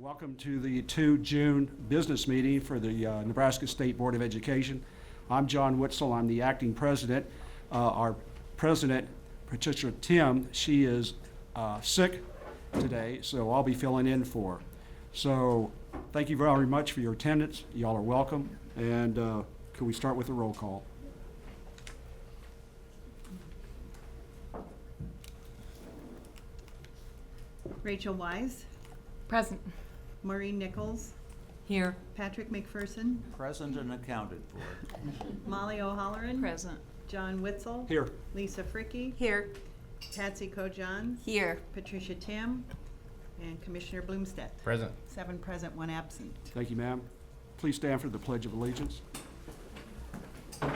Welcome to the 2 June business meeting for the Nebraska State Board of Education. I'm John Witzel. I'm the acting president. Our president, Patricia Tim, she is sick today, so I'll be filling in for her. So thank you very much for your attendance. Y'all are welcome. And can we start with a roll call? Rachel Wise. Present. Maureen Nichols. Here. Patrick McPherson. Present and accounted for. Molly O'Halloran. Present. John Witzel. Here. Lisa Fricke. Here. Patsy Kojan. Here. Patricia Tim. And Commissioner Bloomstead. Present. 7 present, 1 absent. Thank you, ma'am. Please stand for the Pledge of Allegiance. I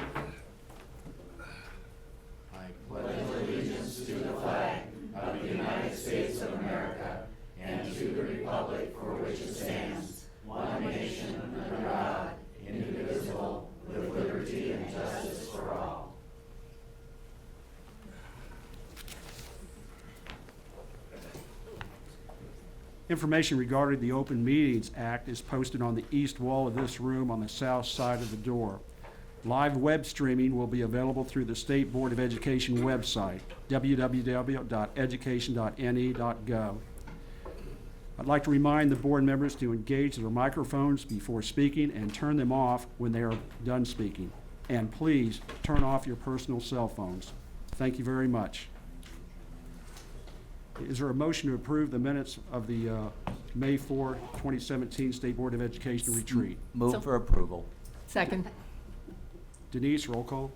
pledge allegiance to the flag of the United States of America and to the republic for which it stands, one nation under God, indivisible, with liberty and justice for all. Information regarding the Open Meetings Act is posted on the east wall of this room on the south side of the door. Live web streaming will be available through the State Board of Education website, www.education.ne.gov. I'd like to remind the board members to engage their microphones before speaking and turn them off when they are done speaking. And please turn off your personal cell phones. Thank you very much. Is there a motion to approve the minutes of the May 4, 2017 State Board of Education retreat? Move for approval. Second. Denise, roll call.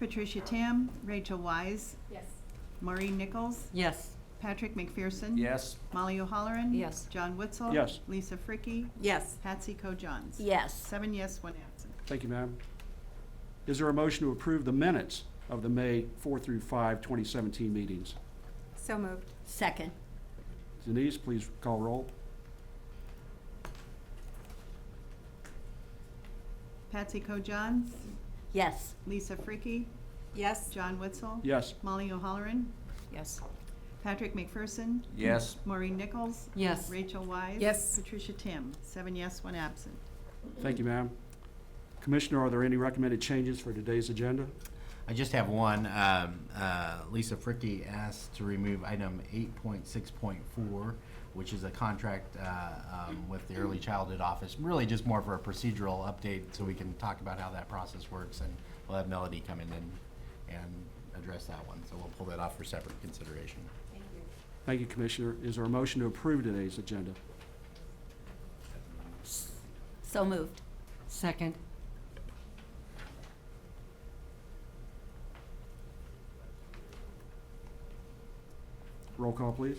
Patricia Tim. Rachel Wise. Yes. Maureen Nichols. Yes. Patrick McPherson. Yes. Molly O'Halloran. Yes. John Witzel. Yes. Lisa Fricke. Yes. Patsy Kojan. Yes. 7 yes, 1 absent. Thank you, ma'am. Is there a motion to approve the minutes of the May 4 through 5, 2017 meetings? So moved. Second. Denise, please call roll. Patsy Kojan. Yes. Lisa Fricke. Yes. John Witzel. Yes. Molly O'Halloran. Yes. Patrick McPherson. Yes. Maureen Nichols. Yes. Rachel Wise. Yes. Patricia Tim. 7 yes, 1 absent. Thank you, ma'am. Commissioner, are there any recommended changes for today's agenda? I just have one. Lisa Fricke asked to remove item 8.6.4, which is a contract with the Early Childhood Office. Really just more for a procedural update so we can talk about how that process works, and we'll have Melody come in and address that one. So we'll pull that off for separate consideration. Thank you, Commissioner. Is there a motion to approve today's agenda? So moved. Second. Roll call, please.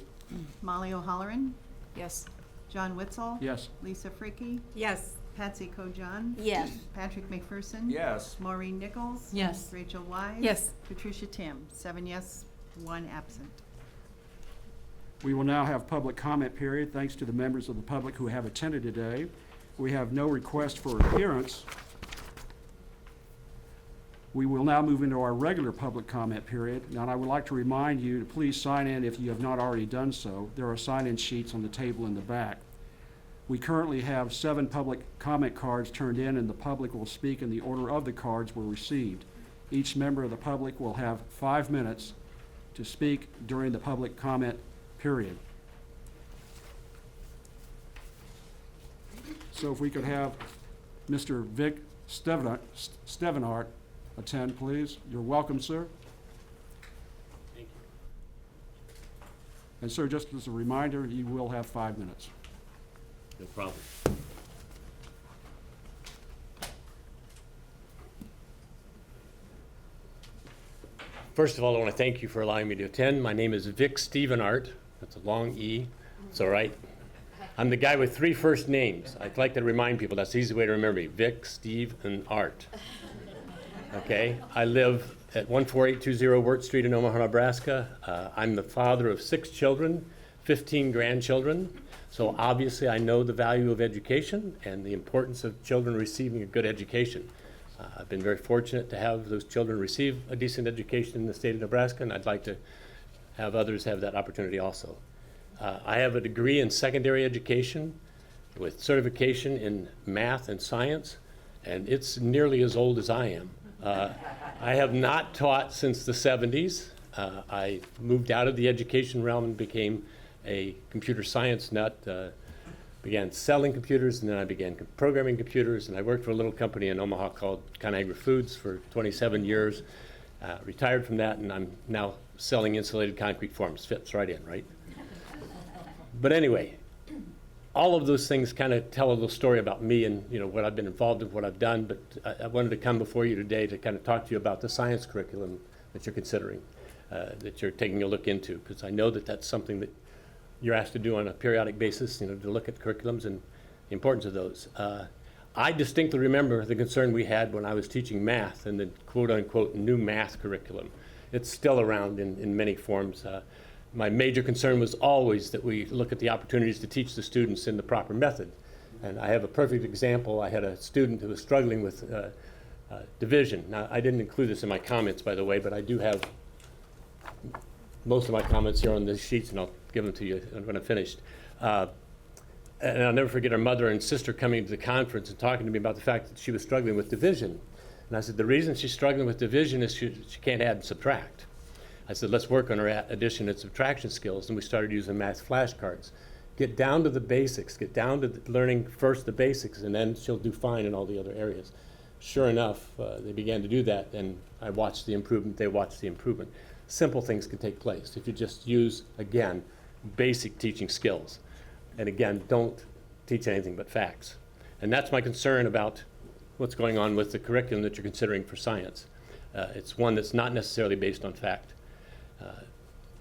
Molly O'Halloran. Yes. John Witzel. Yes. Lisa Fricke. Yes. Patsy Kojan. Yes. Patrick McPherson. Yes. Maureen Nichols. Yes. Rachel Wise. Yes. Patricia Tim. 7 yes, 1 absent. We will now have public comment period. Thanks to the members of the public who have attended today. We have no request for appearance. We will now move into our regular public comment period. Now, I would like to remind you to please sign in if you have not already done so. There are sign-in sheets on the table in the back. We currently have 7 public comment cards turned in, and the public will speak in the order of the cards were received. Each member of the public will have 5 minutes to speak during the public comment period. So if we could have Mr. Vic Stevenart attend, please. You're welcome, sir. Thank you. And sir, just as a reminder, you will have 5 minutes. No problem. First of all, I want to thank you for allowing me to attend. My name is Vic Stevenart. That's a long E. It's all right. I'm the guy with 3 first names. I'd like to remind people that's the easy way to remember me. Vic, Steve, and Art. Okay? I live at 14820 Wirt Street in Omaha, Nebraska. I'm the father of 6 children, 15 grandchildren. So obviously I know the value of education and the importance of children receiving a good education. I've been very fortunate to have those children receive a decent education in the state of Nebraska, and I'd like to have others have that opportunity also. I have a degree in secondary education with certification in math and science, and it's nearly as old as I am. I have not taught since the 70s. I moved out of the education realm and became a computer science nut. Began selling computers, and then I began programming computers, and I worked for a little company in Omaha called Conagra Foods for 27 years. Retired from that, and I'm now selling insulated concrete forms. Fits right in, right? But anyway, all of those things kind of tell a little story about me and what I've been involved in, what I've done. But I wanted to come before you today to kind of talk to you about the science curriculum that you're considering, that you're taking a look into, because I know that that's something that you're asked to do on a periodic basis, to look at curriculums and the importance of those. I distinctly remember the concern we had when I was teaching math and the quote-unquote new math curriculum. It's still around in many forms. My major concern was always that we look at the opportunities to teach the students in the proper method. And I have a perfect example. I had a student who was struggling with division. Now, I didn't include this in my comments, by the way, but I do have most of my comments here on the sheets, and I'll give them to you when I'm finished. And I'll never forget her mother and sister coming to the conference and talking to me about the fact that she was struggling with division. And I said, the reason she's struggling with division is she can't add and subtract. I said, let's work on her addition and subtraction skills. And we started using math flashcards. Get down to the basics. Get down to learning first the basics, and then she'll do fine in all the other areas. Sure enough, they began to do that, and I watched the improvement. They watched the improvement. Simple things can take place if you just use, again, basic teaching skills. And again, don't teach anything but facts. And that's my concern about what's going on with the curriculum that you're considering for science. It's one that's not necessarily based on fact.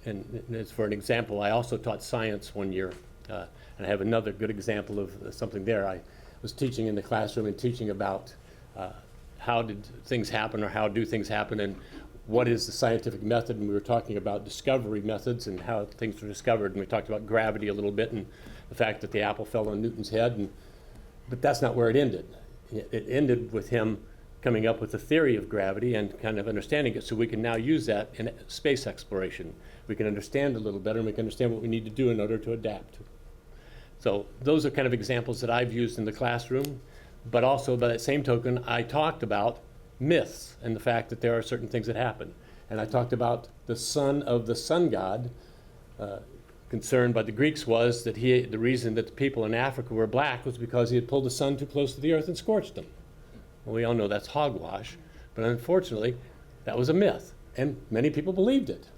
And as for an example, I also taught science one year, and I have another good example of something there. I was teaching in the classroom and teaching about how did things happen, or how do things happen, and what is the scientific method. And we were talking about discovery methods and how things were discovered, and we talked about gravity a little bit and the fact that the apple fell on Newton's head. But that's not where it ended. It ended with him coming up with the theory of gravity and kind of understanding it, so we can now use that in space exploration. We can understand a little better, and we can understand what we need to do in order to adapt. So those are kind of examples that I've used in the classroom, but also by that same token, I talked about myths and the fact that there are certain things that happen. And I talked about the son of the sun god. Concern by the Greeks was that the reason that the people in Africa were black was because he had pulled the sun too close to the earth and scorched them. Well, we all know that's hogwash, but unfortunately, that was a myth, and many people believed it.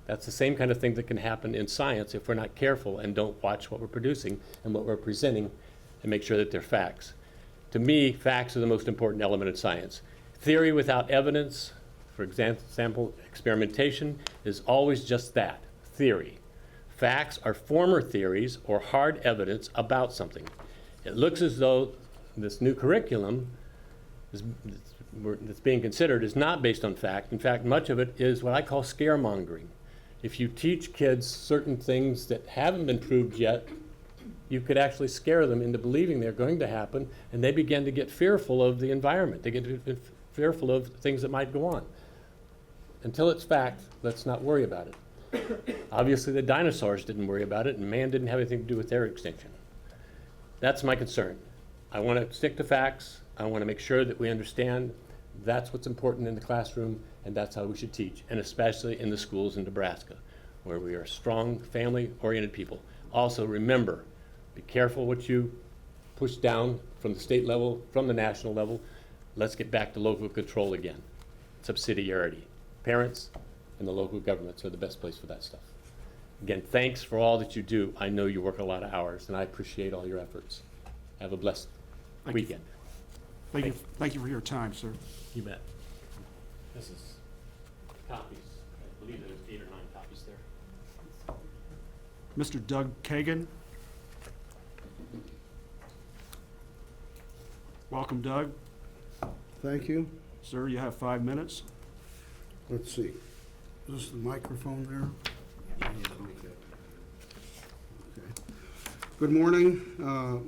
That's the same kind of thing that can happen in science if we're not careful and don't watch what we're producing and what we're presenting and make sure that they're facts. To me, facts are the most important element in science. Theory without evidence, for example, experimentation, is always just that, theory. Facts are former theories or hard evidence about something. It looks as though this new curriculum that's being considered is not based on fact. In fact, much of it is what I call scaremongering. If you teach kids certain things that haven't been proved yet, you could actually scare them into believing they're going to happen, and they begin to get fearful of the environment. They get fearful of things that might go on. Until it's fact, let's not worry about it. Obviously, the dinosaurs didn't worry about it, and man didn't have anything to do with their extinction. That's my concern. I want to stick to facts. I want to make sure that we understand that's what's important in the classroom, and that's how we should teach, and especially in the schools in Nebraska, where we are strong, family-oriented people. Also, remember, be careful what you push down from the state level, from the national level. Let's get back to local control again. Subsidiarity. Parents and the local governments are the best place for that stuff. Again, thanks for all that you do. I know you work a lot of hours, and I appreciate all your efforts. Have a blessed weekend. Thank you for your time, sir. You bet. This is copies. I believe there's 8 or 9 copies there. Mr. Doug Kagan. Welcome, Doug. Thank you. Sir, you have 5 minutes. Let's see. Is this the microphone there? Okay. Good morning.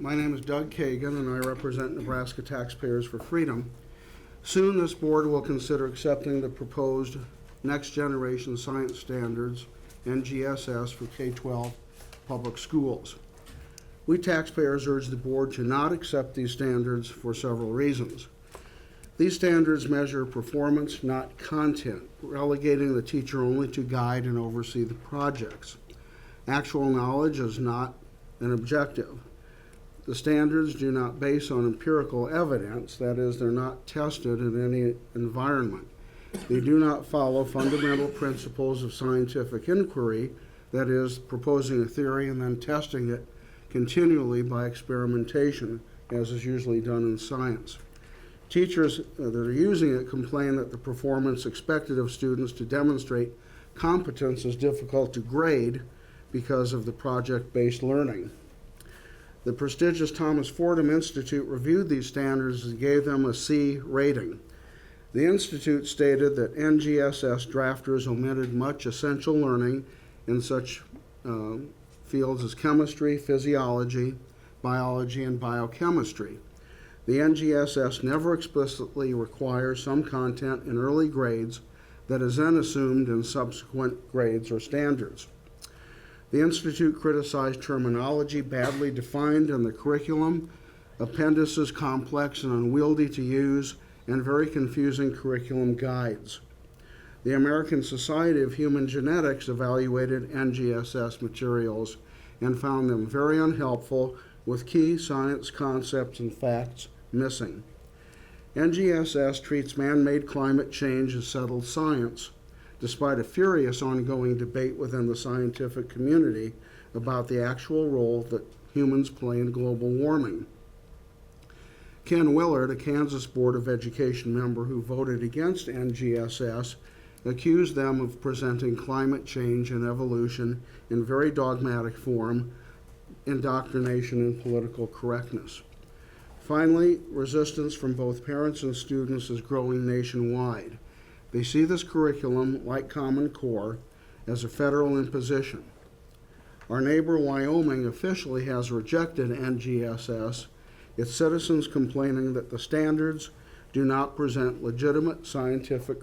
My name is Doug Kagan, and I represent Nebraska Taxpayers for Freedom. Soon, this board will consider accepting the proposed Next Generation Science Standards, NGSS, for K-12 public schools. We taxpayers urge the board to not accept these standards for several reasons. These standards measure performance, not content, relegating the teacher only to guide and oversee the projects. Actual knowledge is not an objective. The standards do not base on empirical evidence, that is, they're not tested in any environment. They do not follow fundamental principles of scientific inquiry, that is, proposing a theory and then testing it continually by experimentation, as is usually done in science. Teachers that are using it complain that the performance expected of students to demonstrate competence is difficult to grade because of the project-based learning. The prestigious Thomas Fordham Institute reviewed these standards and gave them a C rating. The Institute stated that NGSS drafters omitted much essential learning in such fields as chemistry, physiology, biology, and biochemistry. The NGSS never explicitly requires some content in early grades that is then assumed in subsequent grades or standards. The Institute criticized terminology badly defined in the curriculum, appendices complex and unwieldy to use, and very confusing curriculum guides. The American Society of Human Genetics evaluated NGSS materials and found them very unhelpful, with key science concepts and facts missing. NGSS treats man-made climate change as settled science, despite a furious ongoing debate within the scientific community about the actual role that humans play in global warming. Ken Willard, a Kansas Board of Education member who voted against NGSS, accused them of presenting climate change and evolution in very dogmatic form, indoctrination, and political correctness. Finally, resistance from both parents and students is growing nationwide. They see this curriculum, like Common Core, as a federal imposition. Our neighbor Wyoming officially has rejected NGSS, its citizens complaining that the standards do not present legitimate scientific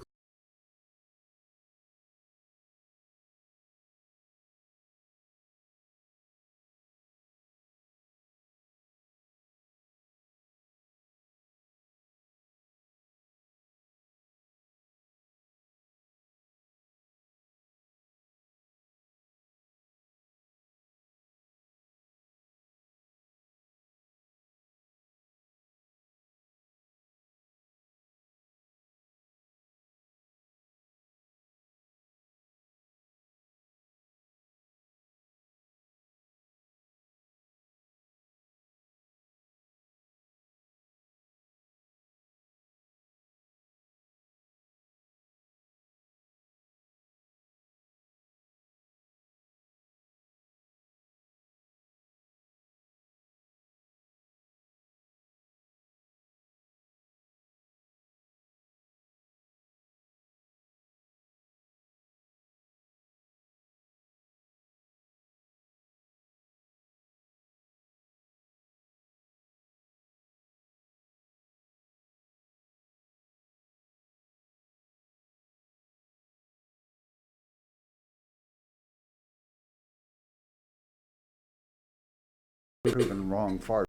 proven wrong far.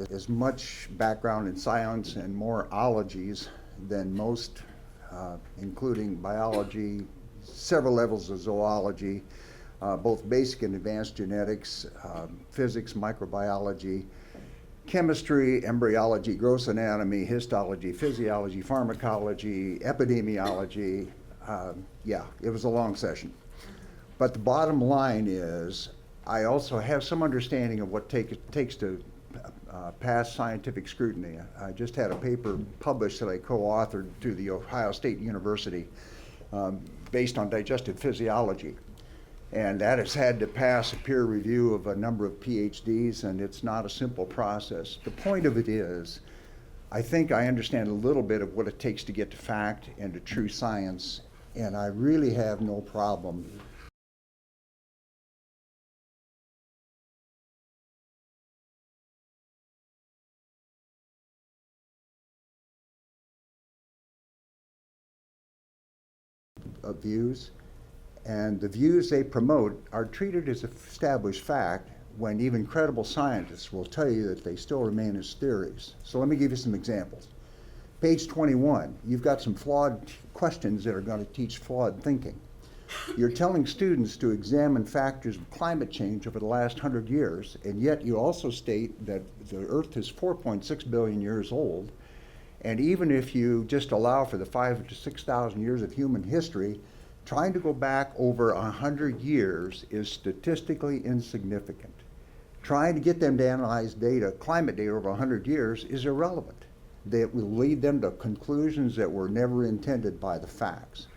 As much background in science and more ologies than most, including biology, several levels of zoology, both basic and advanced genetics, physics, microbiology, chemistry, embryology, gross anatomy, histology, physiology, pharmacology, epidemiology. Yeah, it was a long session. But the bottom line is, I also have some understanding of what takes to pass scientific scrutiny. I just had a paper published that I co-authored through the Ohio State University based on digestive physiology. And that has had to pass a peer review of a number of PhDs, and it's not a simple process. The point of it is, I think I understand a little bit of what it takes to get to fact and to true science, and I really have no problem views, and the views they promote are treated as established fact when even credible scientists will tell you that they still remain as theories. So let me give you some examples. Page 21, you've got some flawed questions that are going to teach flawed thinking. You're telling students to examine factors of climate change over the last 100 years, and yet you also state that the Earth is 4.6 billion years old, and even if you just allow for the 5,000 to 6,000 years of human history, trying to go back over 100 years is statistically insignificant. Trying to get them to analyze data, climate data over 100 years is irrelevant. That will lead them to conclusions that were never intended by the facts.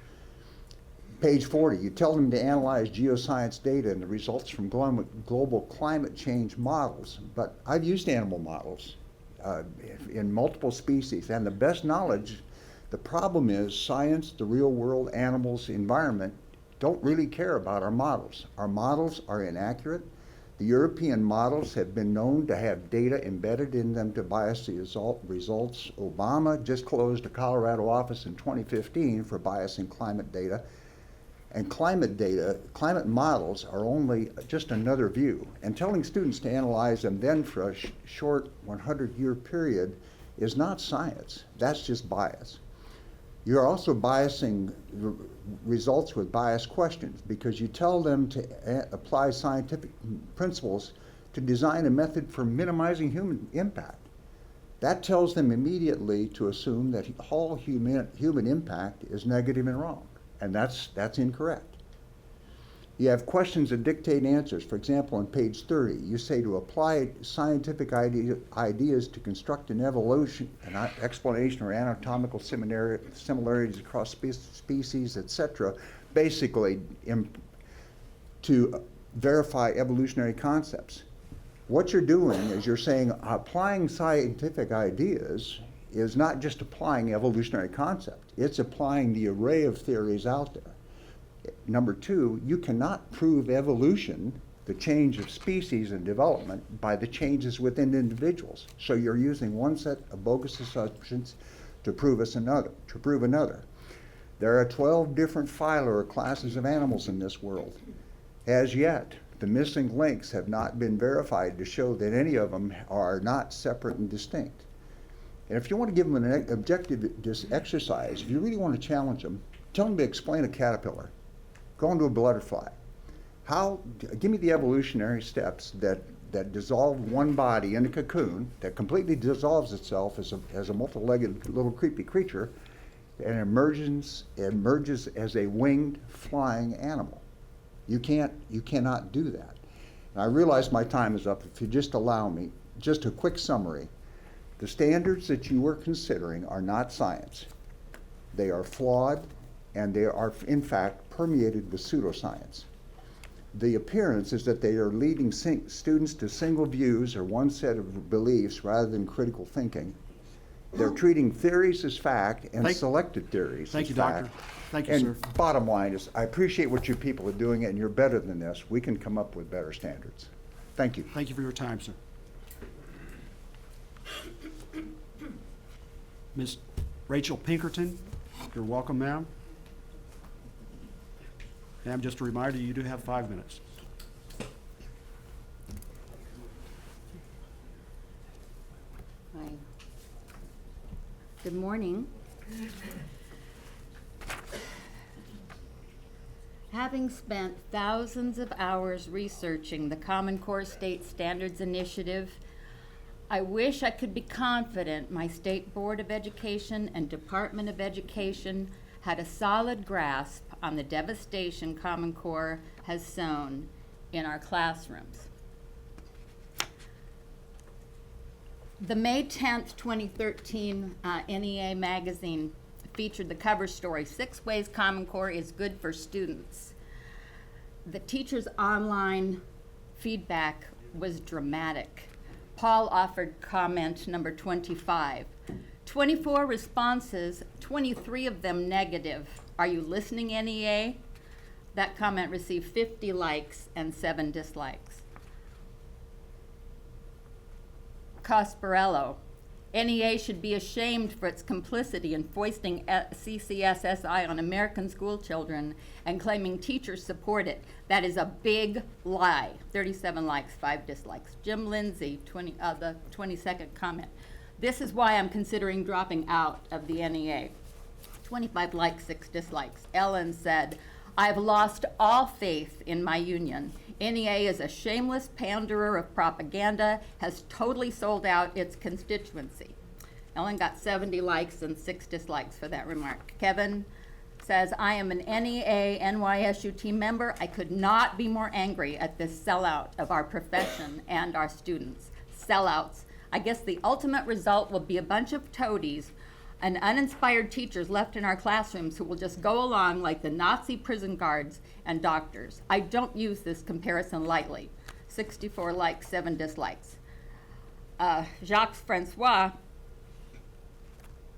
Page 40, you tell them to analyze geoscience data and the results from global climate change models, but I've used animal models in multiple species, and the best knowledge, the problem is science, the real world, animals, environment, don't really care about our models. Our models are inaccurate. The European models have been known to have data embedded in them to bias the results. Obama just closed a Colorado office in 2015 for biasing climate data. And climate models are only just another view. And telling students to analyze them then for a short 100-year period is not science. That's just bias. You're also biasing results with biased questions because you tell them to apply scientific principles to design a method for minimizing human impact. That tells them immediately to assume that all human impact is negative and wrong. And that's incorrect. You have questions that dictate answers. For example, on page 30, you say to apply scientific ideas to construct an explanation or anatomical similarities across species, etc., basically to verify evolutionary concepts. What you're doing is you're saying applying scientific ideas is not just applying evolutionary concept, it's applying the array of theories out there. Number two, you cannot prove evolution, the change of species and development, by the changes within individuals. So you're using one set of bogus assumptions to prove another. There are 12 different phyla or classes of animals in this world. As yet, the missing links have not been verified to show that any of them are not separate and distinct. And if you want to give them an objective exercise, if you really want to challenge them, tell them to explain a caterpillar. Go into a butterfly. Give me the evolutionary steps that dissolve one body in a cocoon that completely dissolves itself as a multi-legged little creepy creature and emerges as a winged flying animal. You cannot do that. And I realize my time is up. If you just allow me, just a quick summary. The standards that you were considering are not science. They are flawed, and they are, in fact, permeated with pseudoscience. The appearance is that they are leading students to single views or one set of beliefs rather than critical thinking. They're treating theories as fact and selected theories as fact. Thank you, Doctor. Thank you, and sir. Bottom line is, I appreciate what you people are doing, and you're better than this. We can come up with better standards. Thank you. Thank you for your time, sir. Ms. Rachel Pinkerton, you're welcome, ma'am. Ma'am, just a reminder, you do have 5 minutes. Hi. Good morning. Having spent thousands of hours researching the Common Core State Standards Initiative, I wish I could be confident my State Board of Education and Department of Education had a solid grasp on the devastation Common Core has sown in our classrooms. The May 10th, 2013 NEA magazine featured the cover story, 6 Ways Common Core is Good for Students. The teachers' online feedback was dramatic. Paul offered comment number 25. 24 responses, 23 of them negative. Are you listening, NEA? That comment received 50 likes and 7 dislikes. Cosparello, NEA should be ashamed for its complicity in foisting CCSSI on American school children and claiming teachers support it. That is a big lie. 37 likes, 5 dislikes. Jim Lindsay, the 22nd comment. This is why I'm considering dropping out of the NEA. 25 likes, 6 dislikes. Ellen said, I've lost all faith in my union. NEA is a shameless panderer of propaganda, has totally sold out its constituency. Ellen got 70 likes and 6 dislikes for that remark. Kevin says, I am an NEA NYSU team member. I could not be more angry at this sellout of our profession and our students. Sellouts. I guess the ultimate result will be a bunch of toadies and uninspired teachers left in our classrooms who will just go along like the Nazi prison guards and doctors. I don't use this comparison lightly. 64 likes, 7 dislikes. Jacques Francois,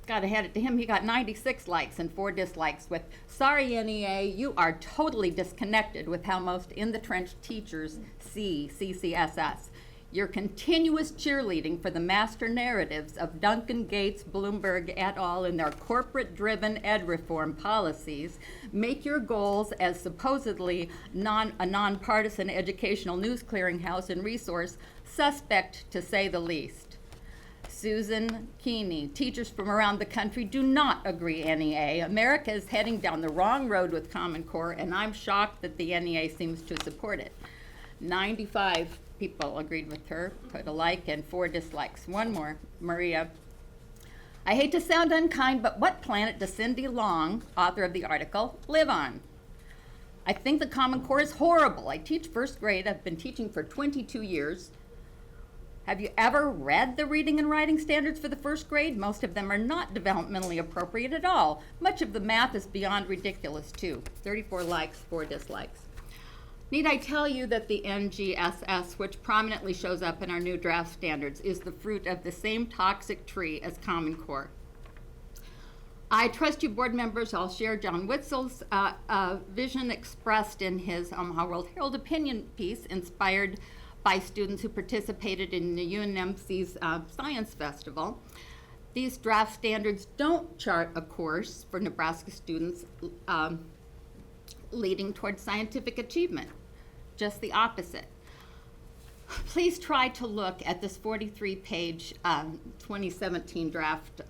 gotta hand it to him, he got 96 likes and 4 dislikes with, sorry NEA, you are totally disconnected with how most in-the-trench teachers see CCSS. Your continuous cheerleading for the master narratives of Duncan Gates, Bloomberg et al. In their corporate-driven ed reform policies make your goals as supposedly a nonpartisan educational news clearinghouse and resource suspect, to say the least. Susan Keeney, teachers from around the country do not agree NEA. America is heading down the wrong road with Common Core, and I'm shocked that the NEA seems to support it. 95 people agreed with her, put a like and 4 dislikes. One more, Maria. I hate to sound unkind, but what planet does Cindy Long, author of the article, live on? I think the Common Core is horrible. I teach first grade. I've been teaching for 22 years. Have you ever read the reading and writing standards for the first grade? Most of them are not developmentally appropriate at all. Much of the math is beyond ridiculous, too. 34 likes, 4 dislikes. Need I tell you that the NGSS, which prominently shows up in our new draft standards, is the fruit of the same toxic tree as Common Core? I trust you board members all share John Witzel's vision expressed in his Omaha World Herald opinion piece inspired by students who participated in the UNMC's Science Festival. These draft standards don't chart a course for Nebraska students leading towards scientific achievement, just the opposite. Please try to look at this 43-page 2017 draft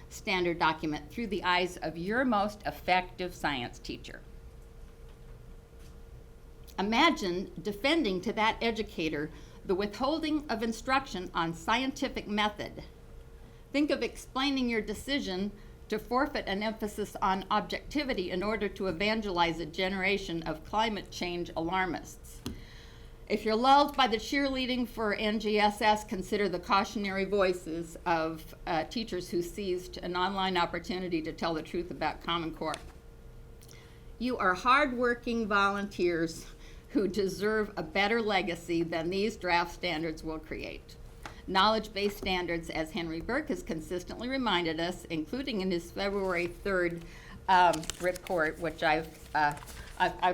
standard document through the eyes of your most effective science teacher. Imagine defending to that educator the withholding of instruction on scientific method. Think of explaining your decision to forfeit an emphasis on objectivity in order to evangelize a generation of climate change alarmists. If you're lulled by the cheerleading for NGSS, consider the cautionary voices of teachers who seized an online opportunity to tell the truth about Common Core. You are hardworking volunteers who deserve a better legacy than these draft standards will create. Knowledge-based standards, as Henry Burke has consistently reminded us, including in his February 3rd report, which I've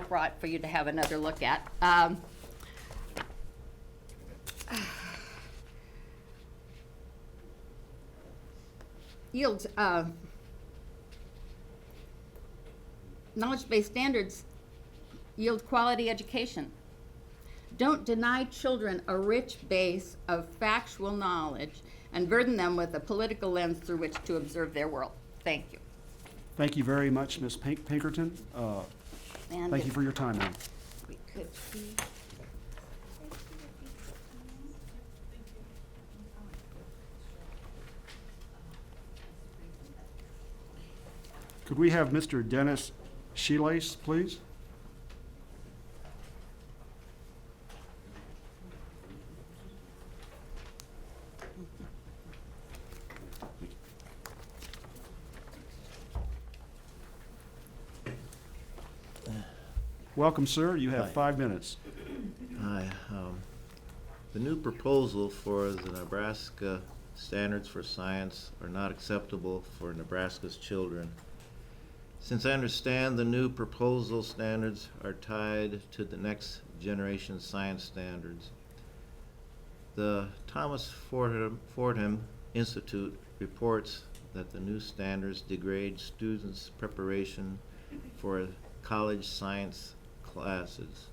brought for you to have another look at. Yields, knowledge-based standards yield quality education. Don't deny children a rich base of factual knowledge and burden them with a political lens through which to observe their world. Thank you. Thank you very much, Ms. Pinkerton. And Thank you for your time, ma'am. we could see. Could we have Mr. Dennis Shelace, please? Welcome, sir. You have Hi. 5 minutes. Hi. The new proposal for the Nebraska standards for science are not acceptable for Nebraska's children. Since I understand the new proposal standards are tied to the next generation science standards, the Thomas Fordham Institute reports that the new standards degrade students' preparation for college science classes.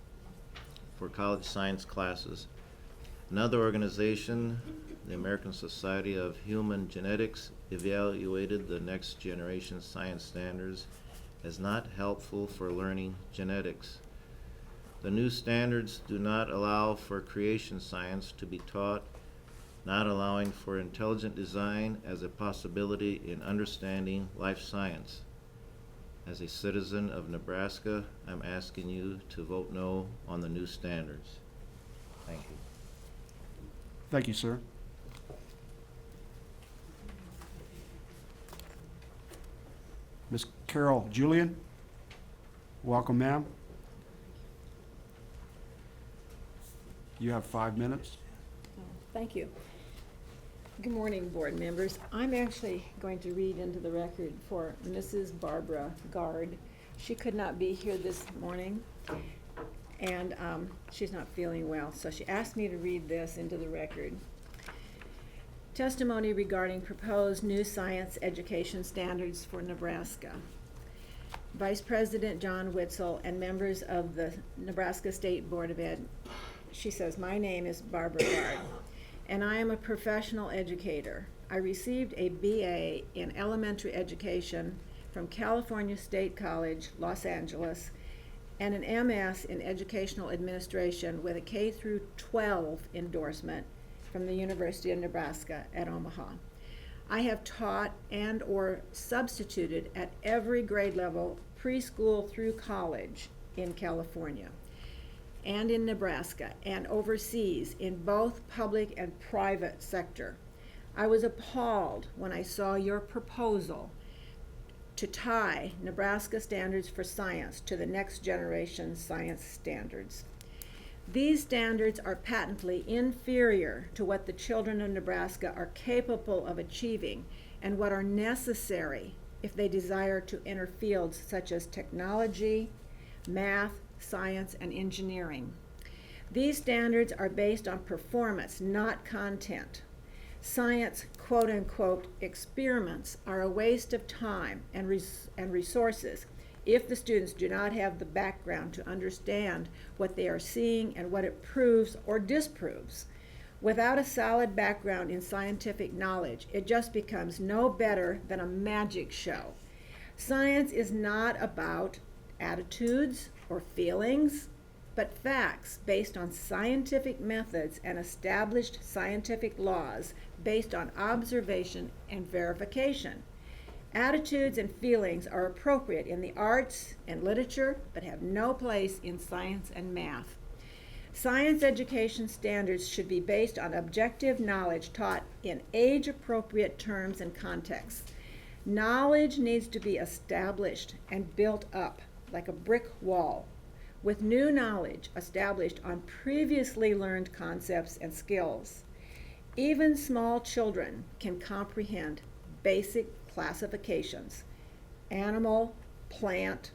Another organization, the American Society of Human Genetics, evaluated the next generation science standards as not helpful for learning genetics. The new standards do not allow for creation science to be taught, not allowing for intelligent design as a possibility in understanding life science. As a citizen of Nebraska, I'm asking you to vote no on the new standards. Thank you. Thank you, sir. Ms. Carol Julian, welcome, ma'am. You have 5 minutes. Thank you. Good morning, board members. I'm actually going to read into the record for Mrs. Barbara Gard. She could not be here this morning, and she's not feeling well, so she asked me to read this into the record. Testimony regarding proposed new science education standards for Nebraska. Vice President John Witzel and members of the Nebraska State Board of Ed. She says, my name is Barbara Gard, and I am a professional educator. I received a BA in elementary education from California State College, Los Angeles, and an MS in educational administration with a K through 12 endorsement from the University of Nebraska at Omaha. I have taught and or substituted at every grade level, preschool through college in California and in Nebraska and overseas in both public and private sector. I was appalled when I saw your proposal to tie Nebraska standards for science to the next generation science standards. These standards are patently inferior to what the children of Nebraska are capable of achieving and what are necessary if they desire to enter fields such as technology, math, science, and engineering. These standards are based on performance, not content. Science, quote-unquote, experiments are a waste of time and resources if the students do not have the background to understand what they are seeing and what it proves or disproves. Without a solid background in scientific knowledge, it just becomes no better than a magic show. Science is not about attitudes or feelings, but facts based on scientific methods and established scientific laws based on observation and verification. Attitudes and feelings are appropriate in the arts and literature, but have no place in science and math. Science education standards should be based on objective knowledge taught in age-appropriate terms and contexts. Knowledge needs to be established and built up like a brick wall, with new knowledge established on previously learned concepts and skills. Even small children can comprehend basic classifications: animal, plant,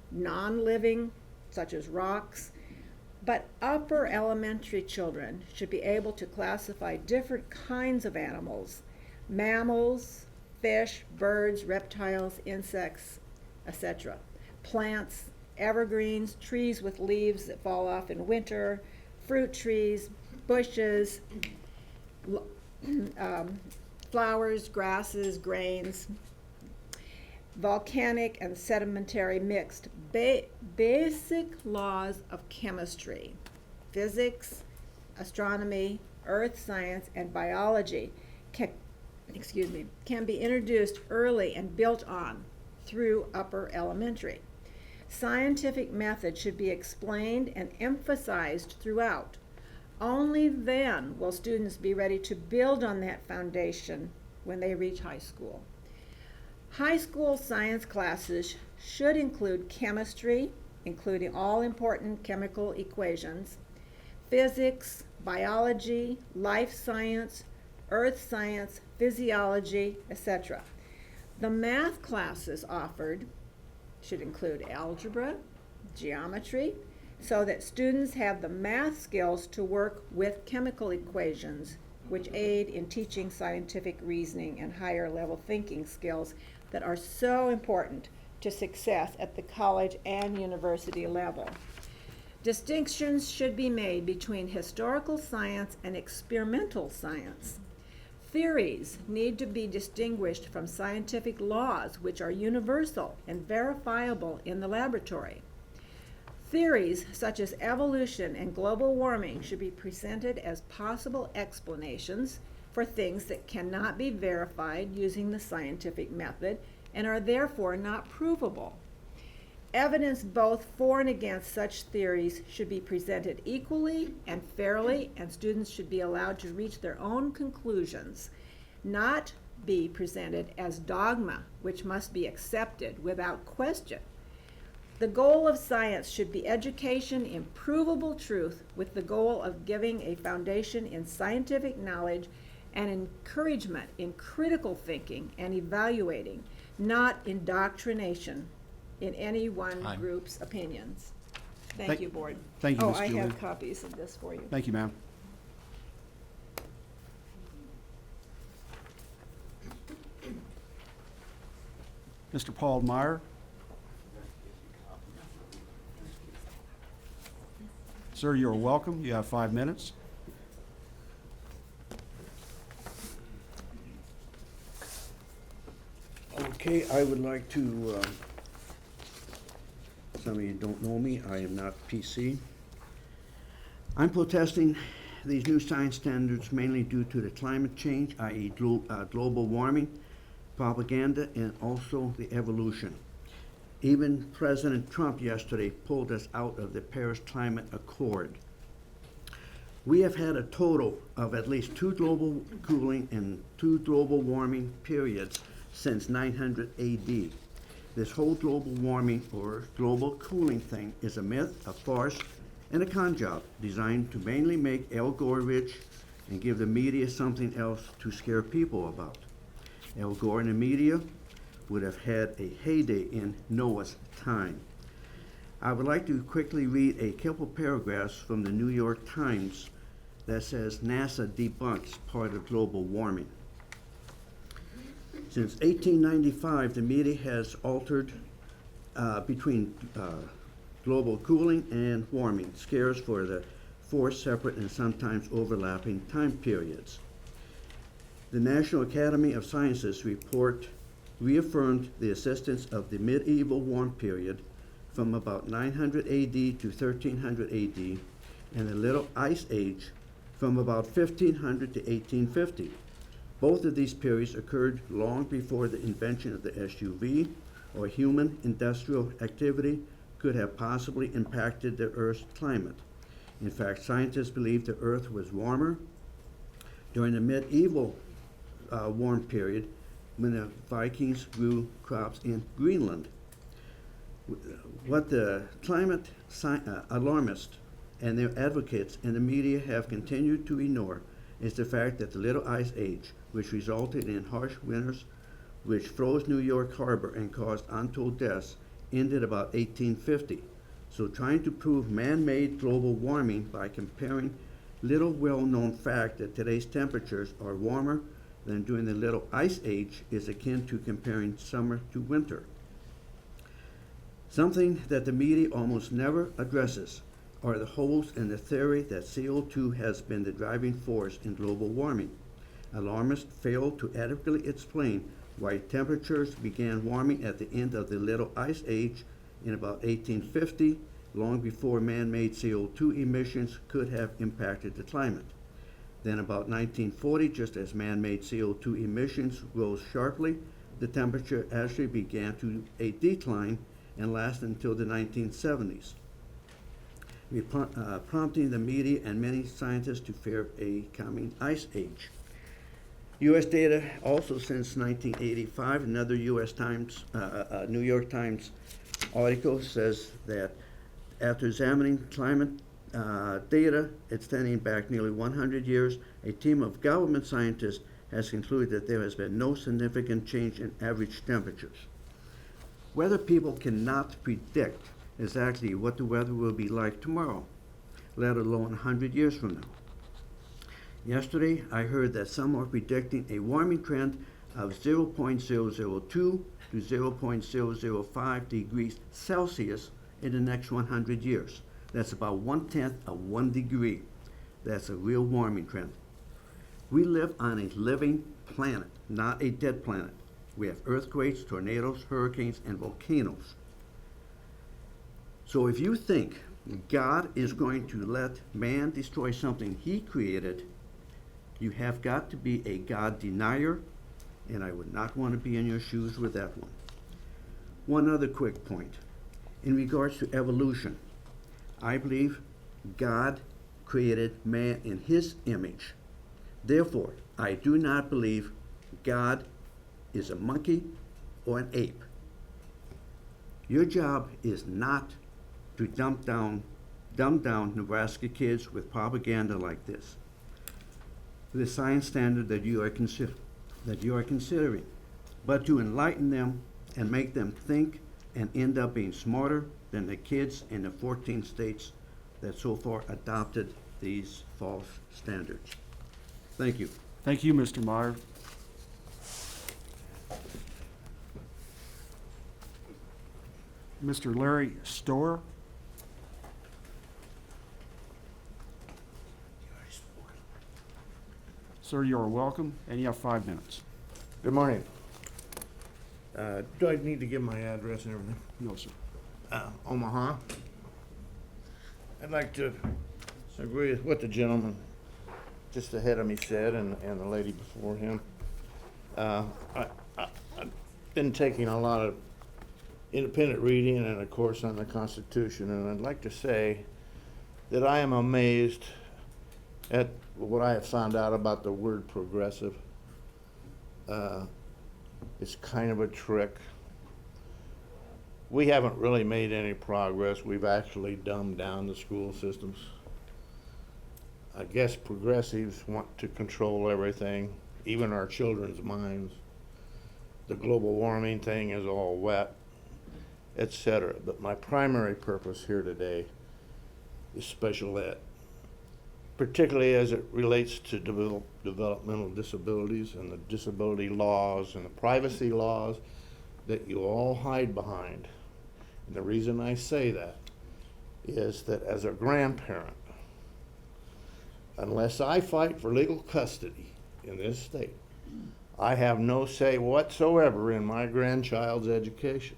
non-living, such as rocks, but upper elementary children should be able to classify different kinds of animals: mammals, fish, birds, reptiles, insects, etc. Plants, evergreens, trees with leaves that fall off in winter, fruit trees, bushes, flowers, grasses, grains, volcanic and sedimentary mixed, basic laws of chemistry, physics, astronomy, earth science, and biology can be introduced early and built on through upper elementary. Scientific methods should be explained and emphasized throughout. Only then will students be ready to build on that foundation when they reach high school. High school science classes should include chemistry, including all important chemical equations, physics, biology, life science, earth science, physiology, etc. The math classes offered should include algebra, geometry, so that students have the math skills to work with chemical equations which aid in teaching scientific reasoning and higher level thinking skills that are so important to success at the college and university level. Distinctions should be made between historical science and experimental science. Theories need to be distinguished from scientific laws, which are universal and verifiable in the laboratory. Theories such as evolution and global warming should be presented as possible explanations for things that cannot be verified using the scientific method and are therefore not provable. Evidence both for and against such theories should be presented equally and fairly, and students should be allowed to reach their own conclusions, not be presented as dogma, which must be accepted without question. The goal of science should be education in provable truth, with the goal of giving a foundation in scientific knowledge and encouragement in critical thinking and evaluating, not indoctrination in any one Time. group's opinions. Thank Thank- you, Board. thank you, Oh, Ms. I Julie. have copies of this for you. Thank you, ma'am. Mr. Paul Meyer. Sir, you're welcome. You have 5 minutes. Okay, I would like to, some of you don't know me, I am not PC. I'm protesting these new science standards mainly due to the climate change, i.e. global warming, propaganda, and also the evolution. Even President Trump yesterday pulled us out of the Paris Climate Accord. We have had a total of at least 2 global cooling and 2 global warming periods since 900 AD. This whole global warming or global cooling thing is a myth, a farce, and a con job designed to mainly make Al Gore rich and give the media something else to scare people about. Al Gore and the media would have had a heyday in Noah's time. I would like to quickly read a couple paragraphs from the New York Times that says NASA debunks part of global warming. Since 1895, the media has altered between global cooling and warming scares for the 4 separate and sometimes overlapping time periods. The National Academy of Sciences report reaffirmed the existence of the medieval warm period from about 900 AD to 1300 AD and the Little Ice Age from about 1500 to 1850. Both of these periods occurred long before the invention of the SUV or human industrial activity could have possibly impacted the Earth's climate. In fact, scientists believe the Earth was warmer during the medieval warm period when the Vikings grew crops in Greenland. What the climate alarmists and their advocates in the media have continued to ignore is the fact that the Little Ice Age, which resulted in harsh winters, which froze New York Harbor and caused untold deaths, ended about 1850. So trying to prove man-made global warming by comparing little well-known fact that today's temperatures are warmer than during the Little Ice Age is akin to comparing summer to winter. Something that the media almost never addresses are the holes in the theory that CO2 has been the driving force in global warming. Alarmists fail to adequately explain why temperatures began warming at the end of the Little Ice Age in about 1850, long before man-made CO2 emissions could have impacted the climate. Then about 1940, just as man-made CO2 emissions rose sharply, the temperature actually began to a decline and lasted until the 1970s, prompting the media and many scientists to fear a coming ice age. U.S. data also since 1985, another U.S. Times, New York Times article says that after examining climate data extending back nearly 100 years, a team of government scientists has concluded that there has been no significant change in average temperatures. Weather people cannot predict exactly what the weather will be like tomorrow, let alone 100 years from now. Yesterday, I heard that some are predicting a warming trend of 0.002 to 0.005 degrees Celsius in the next 100 years. That's about 1/10 of 1 degree. That's a real warming trend. We live on a living planet, not a dead planet. We have earthquakes, tornadoes, hurricanes, and volcanoes. So if you think God is going to let man destroy something he created, you have got to be a God denier, and I would not want to be in your shoes with that one. One other quick point. In regards to evolution, I believe God created man in his image. Therefore, I do not believe God is a monkey or an ape. Your job is not to dumb down Nebraska kids with propaganda like this. The science standard that you are considering, but to enlighten them and make them think and end up being smarter than the kids in the 14 states that so far adopted these false standards. Thank you. Thank you, Mr. Meyer. Mr. Larry Storer. Sir, you are welcome, and you have 5 minutes. Good morning. Do I need to give my address and everything? No, sir. Omaha. I'd like to agree with what the gentleman just ahead of me said and the lady before him. I've been taking a lot of independent reading and a course on the Constitution, and I'd like to say that I am amazed at what I have found out about the word progressive. It's kind of a trick. We haven't really made any progress. We've actually dumbed down the school systems. I guess progressives want to control everything, even our children's minds. The global warming thing is all wet, etc. But my primary purpose here today is special ed, particularly as it relates to developmental disabilities and the disability laws and the privacy laws that you all hide behind. And the reason I say that is that as a grandparent, unless I fight for legal custody in this state, I have no say whatsoever in my grandchild's education,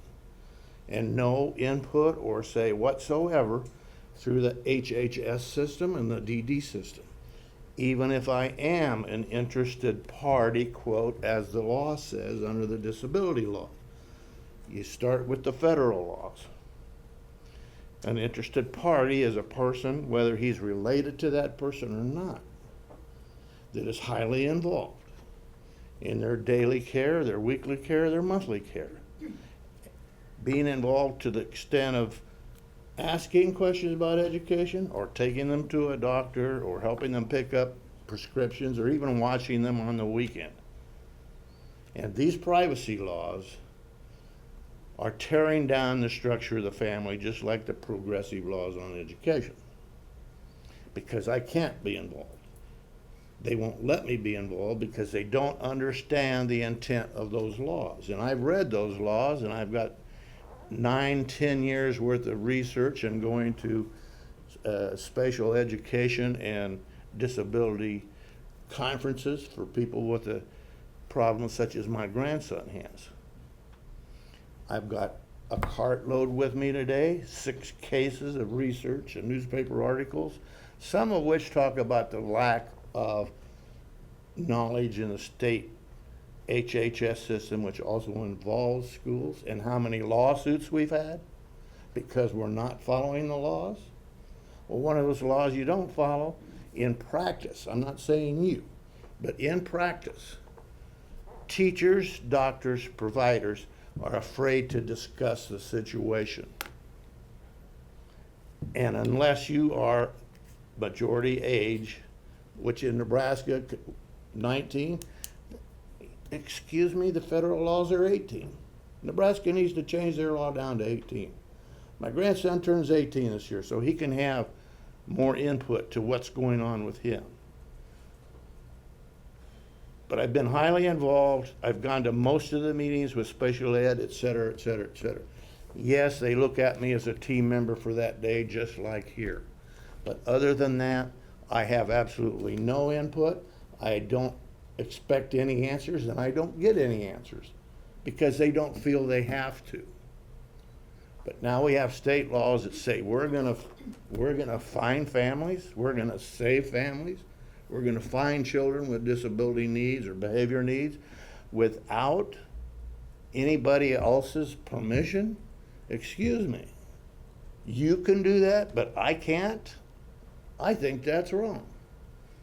and no input or say whatsoever through the HHS system and the DD system, even if I am an interested party, quote, as the law says under the disability law. You start with the federal laws. An interested party is a person, whether he's related to that person or not, that is highly involved in their daily care, their weekly care, their monthly care. Being involved to the extent of asking questions about education, or taking them to a doctor, or helping them pick up prescriptions, or even watching them on the weekend. And these privacy laws are tearing down the structure of the family, just like the progressive laws on education. Because I can't be involved. They won't let me be involved because they don't understand the intent of those laws. And I've read those laws, and I've got 9-10 years worth of research and going to special education and disability conferences for people with a problem such as my grandson has. I've got a cartload with me today, 6 cases of research and newspaper articles, some of which talk about the lack of knowledge in the state HHS system, which also involves schools, and how many lawsuits we've had because we're not following the laws. Well, one of those laws you don't follow in practice, I'm not saying you, but in practice, teachers, doctors, providers are afraid to discuss the situation. And unless you are majority age, which in Nebraska, 19, excuse me, the federal laws are 18. Nebraska needs to change their law down to 18. My grandson turns 18 this year, so he can have more input to what's going on with him. but I've been highly involved. I've gone to most of the meetings with special ed, et cetera, et cetera, et cetera. Yes, they look at me as a team member for that day, just like here. But other than that, I have absolutely no input. I don't expect any answers, and I don't get any answers because they don't feel they have to. But now we have state laws that say we're gonna find families, we're gonna save families, we're gonna find children with disability needs or behavior needs without anybody else's permission. Excuse me. You can do that, but I can't? I think that's wrong.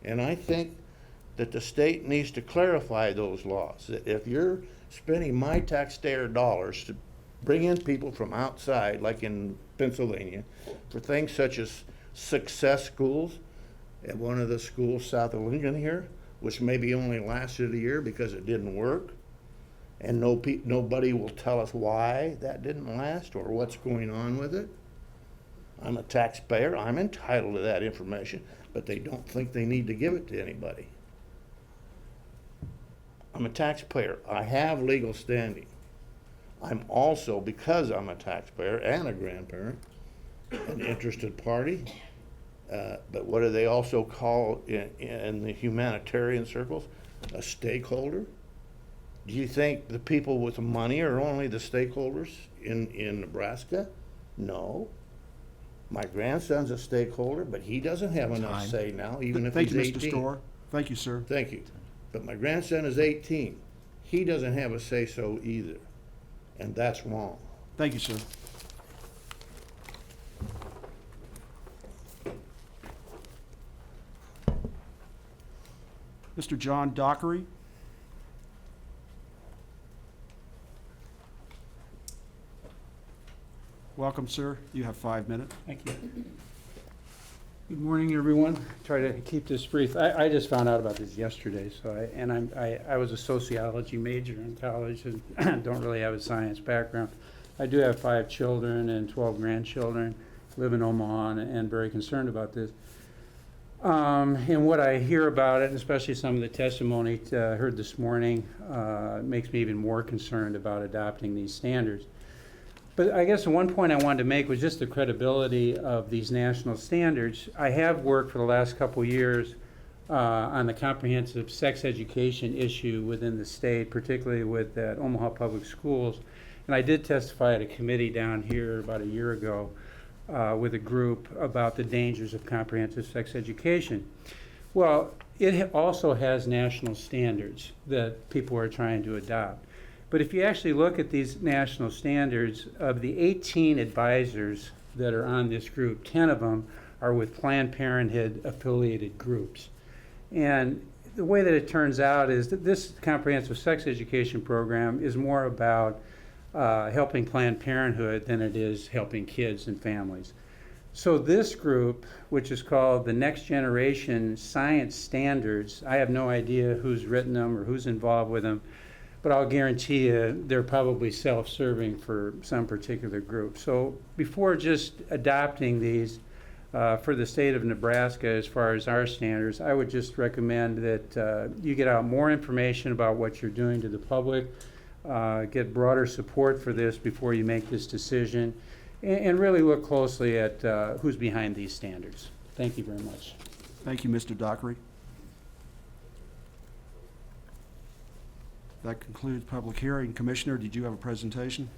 And I think that the state needs to clarify those laws. That if you're spending my taxpayer dollars to bring in people from outside, like in Pennsylvania, for things such as success schools, at one of the schools south of Lincoln here, which maybe only lasted a year because it didn't work, and nobody will tell us why that didn't last or what's going on with it. I'm a taxpayer, I'm entitled to that information, but they don't think they need to give it to anybody. I'm a taxpayer, I have legal standing. I'm also, because I'm a taxpayer and a grandparent, an interested party, but what do they also call in the humanitarian circles? A stakeholder? Do you think the people with money are only the stakeholders in Nebraska? No. My grandson's a stakeholder, but he doesn't have enough say now, even if he's 18. Thank you, Mr. Storr. Thank you, sir. Thank you. But my grandson is 18. He doesn't have a say-so either, and that's wrong. Thank you, sir. Mr. John Dockery. Welcome, sir. You have 5 minutes. Thank you. Good morning, everyone. Try to keep this brief. I just found out about this yesterday, so I was a sociology major in college and don't really have a science background. I do have 5 children and 12 grandchildren, live in Omaha, and very concerned about this. And what I hear about it, especially some of the testimony heard this morning, makes me even more concerned about adopting these standards. But I guess the one point I wanted to make was just the credibility of these national standards. I have worked for the last couple of years on the comprehensive sex education issue within the state, particularly with Omaha Public Schools. And I did testify at a committee down here about a year ago with a group about the dangers of comprehensive sex education. Well, it also has national standards that people are trying to adopt. But if you actually look at these national standards, of the 18 advisors that are on this group, 10 of them are with Planned Parenthood affiliated groups. And the way that it turns out is that this comprehensive sex education program is more about helping Planned Parenthood than it is helping kids and families. So this group, which is called the Next Generation Science Standards, I have no idea who's written them or who's involved with them, but I'll guarantee you they're probably self-serving for some particular group. So before just adopting these for the state of Nebraska as far as our standards, I would just recommend that you get out more information about what you're doing to the public, get broader support for this before you make this decision, and really look closely at who's behind these standards. Thank you very much. Thank you, Mr. Dockery. That concludes public hearing. Commissioner, did you have a presentation?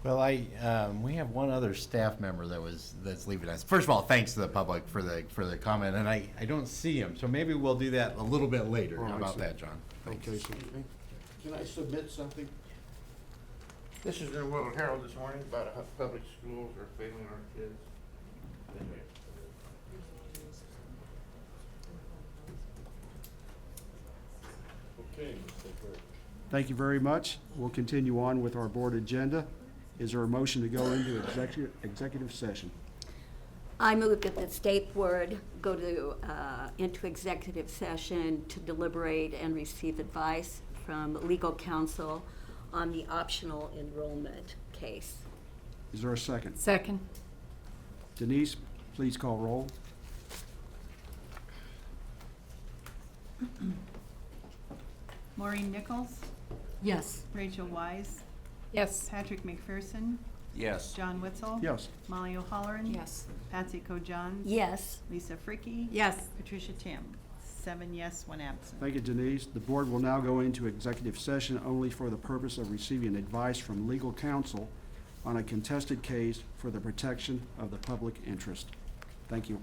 Well, we have one other staff member that's leaving us. First of all, thanks to the public for the comment, and I don't see him, so maybe we'll do that a little bit later. Oh, How I about see. that, John? Thanks. Okay, so Can I submit something? This is in the World Herald this morning about how public schools are failing our kids. Okay. thank you very much. We'll continue on with our board agenda. Is there a motion to go into executive session? I move that the state board go into executive session to deliberate and receive advice from legal counsel on the optional enrollment case. Is there a second? Second. Denise, please call roll. Maureen Nichols, Yes. Rachel Wise, Yes. Patrick McPherson, Yes. John Witzel. Yes. Molly O'Halloran. Yes. Patsy Kojan. Yes. Lisa Fricky. Yes. Patricia Tim. 7 yes, 1 absent. Thank you, Denise. The board will now go into executive session only for the purpose of receiving advice from legal counsel on a contested case for the protection of the public interest. Thank you.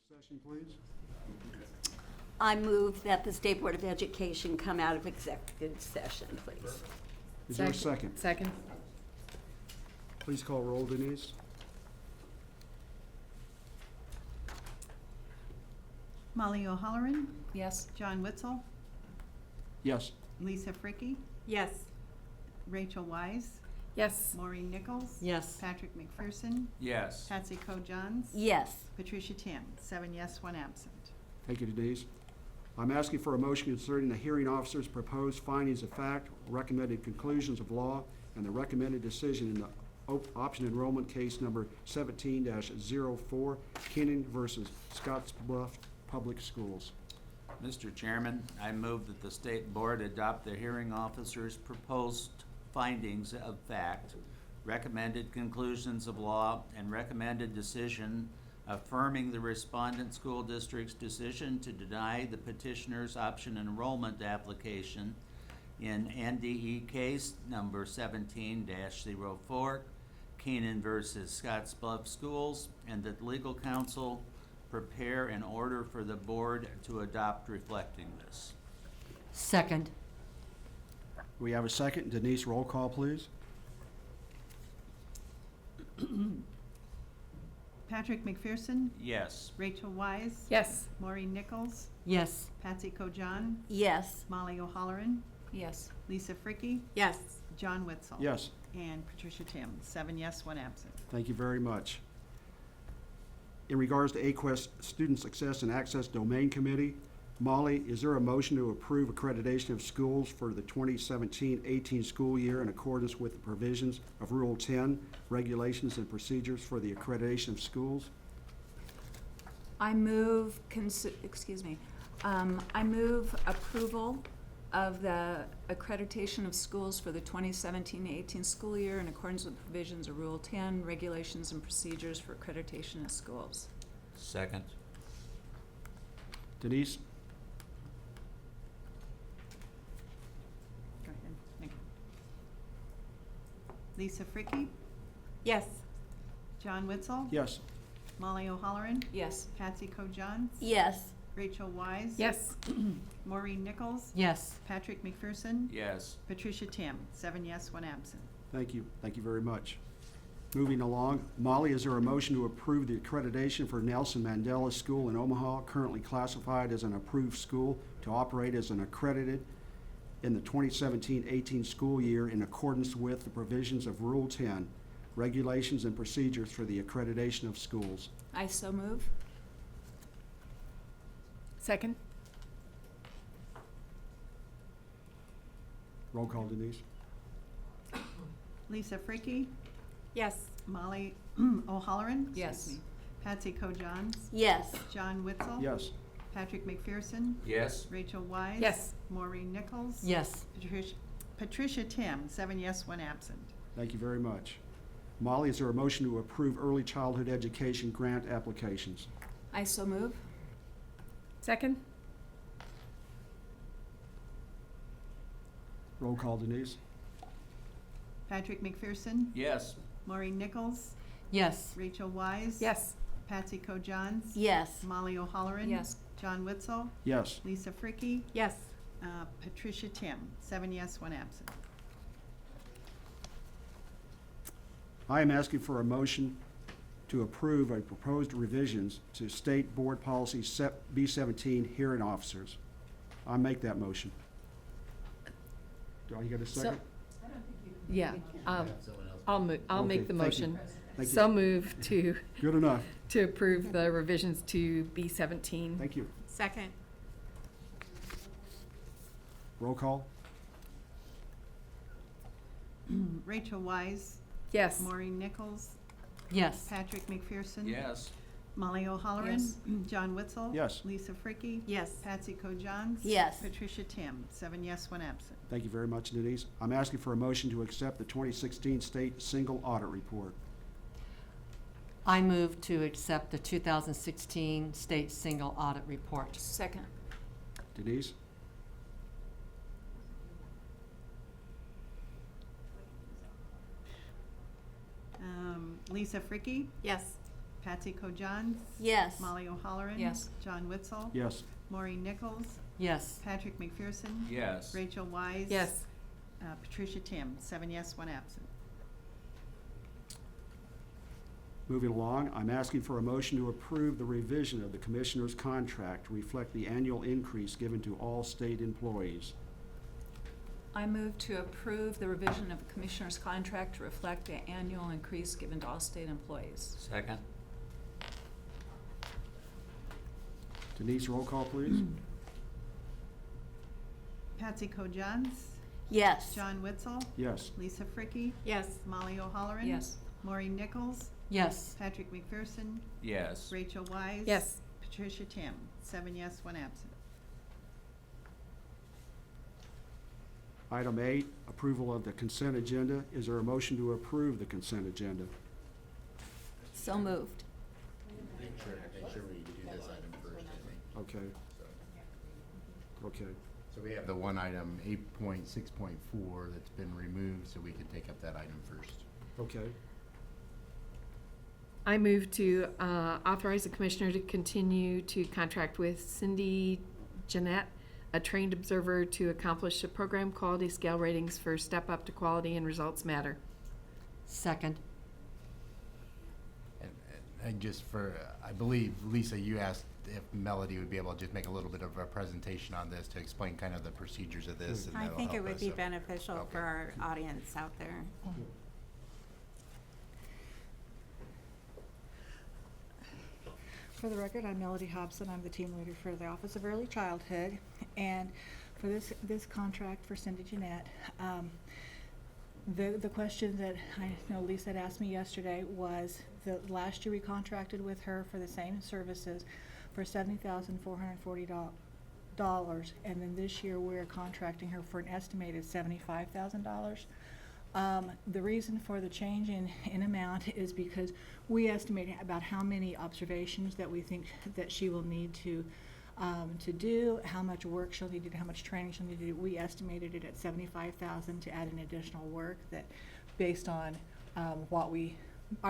Session, please. I move that the State Board of Education come out of executive session, please. Is there a second? Second. Please call roll, Denise. Molly O'Halloran, Yes. John Witzel, Yes. Lisa Fricky, Yes. Rachel Wise, Yes. Maureen Nichols. Yes. Patrick McPherson, Yes. Patsy Co-Johns. Yes. Patricia Tim, 7 yes, 1 absent. Thank you, Denise. I'm asking for a motion concerning the hearing officer's proposed findings of fact, recommended conclusions of law, and the recommended decision in the option enrollment case number 17-04, Keenan versus Scottsbluff Public Schools. Mr. Chairman, I move that the State Board adopt the hearing officer's proposed findings of fact, recommended conclusions of law, and recommended decision affirming the respondent school district's decision to deny the petitioner's option enrollment application in NDE case number 17-04, Keenan versus Scottsbluff Schools, and that legal counsel prepare an order for the board to adopt reflecting this. Second. We have a second. Denise, roll call, please. Patrick McPherson, Yes. Rachel Wise. Yes. Maureen Nichols, Yes. Patsy Co-John, Yes. Molly O'Halloran, Yes. Lisa Fricky, Yes. John Witzel. Yes. And Patricia Tim, 7 yes, 1 absent. Thank you very much. In regards to AQuest Student Success and Access Domain Committee, Molly, is there a motion to approve accreditation of schools for the 2017-18 school year in accordance with the provisions of Rule 10, Regulations and Procedures for the Accreditation of Schools? I move, I move approval of the accreditation of schools for the 2017-18 school year in accordance with provisions of Rule 10, Regulations and Procedures for Accreditation of Schools. Second. Denise? Go ahead. Thank you. Lisa Fricky, Yes. John Witzel. Yes. Molly O'Halloran, Yes. Patsy Co-Johns. Yes. Rachel Wise. Yes. Maureen Nichols, Yes. Patrick McPherson, Yes. Patricia Tim, 7 yes, 1 absent. Thank you. Thank you very much. Moving along, Molly, is there a motion to approve the accreditation for Nelson Mandela School in Omaha, currently classified as an approved school, to operate as an accredited in the 2017-18 school year in accordance with the provisions of Rule 10, Regulations and Procedures for the Accreditation of Schools? I so move. Second. Roll call, Denise. Lisa Fricky, Yes. Molly O'Halloran. Yes. Excuse me. Patsy Co-Johns, Yes. John Witzel. Yes. Patrick McPherson, Yes. Rachel Wise. Yes. Maureen Nichols. Yes. Patricia Tim, 7 yes, 1 absent. Thank you very much. Molly, is there a motion to approve early childhood education grant applications? I so move. Second. Roll call, Denise. Patrick McPherson, Yes. Maureen Nichols, Yes. Rachel Wise. Yes. Patsy Co-Johns. Yes. Molly O'Halloran. Yes. John Witzel, Yes. Lisa Fricky, Yes. Patricia Tim, 7 yes, 1 absent. I am asking for a motion to approve a proposed revisions to State Board Policy B-17 hearing officers. I make that motion. Do I get a second? Yeah, I'll Okay, make the thank you. motion. Thank you. So move Good enough. to approve the revisions to B-17. Thank you. Second. Roll call? Rachel Wise, Yes. Maureen Nichols, Yes. Patrick McPherson. Yes. Molly O'Halloran. Yes. John Witzel. Yes. Lisa Fricky. Yes. Patsy Co-Johns. Yes. Patricia Tim, 7 yes, 1 absent. Thank you very much, Denise. I'm asking for a motion to accept the 2016 State Single Audit Report. I move to accept the 2016 State Single Audit Report. Second. Denise? Lisa Fricky, Yes. Patsy Ko-Johns. Yes. Molly O'Halloran. Yes. John Witzel. Yes. Maureen Nichols. Yes. Patrick McPherson. Yes. Rachel Wise. Yes. Patricia Tim, 7 yes, 1 absent. Moving along, I'm asking for a motion to approve the revision of the Commissioner's contract to reflect the annual increase given to all state employees. I move to approve the revision of the Commissioner's contract to reflect the annual increase given to all state employees. Second. Denise, roll call, please. Patsy Ko-Johns. Yes. John Witzel. Yes. Lisa Fricky. Yes. Molly O'Halloran. Yes. Maureen Nichols. Yes. Patrick McPherson. Yes. Rachel Wise. Yes. Patricia Tim, 7 yes, 1 absent. Item 8, approval of the consent agenda. Is there a motion to approve the consent agenda? So moved. Make sure we do this item first, I think. Okay. Okay. So we have the one item, 8.6.4, that's been removed, so we can take up that item first. Okay. I move to authorize the commissioner to continue to contract with Cindy Jeanette, a trained observer, to accomplish the program quality scale ratings for Step Up to Quality and Results Matter. Second. And just for, I believe, Lisa, you asked if Melody would be able to just make a little bit of a presentation on this to explain kind of the procedures of this, and I that'll think it help would us, be so. beneficial Okay. for our audience out there. For the record, I'm Melody Hobson. I'm the team leader for the Office of Early Childhood. And for this contract for Cindy Jeanette, the question that I know Lisa had asked me yesterday was that last year we contracted with her for the same services for $70,440. And then this year we're contracting her for an estimated $75,000. The reason for the change in amount is because we estimate about how many observations that we think that she will need to do, how much work she'll need to do, how much training she'll need to do. We estimated it at $75,000 to add an additional work that, based on our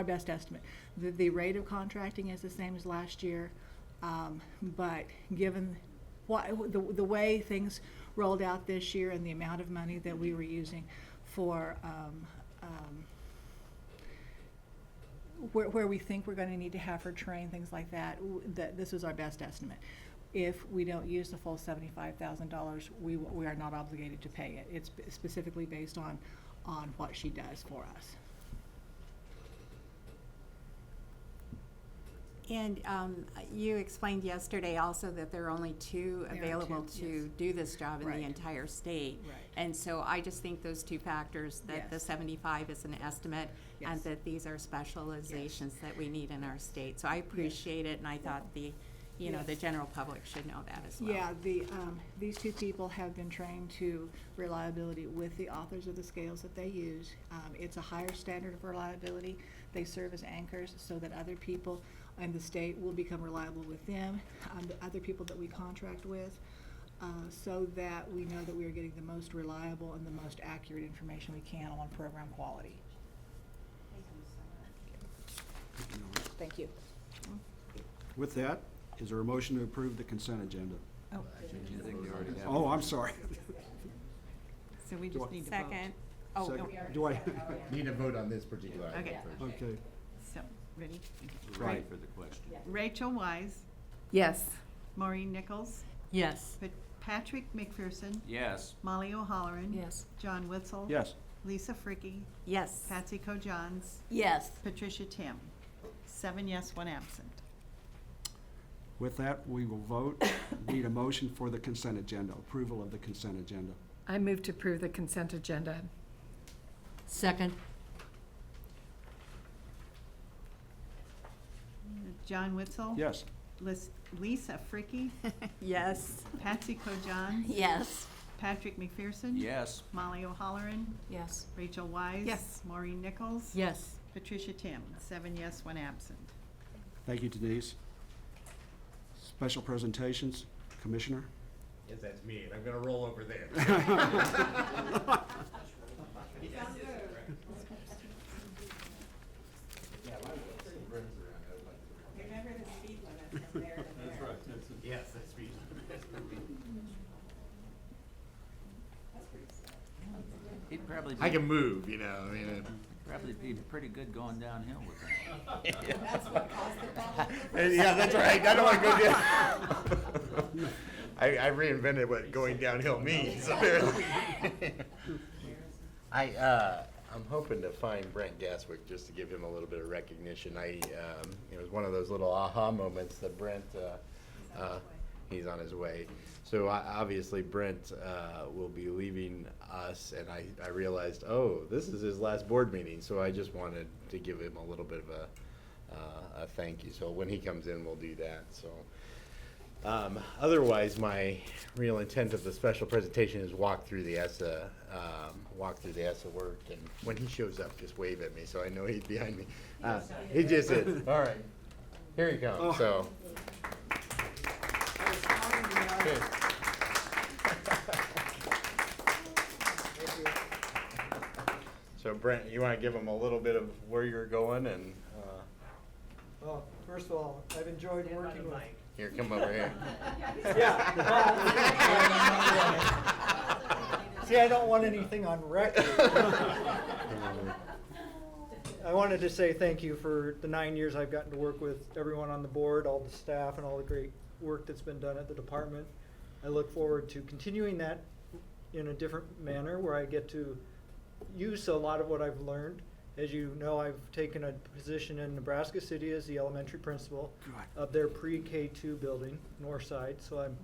best estimate. The rate of contracting is the same as last year, but given the way things rolled out this year and the amount of money that we were using for where we think we're going to need to have her train, things like that, this was our best estimate. If we don't use the full $75,000, we are not obligated to pay it. It's specifically based on what she does for us. And you explained yesterday also that there are only two available to do this job in the entire state. Right. And so I just think those two factors, that the 75 is an estimate and that these are specializations that we need in our state. So I appreciate it, and I thought the general public should know that as well. Yeah, these two people have been trained to reliability with the authors of the scales that they use. It's a higher standard of reliability. They serve as anchors so that other people in the state will become reliable with them, the other people that we contract with, so that we know that we are getting the most reliable and the most accurate information we can on program quality. Thank you. With that, is there a motion to approve the consent agenda? Oh, Oh, I'm sorry. so we just need to vote. Second. Second. Do I? Need a vote on this particular item Okay. first. Okay. So, ready? Right. For the question. Rachel Wise. Yes. Maureen Nichols. Yes. Patrick McPherson. Yes. Molly O'Halloran. Yes. John Witzel. Yes. Lisa Fricky. Yes. Patsy Ko-Johns. Yes. Patricia Tim. 7 yes, 1 absent. With that, we will vote. Need a motion for the consent agenda, approval of the consent agenda. I move to approve the consent agenda. Second. John Witzel. Yes. Lisa Fricky. Yes. Patsy Ko-Johns. Yes. Patrick McPherson. Yes. Molly O'Halloran. Yes. Rachel Wise. Yes. Maureen Nichols. Yes. Patricia Tim. 7 yes, 1 absent. Thank you, Denise. Special presentations, Commissioner? Yes, that's me, and I'm gonna roll over there. probably be, I can move, you know, I mean. probably be pretty good going downhill with that. That's what caused the problem. Yeah, that's right. I don't want to go down. I reinvented what going downhill means, apparently. I'm hoping to find Brent Gaswick just to give him a little bit of recognition. It was one of those little aha moments that Brent, he's on his way. So obviously Brent will be leaving us, and I realized, oh, this is his last board meeting, so I just wanted to give him a little bit of a thank you. So when he comes in, we'll do that. So otherwise, my real intent of the special presentation is walk through the ESSA work, and when he shows up, just wave at me so I know he's behind me. He just is. All right, here he comes. Oh. So. Good. So Brent, you want to give him a little bit of where you're going and. Well, first of all, I've enjoyed working with. Here, come over here. See, I don't want anything on record. I wanted to say thank you for the 9 years I've gotten to work with everyone on the board, all the staff, and all the great work that's been done at the department. I look forward to continuing that in a different manner where I get to use a lot of what I've learned. As you know, I've taken a position in Nebraska City as the elementary principal of their pre-K2 building, north side. So I'm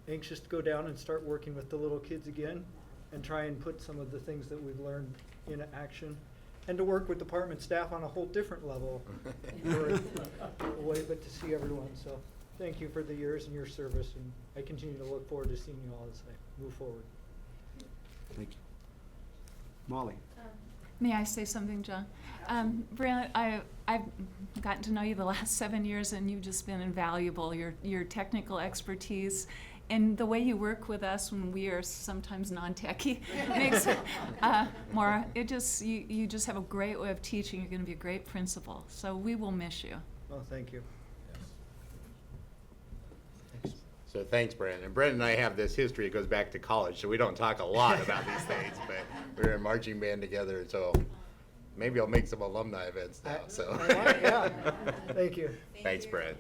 anxious to go down and start working with the little kids again and try and put some of the things that we've learned into action, and to work with department staff on a whole different level for a way, but to see everyone. So thank you for the years and your service, and I continue to look forward to seeing you all as I move forward. Thank you. Molly? May I say something, John? Brent, I've gotten to know you the last 7 years, and you've just been invaluable. Your technical expertise and the way you work with us when we are sometimes non-techie makes more. You just have a great way of teaching. You're going to be a great principal. So we will miss you. Well, thank you. So thanks, Brent. And Brent and I have this history. It goes back to college, so we don't talk a lot about these things. But we were in marching band together, so maybe I'll make some alumni events now. So. Yeah. Thank you. Thanks, Brent.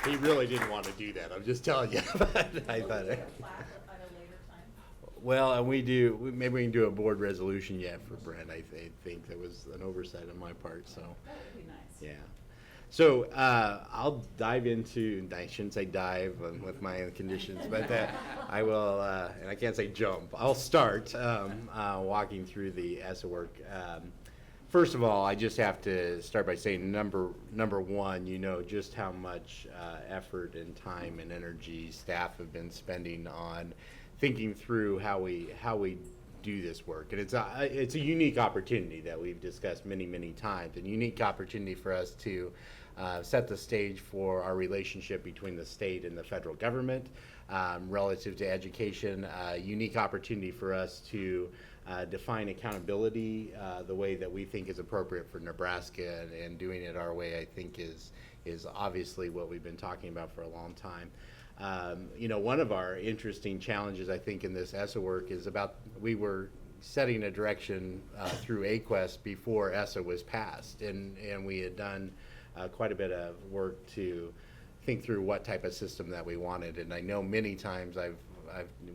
He really didn't want to do that. I'm just telling you. I thought it. Well, and maybe we can do a board resolution yet for Brent. I think that was an oversight on my part. So. That would be nice. Yeah. So I'll dive into, I shouldn't say dive with my conditions, but I will, and I can't say jump. I'll start walking through the ESSA work. First of all, I just have to start by saying number one, you know just how much effort and time and energy staff have been spending on thinking through how we do this work. And it's a unique opportunity that we've discussed many times, and unique opportunity for us to set the stage for our relationship between the state and the federal government relative to education. Unique opportunity for us to define accountability the way that we think is appropriate for Nebraska, and doing it our way, I think, is obviously what we've been talking about for a long time. You know, one of our interesting challenges, I think, in this ESSA work is about, we were setting a direction through AQuest before ESSA was passed, and we had done quite a bit of work to think through what type of system that we wanted. And I know many times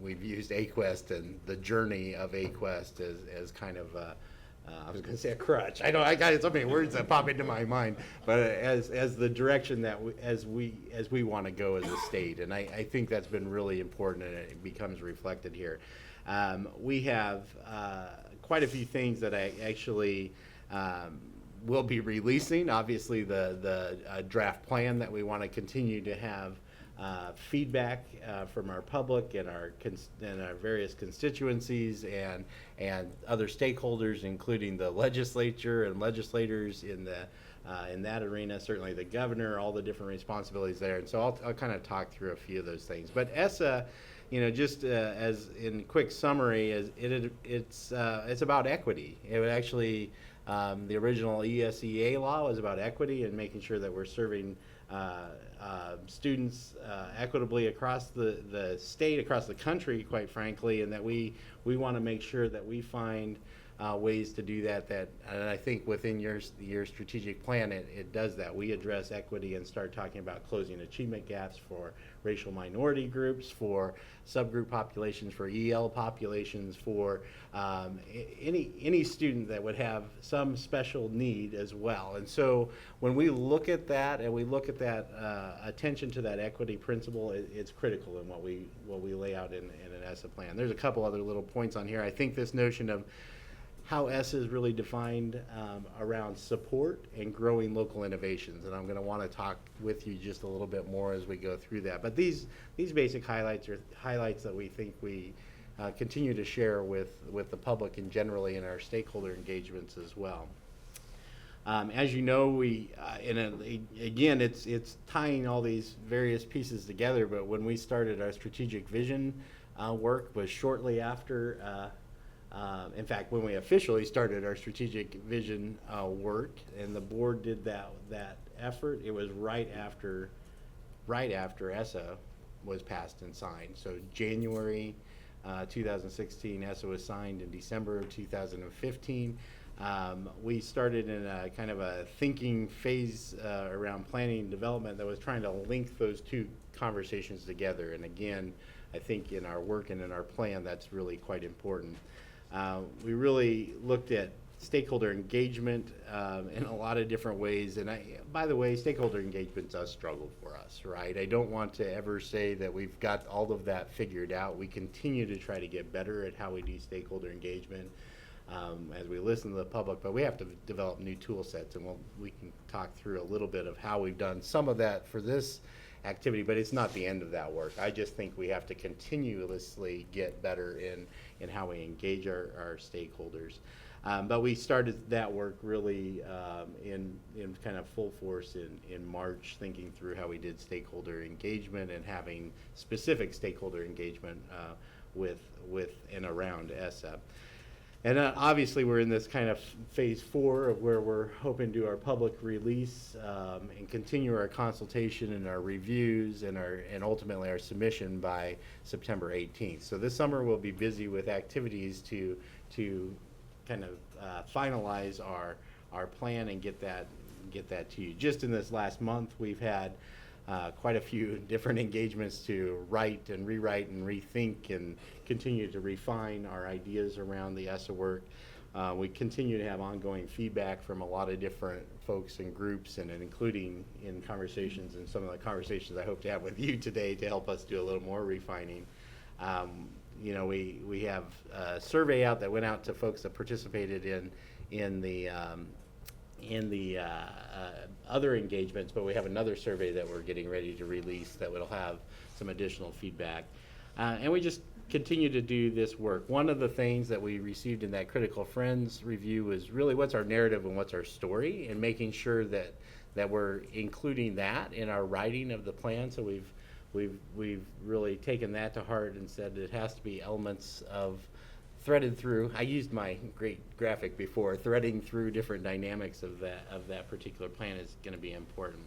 we've used AQuest and the journey of AQuest as kind of I was going to say a crutch. I know I got so many words that pop into my mind, but as the direction that as we want to go as a state, and I think that's been really important, and it becomes reflected here. We have quite a few things that I actually will be releasing. Obviously, the draft plan that we want to continue to have feedback from our public and our various constituencies and other stakeholders, including the legislature and legislators in that arena. Certainly, the governor, all the different responsibilities there. And so I'll kind of talk through a few of those things. But ESSA, you know, just as in quick summary, it's about equity. It would actually the original ESEA law was about equity and making sure that we're serving students equitably across the state, across the country, quite frankly, and that we want to make sure that we find ways to do that. And I think within your strategic plan, it does that. We address equity and start talking about closing achievement gaps for racial minority groups, for subgroup populations, for EL populations, for any student that would have some special need as well. And so when we look at that and we look at that attention to that equity principle, it's critical in what we lay out in an ESSA plan. There's a couple other little points on here. I think this notion of how ESSA is really defined around support and growing local innovations. And I'm going to want to talk with you just a little bit more as we go through that. But these basic highlights are highlights that we think we continue to share with the public and generally in our stakeholder engagements as well. As you know, we again, it's tying all these various pieces together, but when we started our strategic vision work was shortly after in fact, when we officially started our strategic vision work, and the board did that effort, it was right after ESSA was passed and signed. So January 2016, ESSA was signed in December of 2015. We started in a kind of a thinking phase around planning and development that was trying to link those two conversations together. And again, I think in our work and in our plan, that's really quite important. We really looked at stakeholder engagement in a lot of different ways. And by the way, stakeholder engagement does struggle for us, right? I don't want to ever say that we've got all of that figured out. We continue to try to get better at how we do stakeholder engagement as we listen to the public, but we have to develop new tool sets, and we can talk through a little bit of how we've done some of that for this activity, but it's not the end of that work. I just think we have to continuously get better in how we engage our stakeholders. But we started that work really in kind of full force in March, thinking through how we did stakeholder engagement and having specific stakeholder engagement with and around ESSA. And obviously we're in this kind of phase 4 of where we're hoping to do our public release and continue our consultation and our reviews and ultimately our submission by September 18th. So this summer we'll be busy with activities to kind of finalize our plan and get that to you. Just in this last month, we've had quite a few different engagements to write and rewrite and rethink and continue to refine our ideas around the ESSA work. We continue to have ongoing feedback from a lot of different folks and groups, and including in conversations and some of the conversations I hope to have with you today to help us do a little more refining. You know, we have a survey out that went out to folks that participated in the other engagements, but we have another survey that we're getting ready to release that will have some additional feedback. And we just continue to do this work. One of the things that we received in that Critical Friends review was really what's our narrative and what's our story, and making sure that we're including that in our writing of the plan. So we've really taken that to heart and said it has to be elements of threaded through. I used my great graphic before. Threading through different dynamics of that particular plan is going to be important.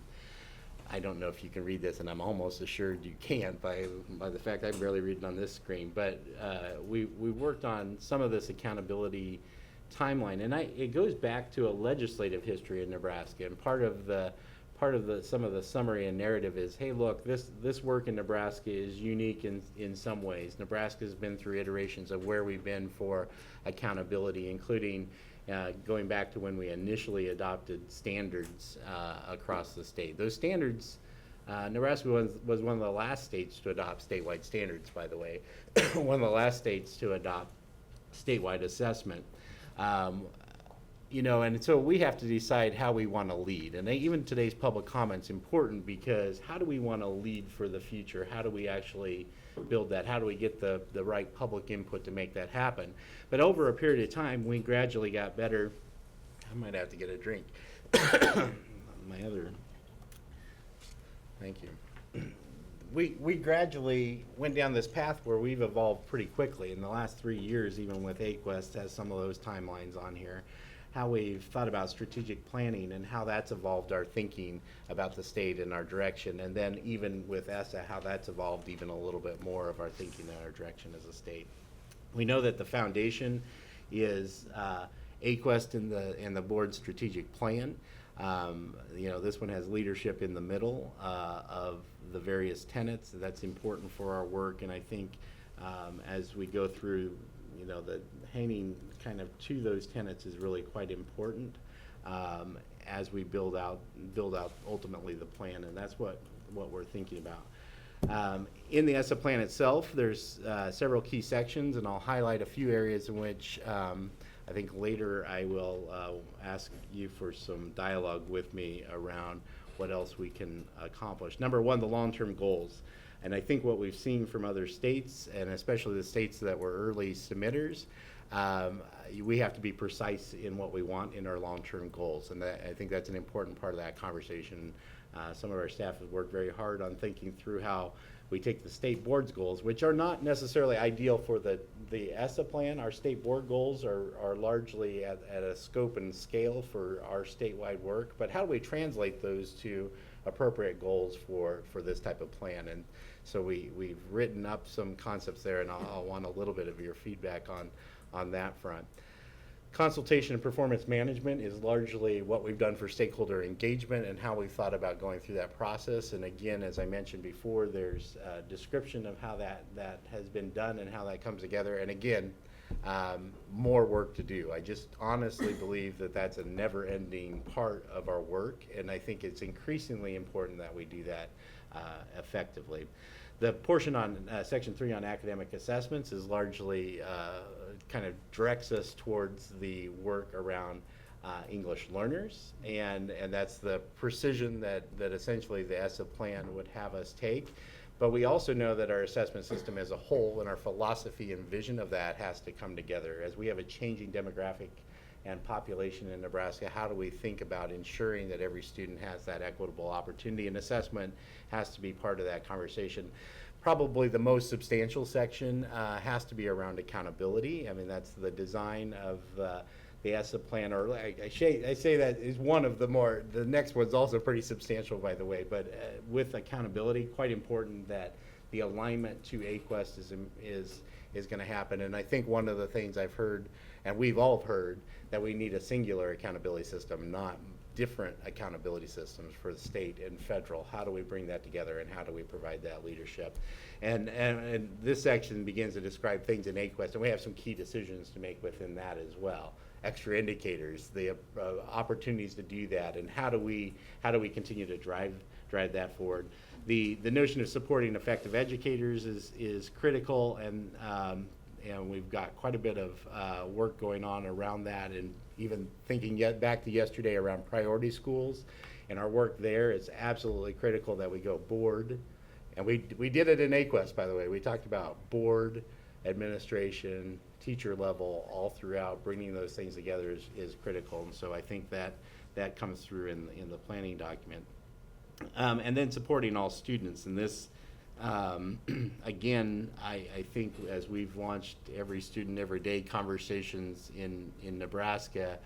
I don't know if you can read this, and I'm almost assured you can't by the fact I'm barely reading on this screen. But we worked on some of this accountability timeline, and it goes back to a legislative history in Nebraska. And part of some of the summary and narrative is, hey, look, this work in Nebraska is unique in some ways. Nebraska has been through iterations of where we've been for accountability, including going back to when we initially adopted standards across the state. Those standards, Nebraska was one of the last states to adopt statewide standards, by the way, one of the last states to adopt statewide assessment. You know, and so we have to decide how we want to lead. And even today's public comment's important, because how do we want to lead for the future? How do we actually build that? How do we get the right public input to make that happen? But over a period of time, we gradually got better. I might have to get a drink. Thank you. We gradually went down this path where we've evolved pretty quickly. In the last 3 years, even with AQuest, has some of those timelines on here. how we've thought about strategic planning and how that's evolved our thinking about the state and our direction. And then even with ESSA, how that's evolved even a little bit more of our thinking and our direction as a state. We know that the foundation is AQuest in the board's strategic plan. You know, this one has leadership in the middle of the various tenets. That's important for our work, and I think as we go through, you know, the hanging kind of to those tenets is really quite important as we build out ultimately the plan, and that's what we're thinking about. In the ESSA plan itself, there's several key sections, and I'll highlight a few areas in which I think later I will ask you for some dialogue with me around what else we can accomplish. Number one, the long-term goals. And I think what we've seen from other states, and especially the states that were early submitters, we have to be precise in what we want in our long-term goals. And I think that's an important part of that conversation. Some of our staff have worked very hard on thinking through how we take the state board's goals, which are not necessarily ideal for the ESSA plan. Our state board goals are largely at a scope and scale for our statewide work, but how do we translate those to appropriate goals for this type of plan? And so we've written up some concepts there, and I'll want a little bit of your feedback on that front. Consultation and performance management is largely what we've done for stakeholder engagement and how we've thought about going through that process. And again, as I mentioned before, there's a description of how that has been done and how that comes together. And again, more work to do. I just honestly believe that that's a never-ending part of our work, and I think it's increasingly important that we do that effectively. The portion on Section 3 on academic assessments is largely kind of directs us towards the work around English learners, and that's the precision that essentially the ESSA plan would have us take. But we also know that our assessment system as a whole and our philosophy and vision of that has to come together. As we have a changing demographic and population in Nebraska, how do we think about ensuring that every student has that equitable opportunity? And assessment has to be part of that conversation. Probably the most substantial section has to be around accountability. I mean, that's the design of the ESSA plan, or I say that is one of the more, the next one's also pretty substantial, by the way, but with accountability, quite important that the alignment to AQuest is going to happen. And I think one of the things I've heard, and we've all heard, that we need a singular accountability system, not different accountability systems for the state and federal. How do we bring that together, and how do we provide that leadership? And this section begins to describe things in AQuest, and we have some key decisions to make within that as well. Extra indicators, the opportunities to do that, and how do we continue to drive that forward. The notion of supporting effective educators is critical, and we've got quite a bit of work going on around that, and even thinking back to yesterday around priority schools, and our work there is absolutely critical that we go board, and we did it in AQuest, by the way. We talked about board, administration, teacher level, all throughout. Bringing those things together is critical, and so I think that comes through in the planning document. And then supporting all students, and this again, I think as we've launched every student every day conversations in Nebraska,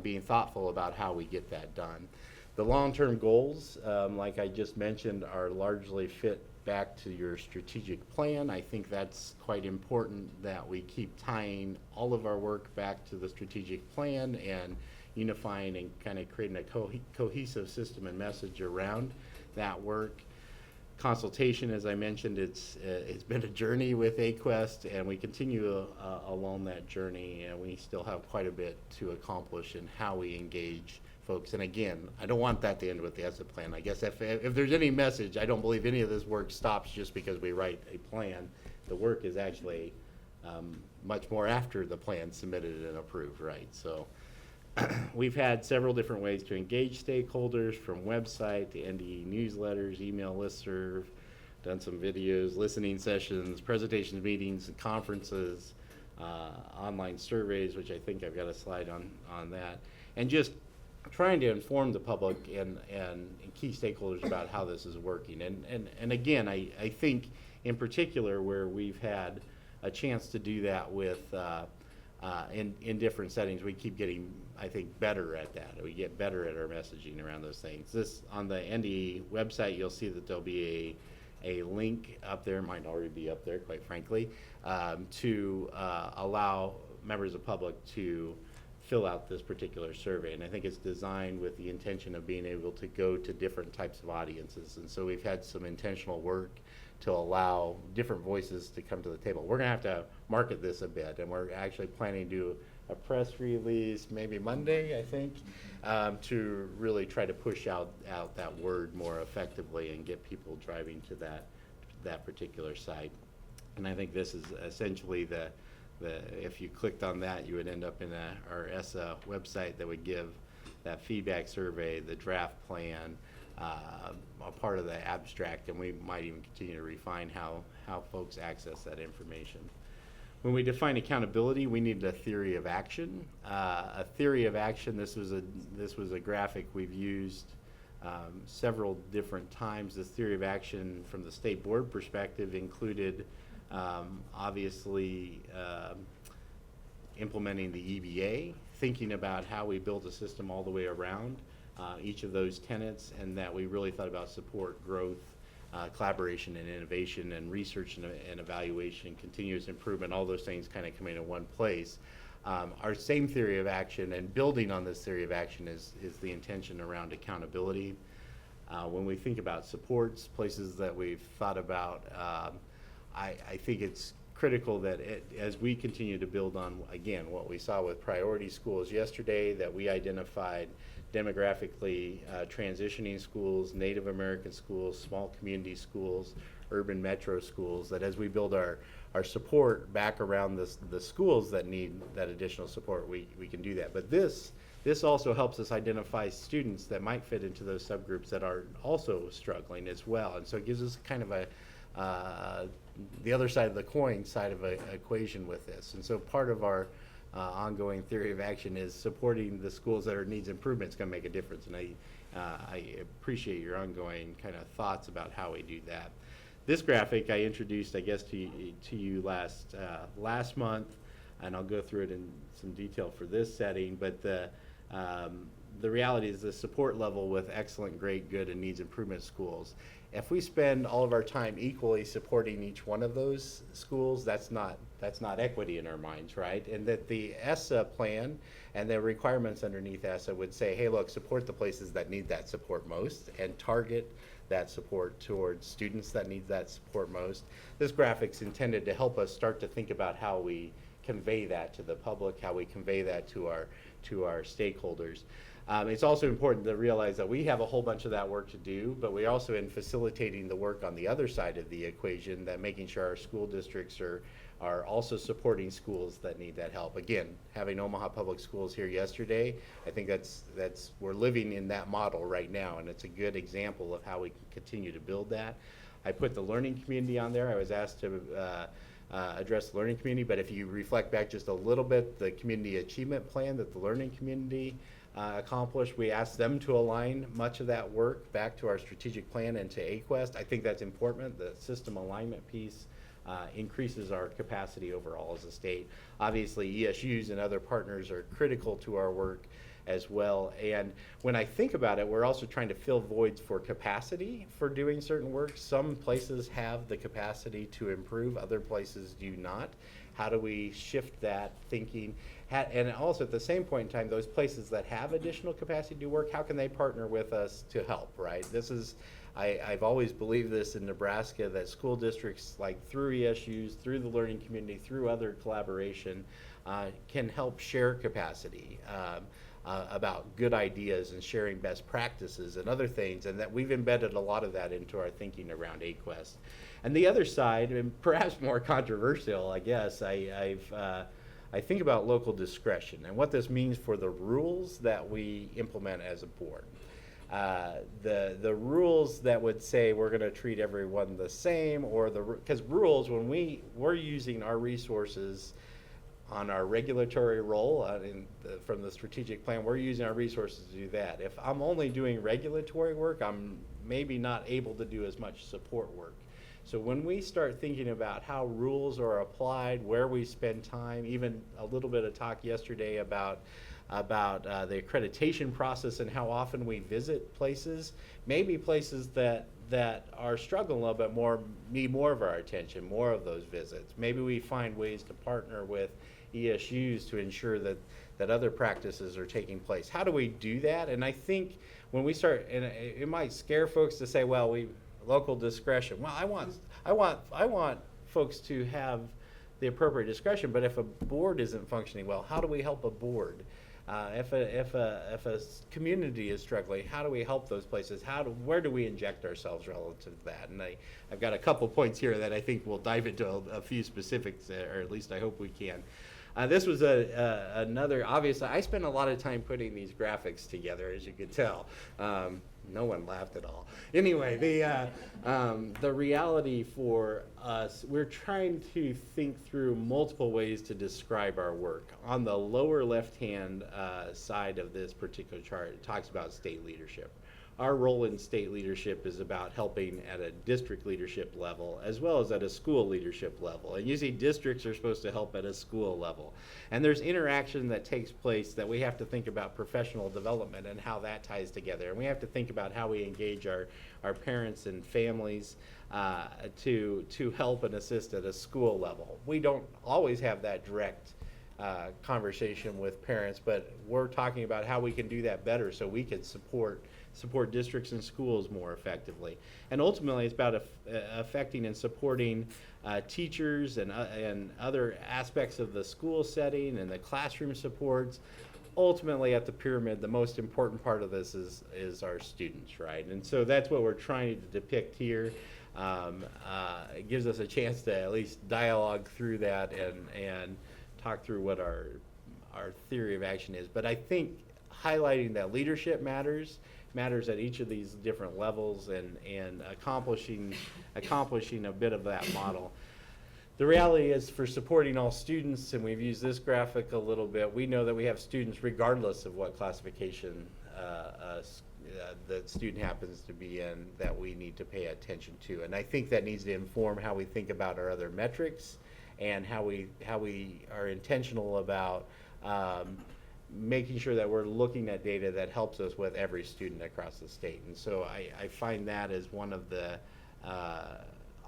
being thoughtful about how we get that done. The long-term goals, like I just mentioned, are largely fit back to your strategic plan. I think that's quite important that we keep tying all of our work back to the strategic plan and unifying and kind of creating a cohesive system and message around that work. Consultation, as I mentioned, it's been a journey with AQuest, and we continue along that journey, and we still have quite a bit to accomplish in how we engage folks. And again, I don't want that to end with the ESSA plan. I guess if there's any message, I don't believe any of this work stops just because we write a plan. The work is actually much more after the plan's submitted and approved, right? So we've had several different ways to engage stakeholders, from website to NDE newsletters, email listserv, done some videos, listening sessions, presentations, meetings, and conferences, online surveys, which I think I've got a slide on that, and just trying to inform the public and key stakeholders about how this is working. And again, I think in particular where we've had a chance to do that with in different settings, we keep getting, I think, better at that. We get better at our messaging around those things. This, on the NDE website, you'll see that there'll be a link up there, might already be up there, quite frankly, to allow members of public to fill out this particular survey. And I think it's designed with the intention of being able to go to different types of audiences. And so we've had some intentional work to allow different voices to come to the table. We're gonna have to market this a bit, and we're actually planning to do a press release maybe Monday, I think, to really try to push out that word more effectively and get people driving to that particular site. And I think this is essentially if you clicked on that, you would end up in our ESSA website that would give that feedback survey, the draft plan, a part of the abstract, and we might even continue to refine how folks access that information. When we define accountability, we need a theory of action. A theory of action, this was a graphic we've used several different times. This theory of action from the state board perspective included obviously implementing the EBA, thinking about how we build a system all the way around each of those tenets, and that we really thought about support, growth, collaboration and innovation, and research and evaluation, continuous improvement, all those things kind of coming in one place. Our same theory of action and building on this theory of action is the intention around accountability. When we think about supports, places that we've thought about, I think it's critical that as we continue to build on, again, what we saw with priority schools yesterday, that we identified demographically transitioning schools, Native American schools, small community schools, urban metro schools, that as we build our support back around the schools that need that additional support, we can do that. But this also helps us identify students that might fit into those subgroups that are also struggling as well. And so it gives us kind of the other side of the coin side of an equation with this. And so part of our ongoing theory of action is supporting the schools that are needs improvement. It's going to make a difference, and I appreciate your ongoing kind of thoughts about how we do that. This graphic I introduced, I guess, to you last month, and I'll go through it in some detail for this setting. But the reality is the support level with excellent, great, good, and needs improvement schools. If we spend all of our time equally supporting each one of those schools, that's not equity in our minds, right? And that the ESSA plan and the requirements underneath ESSA would say, hey, look, support the places that need that support most and target that support towards students that need that support most. This graphic's intended to help us start to think about how we convey that to the public, how we convey that to our stakeholders. It's also important to realize that we have a whole bunch of that work to do, but we're also in facilitating the work on the other side of the equation, that making sure our school districts are also supporting schools that need that help. Again, having Omaha Public Schools here yesterday, I think we're living in that model right now, and it's a good example of how we can continue to build that. I put the learning community on there. I was asked to address the learning community, but if you reflect back just a little bit, the community achievement plan that the learning community accomplished, we asked them to align much of that work back to our strategic plan and to AQuest. I think that's important. The system alignment piece increases our capacity overall as a state. Obviously, ESUs and other partners are critical to our work as well. And when I think about it, we're also trying to fill voids for capacity for doing certain work. Some places have the capacity to improve, other places do not. How do we shift that thinking? And also at the same point in time, those places that have additional capacity to do work, how can they partner with us to help, right? This is, I've always believed this in Nebraska, that school districts, like through ESUs, through the learning community, through other collaboration, can help share capacity about good ideas and sharing best practices and other things, and that we've embedded a lot of that into our thinking around AQuest. And the other side, and perhaps more controversial, I guess, I think about local discretion and what this means for the rules that we implement as a board. The rules that would say we're going to treat everyone the same, or because rules, when we're using our resources on our regulatory role from the strategic plan, we're using our resources to do that. If I'm only doing regulatory work, I'm maybe not able to do as much support work. So when we start thinking about how rules are applied, where we spend time, even a little bit of talk yesterday about the accreditation process and how often we visit places, maybe places that are struggling a little bit more need more of our attention, more of those visits. Maybe we find ways to partner with ESUs to ensure that other practices are taking place. How do we do that? And I think when we start, and it might scare folks to say, well, local discretion. Well, I want folks to have the appropriate discretion, but if a board isn't functioning well, how do we help a board? If a community is struggling, how do we help those places? Where do we inject ourselves relative to that? And I've got a couple points here that I think we'll dive into a few specifics, or at least I hope we can. This was another, obviously, I spent a lot of time putting these graphics together, as you could tell. No one laughed at all. Anyway, the reality for us, we're trying to think through multiple ways to describe our work. On the lower left-hand side of this particular chart, it talks about state leadership. Our role in state leadership is about helping at a district leadership level as well as at a school leadership level. And usually districts are supposed to help at a school level. And there's interaction that takes place that we have to think about professional development and how that ties together. And we have to think about how we engage our parents and families to help and assist at a school level. We don't always have that direct conversation with parents, but we're talking about how we can do that better so we can support districts and schools more effectively. And ultimately, it's about affecting and supporting teachers and other aspects of the school setting and the classroom supports. Ultimately, at the pyramid, the most important part of this is our students, right? And so that's what we're trying to depict here. It gives us a chance to at least dialogue through that and talk through what our theory of action is. But I think highlighting that leadership matters at each of these different levels and accomplishing a bit of that model. The reality is, for supporting all students, and we've used this graphic a little bit, we know that we have students regardless of what classification the student happens to be in that we need to pay attention to. And I think that needs to inform how we think about our other metrics and how we are intentional about making sure that we're looking at data that helps us with every student across the state. And so I find that as one of the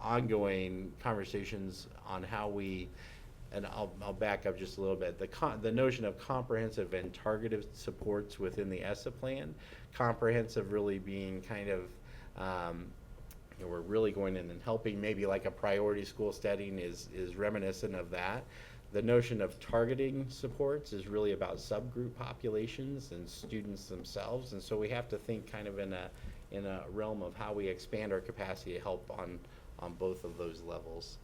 ongoing conversations on how we, and I'll back up just a little bit, the notion of comprehensive and targeted supports within the ESSA plan. Comprehensive really being kind of, we're really going in and helping, maybe like a priority school setting is reminiscent of that. The notion of targeting supports is really about subgroup populations and students themselves, and so we have to think kind of in a realm of how we expand our capacity to help on both of those levels.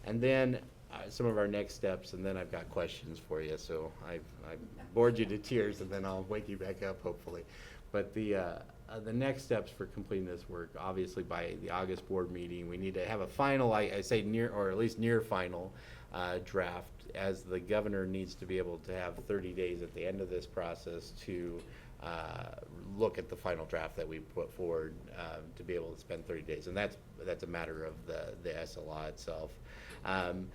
And then some of our next steps, and then I've got questions for you, so I've bored you to tears, and then I'll wake you back up hopefully. But the next steps for completing this work, obviously by the August board meeting, we need to have a final, I say near, or at least near final draft, as the governor needs to be able to have 30 days at the end of this process to look at the final draft that we put forward, to be able to spend 30 days. And that's a matter of the ESSA law itself. I'm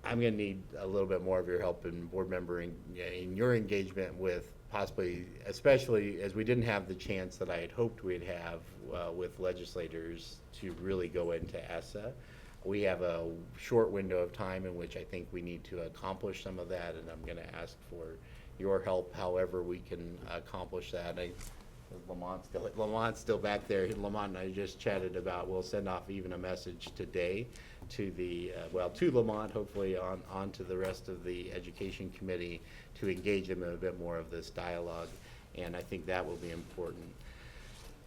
going to need a little bit more of your help in board member in your engagement with possibly, especially as we didn't have the chance that I had hoped we'd have with legislators to really go into ESSA. We have a short window of time in which I think we need to accomplish some of that, and I'm going to ask for your help however we can accomplish that. Lamont's still back there. Lamont and I just chatted about, we'll send off even a message today to to Lamont, hopefully on to the rest of the education committee to engage them in a bit more of this dialogue, and I think that will be important.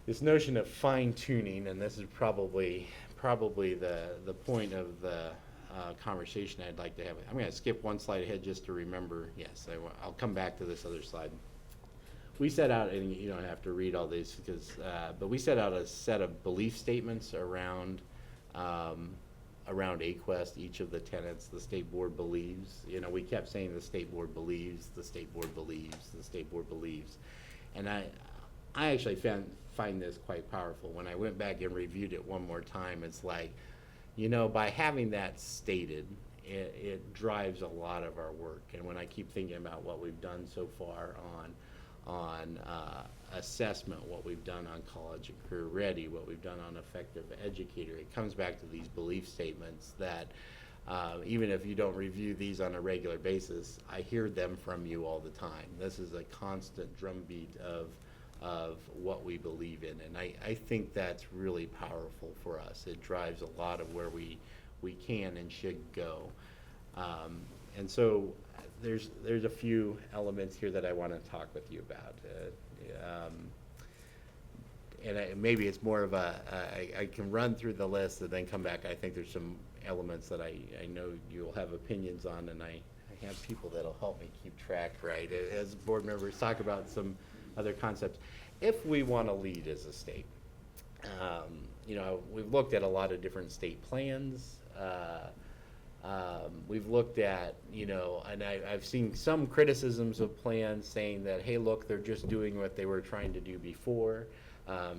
This notion of fine-tuning, and this is probably the point of the conversation I'd like to have. I'm going to skip one slide ahead just to remember. Yes, I'll come back to this other slide. We set out, and you don't have to read all these, because, but we set out a set of belief statements around AQuest, each of the tenets. The state board believes. We kept saying the state board believes, the state board believes, the state board believes, and I actually find this quite powerful. When I went back and reviewed it one more time, it's like, you know, by having that stated, it drives a lot of our work. And when I keep thinking about what we've done so far on assessment, what we've done on college and career ready, what we've done on effective educator, it comes back to these belief statements that even if you don't review these on a regular basis, I hear them from you all the time. This is a constant drumbeat of what we believe in, and I think that's really powerful for us. It drives a lot of where we can and should go. And so there's a few elements here that I want to talk with you about. And maybe it's more of I can run through the list and then come back. I think there's some elements that I know you'll have opinions on, and I have people that'll help me keep track, right? As board members talk about some other concepts. If we want to lead as a state, you know, we've looked at a lot of different state plans. We've looked at, you know, and I've seen some criticisms of plans saying that, hey, look, they're just doing what they were trying to do before.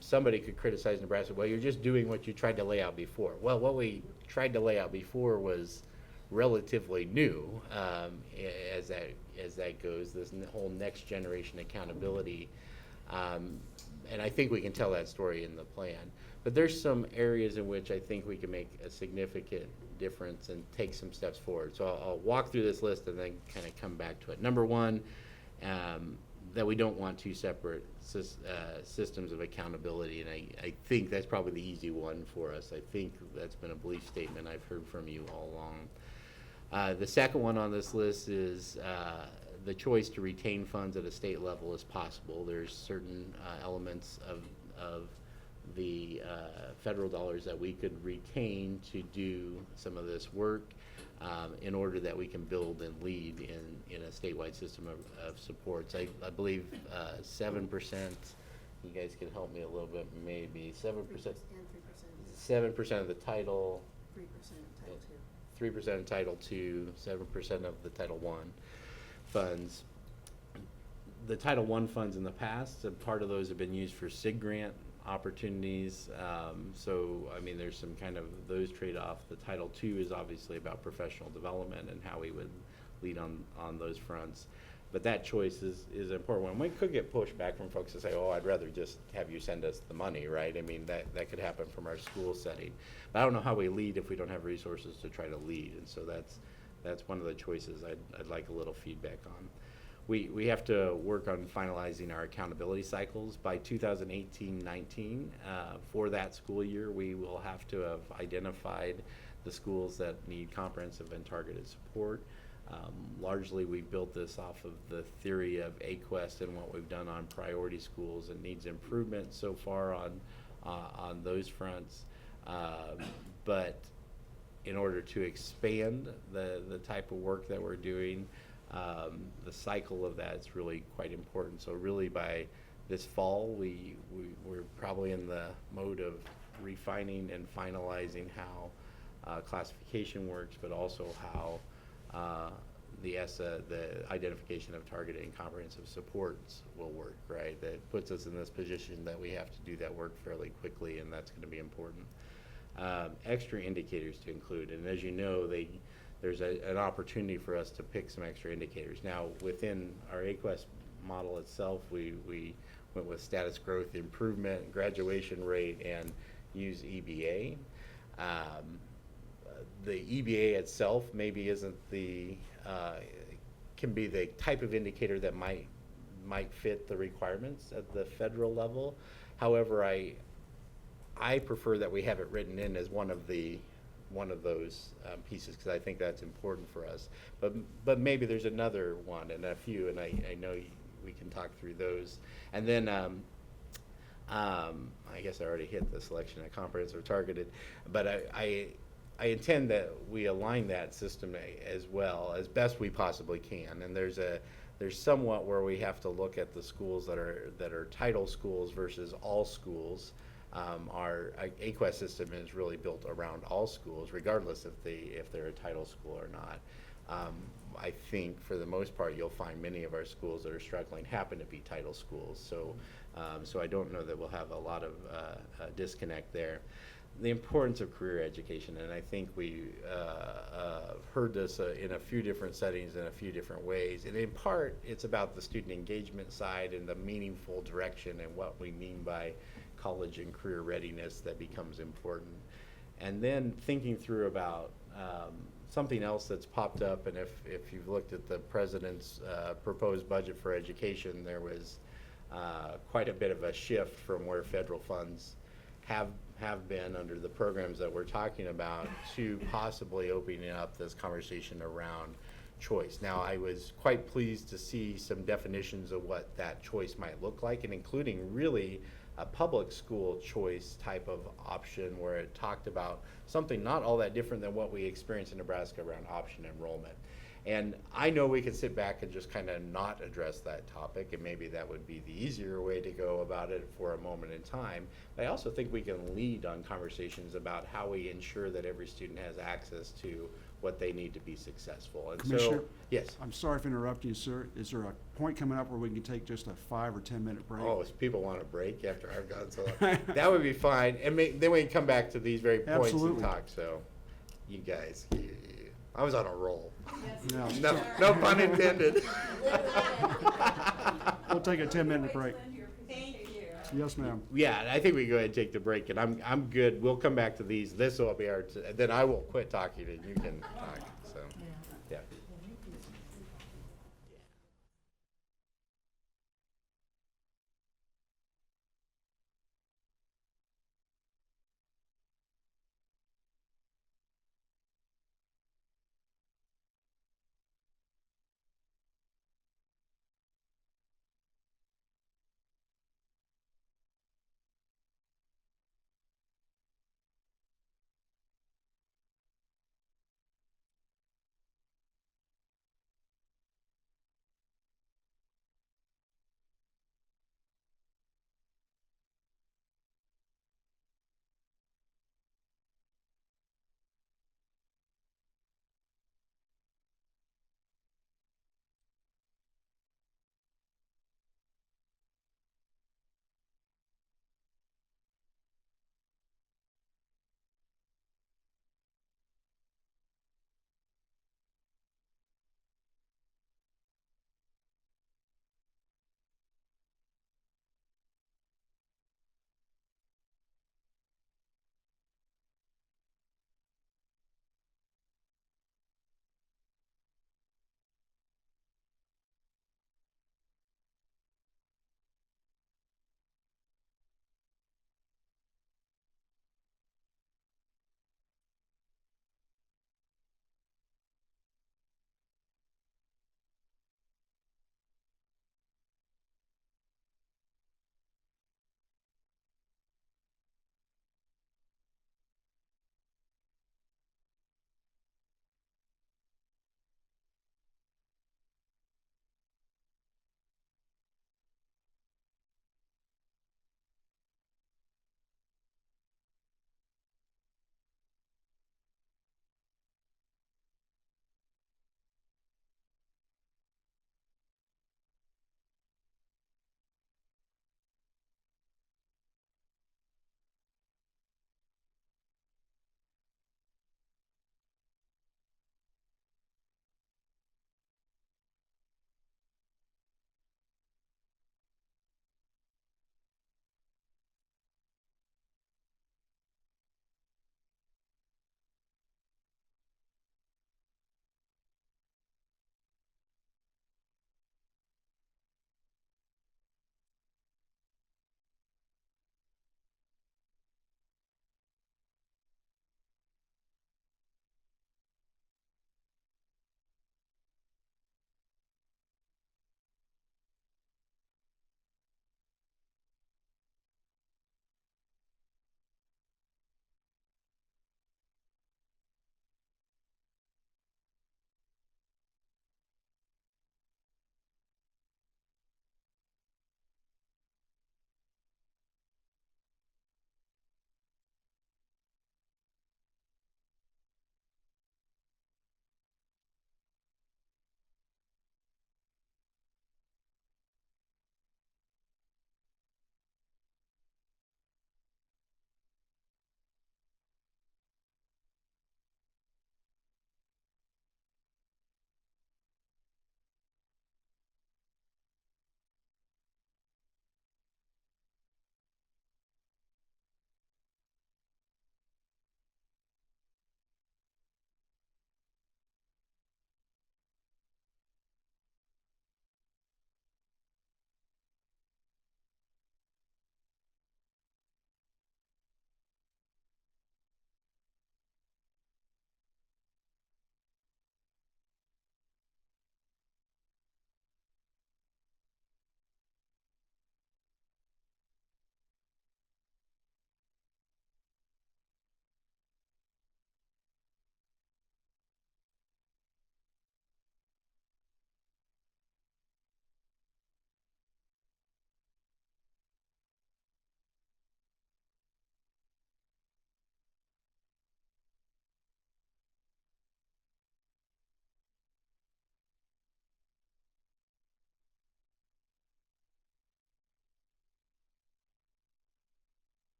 Somebody could criticize Nebraska, well, you're just doing what you tried to lay out before. Well, what we tried to lay out before was relatively new, as that goes, this whole next generation accountability. And I think we can tell that story in the plan. But there's some areas in which I think we can make a significant difference and take some steps forward. So I'll walk through this list and then kind of come back to it. Number one, that we don't want two separate systems of accountability, and I think that's probably the easy one for us. I think that's been a belief statement I've heard from you all along. The second one on this list is the choice to retain funds at a state level is possible. There's certain elements of the federal dollars that we could retain to do some of this work in order that we can build and lead in a statewide system of supports. I believe 7%, you guys can help me a little bit, maybe 7%. 7% of the title. 3% of Title II. 3% of Title II, 7% of the Title I funds. The Title I funds in the past, a part of those have been used for SIG grant opportunities. So, I mean, there's some kind of those trade-off. The Title II is obviously about professional development and how we would lead on those fronts. But that choice is an important one. We could get pushback from folks to say, oh, I'd rather just have you send us the money, right? I mean, that could happen from our school setting. But I don't know how we lead if we don't have resources to try to lead. And so that's one of the choices I'd like a little feedback on. We have to work on finalizing our accountability cycles by 2018-19. For that school year, we will have to have identified the schools that need comprehensive and targeted support. Largely, we built this off of the theory of AQuest and what we've done on priority schools, and needs improvement so far on those fronts. But in order to expand the type of work that we're doing, the cycle of that is really quite important. So really by this fall, we're probably in the mode of refining and finalizing how classification works, but also how the identification of targeted and comprehensive supports will work, right? That puts us in this position that we have to do that work fairly quickly, and that's going to be important. Extra indicators to include, and as you know, there's an opportunity for us to pick some extra indicators. Now, within our AQuest model itself, we went with status growth improvement, graduation rate, and use EBA. The EBA itself maybe isn't can be the type of indicator that might fit the requirements at the federal level. However, I prefer that we have it written in as one of those pieces, because I think that's important for us. But maybe there's another one and a few, and I know we can talk through those. And then I guess I already hit the selection of comprehensive targeted, but I intend that we align that system as well as best we possibly can. And there's somewhat where we have to look at the schools that are title schools versus all schools. Our AQuest system is really built around all schools, regardless if they're a title school or not. I think for the most part, you'll find many of our schools that are struggling happen to be title schools. So, so I don't know that we'll have a lot of disconnect there. The importance of career education, and I think we heard this in a few different settings in a few different ways. And in part, it's about the student engagement side and the meaningful direction and what we mean by college and career readiness that becomes important. And then thinking through about something else that's popped up, and if you've looked at the president's proposed budget for education, there was quite a bit of a shift from where federal funds have been under the programs that we're talking about to possibly opening up this conversation around choice. Now, I was quite pleased to see some definitions of what that choice might look like, and including really a public school choice type of option where it talked about something not all that different than what we experience in Nebraska around option enrollment. And I know we could sit back and just kind of not address that topic, and maybe that would be the easier way to go about it for a moment in time. But I also think we can lead on conversations about how we ensure that every student has access to what they need to be successful. And Commissioner? so, yes. I'm sorry for interrupting you, sir. Is there a point coming up where we can take just a 5 or 10 minute break? Oh, if people want a break after I've gone so long, that would be fine. And then we can come back to these very points Absolutely. and talk. So, you guys, I was on a roll. Yes. No pun intended. We'll take a 10-minute break. Thank you. Yes, ma'am. Yeah, I think we go ahead and take the break, and I'm good. We'll come back to these. This will be our. Then I will quit talking, and you can talk. So, yeah.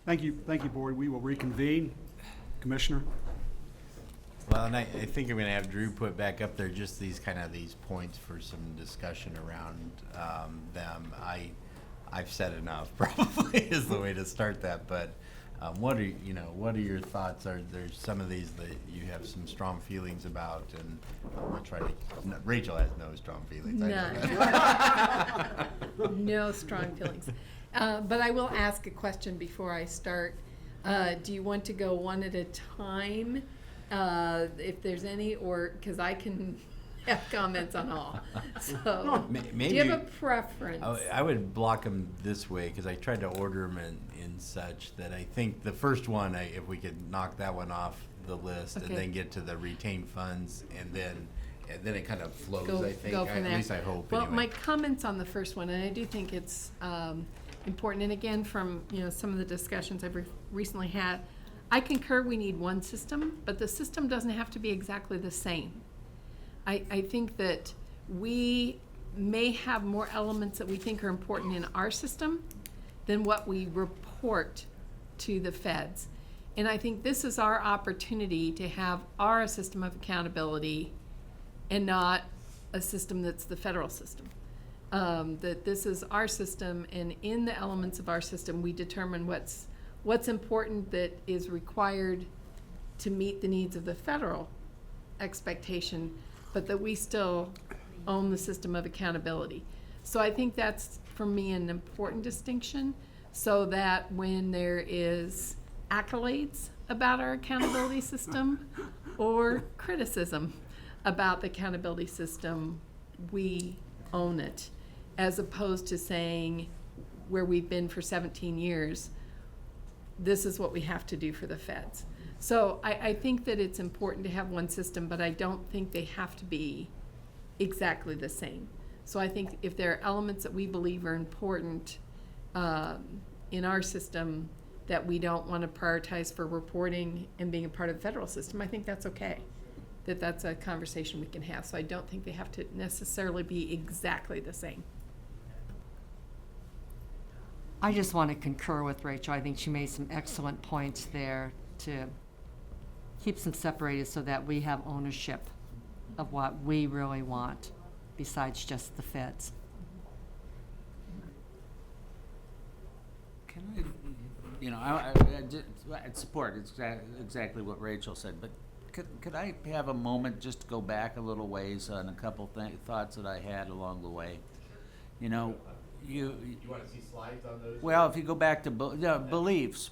Thank you, Board. We will reconvene. Commissioner? Well, and I think I'm gonna have Drew put back up there just these points for some discussion around them. I've said enough, probably is the way to start that, but what are your thoughts? Are there some of these that you have some strong feelings about? And I'll try to, Rachel has no strong feelings. I know that. None. No strong feelings. But I will ask a question before I start. Do you want to go one at a time, if there's any, or, because I can have comments on all. So, Maybe, do you have a preference? I would block them this way, because I tried to order them in such that I think the first one, if we could knock that one off the list, Okay. and then get to the retained funds, and then it kind of flows, Go- I think. go from At there. least I hope, Well, anyway. my comments on the first one, and I do think it's important, and again, from some of the discussions I've recently had, I concur we need one system, but the system doesn't have to be exactly the same. I think that we may have more elements that we think are important in our system than what we report to the feds. And I think this is our opportunity to have our system of accountability and not a system that's the federal system. That this is our system, and in the elements of our system, we determine what's important that is required to meet the needs of the federal expectation, but that we still own the system of accountability. So I think that's, for me, an important distinction, so that when there is accolades about our accountability system or criticism about the accountability system, we own it, as opposed to saying, where we've been for 17 years, this is what we have to do for the feds. So I think that it's important to have one system, but I don't think they have to be exactly the same. So I think if there are elements that we believe are important in our system that we don't want to prioritize for reporting and being a part of the federal system, I think that's okay. That's a conversation we can have. So I don't think they have to necessarily be exactly the same. I just want to concur with Rachel. I think she made some excellent points there to keep them separated so that we have ownership of what we really want besides just the feds. Can I, I support exactly what Rachel said, but could I have a moment just to go back a little ways on a couple thoughts that I had along the way? You want to see slides on those? Well, if you go back to beliefs,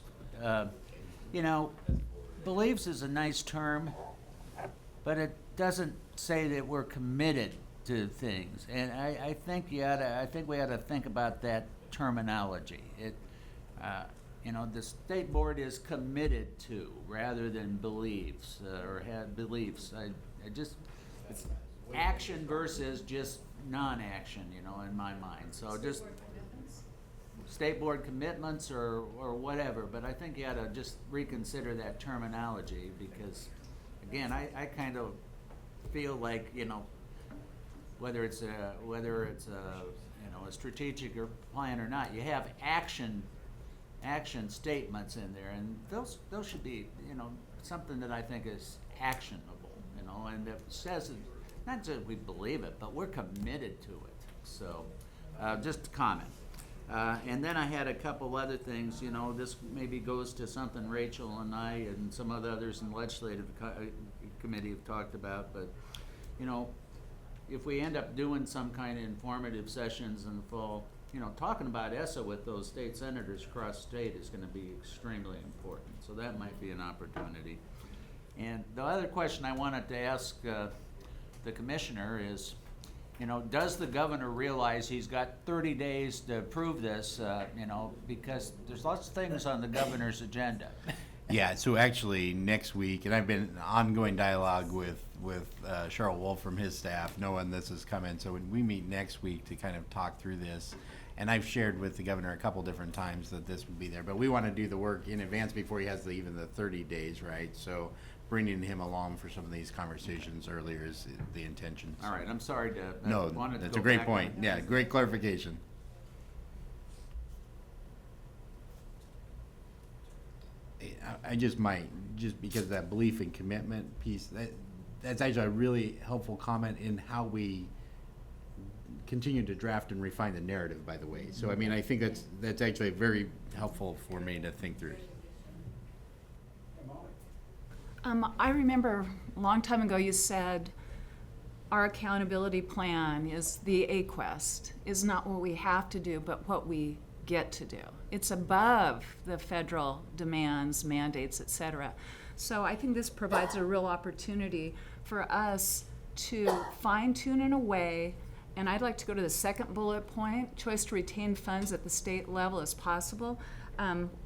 beliefs is a nice term, but it doesn't say that we're committed to things, and I think we ought to think about that terminology. The state board is committed to rather than believes or had beliefs. It's action versus just non-action, in my mind. So just state board commitments or whatever, but I think you ought to just reconsider that terminology, because again, I kind of feel like, whether it's a strategic or plan or not, you have action statements in there, and those should be, something that I think is actionable, and that says it, not just we believe it, but we're committed to it. So, just a comment. And then I had a couple other things, this maybe goes to something Rachel and I and some of the others in the legislative committee have talked about, but, if we end up doing some kind of informative sessions in the fall, talking about ESSA with those state senators across the state is going to be extremely important. So that might be an opportunity. And the other question I wanted to ask the commissioner is, does the governor realize he's got 30 days to approve this, because there's lots of things on the governor's agenda. Yeah, so actually next week, and I've been in ongoing dialogue with Cheryl Wolf from his staff, knowing this is coming. So when we meet next week to kind of talk through this, and I've shared with the governor a couple different times that this would be there, but we want to do the work in advance before he has even the 30 days, right? So bringing him along for some of these conversations earlier is the intention. All right, I'm sorry to. No, that's a great point. Yeah, great clarification. I just might, just because of that belief and commitment piece, that's actually a really helpful comment in how we continue to draft and refine the narrative, by the way. So, I mean, I think that's actually very helpful for me to think through. I remember a long time ago you said our accountability plan is the AQuest, is not what we have to do, but what we get to do. It's above the federal demands, mandates, et cetera. So I think this provides a real opportunity for us to fine-tune in a way, and I'd like to go to the second bullet point, choice to retain funds at the state level as possible.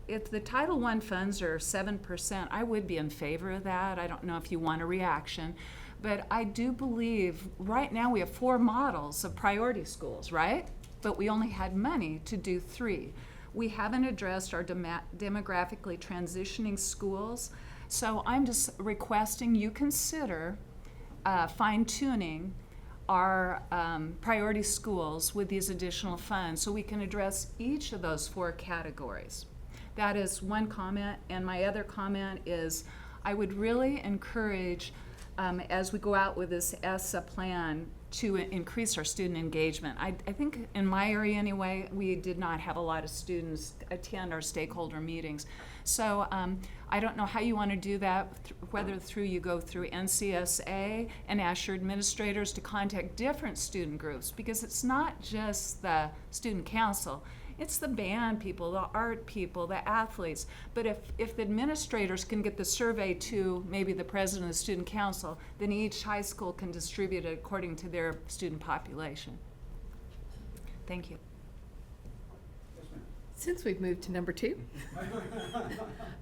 If the Title I funds are 7%, I would be in favor of that. I don't know if you want a reaction, but I do believe right now we have 4 models of priority schools, right? But we only had money to do 3. We haven't addressed our demographically transitioning schools. So I'm just requesting you consider fine-tuning our priority schools with these additional funds so we can address each of those 4 categories. That is one comment, and my other comment is I would really encourage, as we go out with this ESSA plan, to increase our student engagement. I think in my area anyway, we did not have a lot of students attend our stakeholder meetings. So I don't know how you want to do that, whether you go through NCSA and ask your administrators to contact different student groups, because it's not just the student council. It's the band people, the art people, the athletes. But if the administrators can get the survey to maybe the president of the student council, then each high school can distribute it according to their student population. Thank you. Since we've moved to number 2,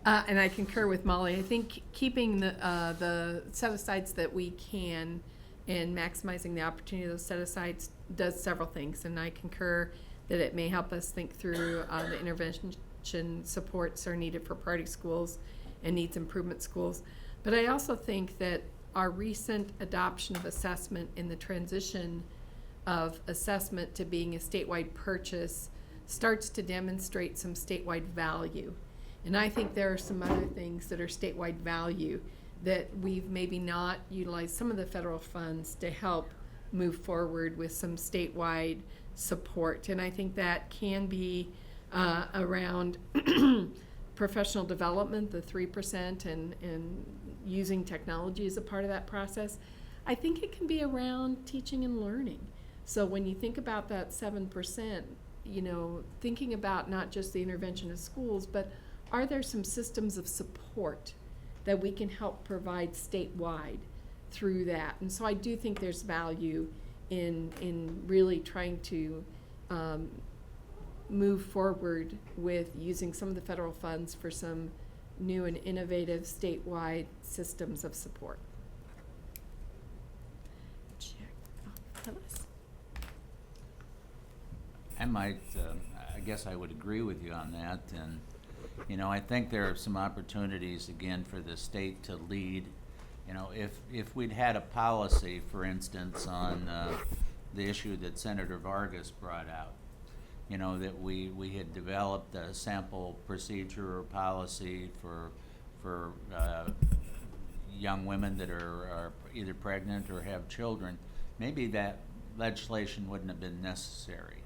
and I concur with Molly, I think keeping the set-asides that we can and maximizing the opportunity of those set-asides does several things, and I concur that it may help us think through the intervention supports are needed for priority schools and needs improvement schools. But I also think that our recent adoption of assessment in the transition of assessment to being a statewide purchase starts to demonstrate some statewide value. And I think there are some other things that are statewide value that we've maybe not utilized some of the federal funds to help move forward with some statewide support. And I think that can be around professional development, the 3%, and using technology as a part of that process. I think it can be around teaching and learning. So when you think about that 7%, you know, thinking about not just the intervention of schools, but are there some systems of support that we can help provide statewide through that? And so I do think there's value in really trying to move forward with using some of the federal funds for some new and innovative statewide systems of support. I might, I guess I would agree with you on that, and you know, I think there are some opportunities again for the state to lead. You know, if we'd had a policy, for instance, on the issue that Senator Vargas brought out, you know, that we had developed a sample procedure or policy for young women that are either pregnant or have children, maybe that legislation wouldn't have been necessary.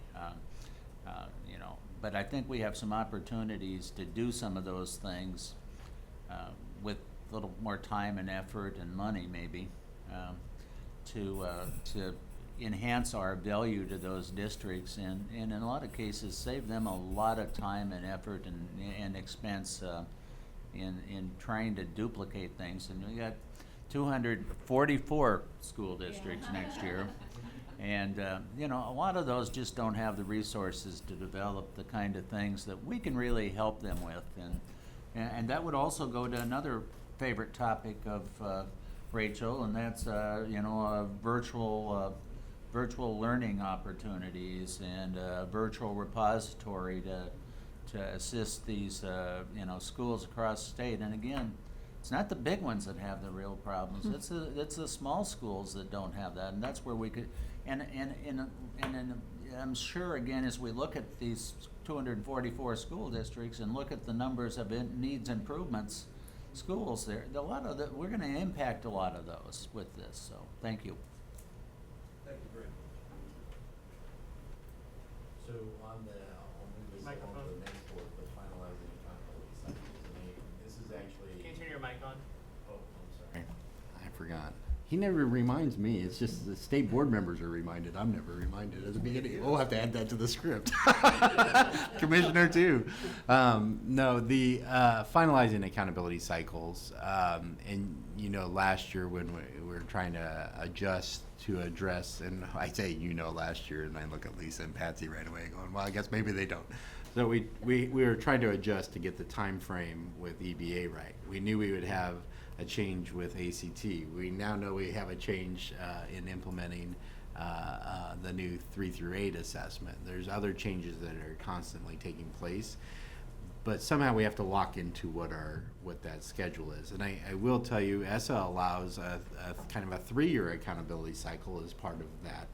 You know, but I think we have some opportunities to do some of those things with a little more time and effort and money, maybe, to enhance our value to those districts, and in a lot of cases save them a lot of time and effort and expense in trying to duplicate things. And we got 244 school districts next year. And, you know, a lot of those just don't have the resources to develop the kind of things that we can really help them with. And that would also go to another favorite topic of Rachel, and that's, you know, virtual learning opportunities and virtual repository to assist these, you know, schools across the state. And again, it's not the big ones that have the real problems. It's the small schools that don't have that, and that's where we could. And I'm sure, again, as we look at these 244 school districts and look at the numbers of needs improvements, schools there. A lot of we're going to impact a lot of those with this. So thank you. Thank you very much. So on the, I'll move this along to the next board, but finalizing accountability cycles. This is actually. Can you turn your mic on? Oh, I'm sorry. I forgot. He never reminds me. It's just the state board members are reminded. I'm never reminded at the beginning. We'll have to add that to the script. Commissioner too. No, the finalizing accountability cycles, and last year when we were trying to adjust to address, and I say last year, and I look at Lisa and Patsy right away going, well, I guess maybe they don't. So we were trying to adjust to get the time frame with EBA right. We knew we would have a change with ACT. We now know we have a change in implementing the new 3 through 8 assessment. There's other changes that are constantly taking place, but somehow we have to lock into what that schedule is. And I will tell you, ESSA allows a kind of a 3-year accountability cycle as part of that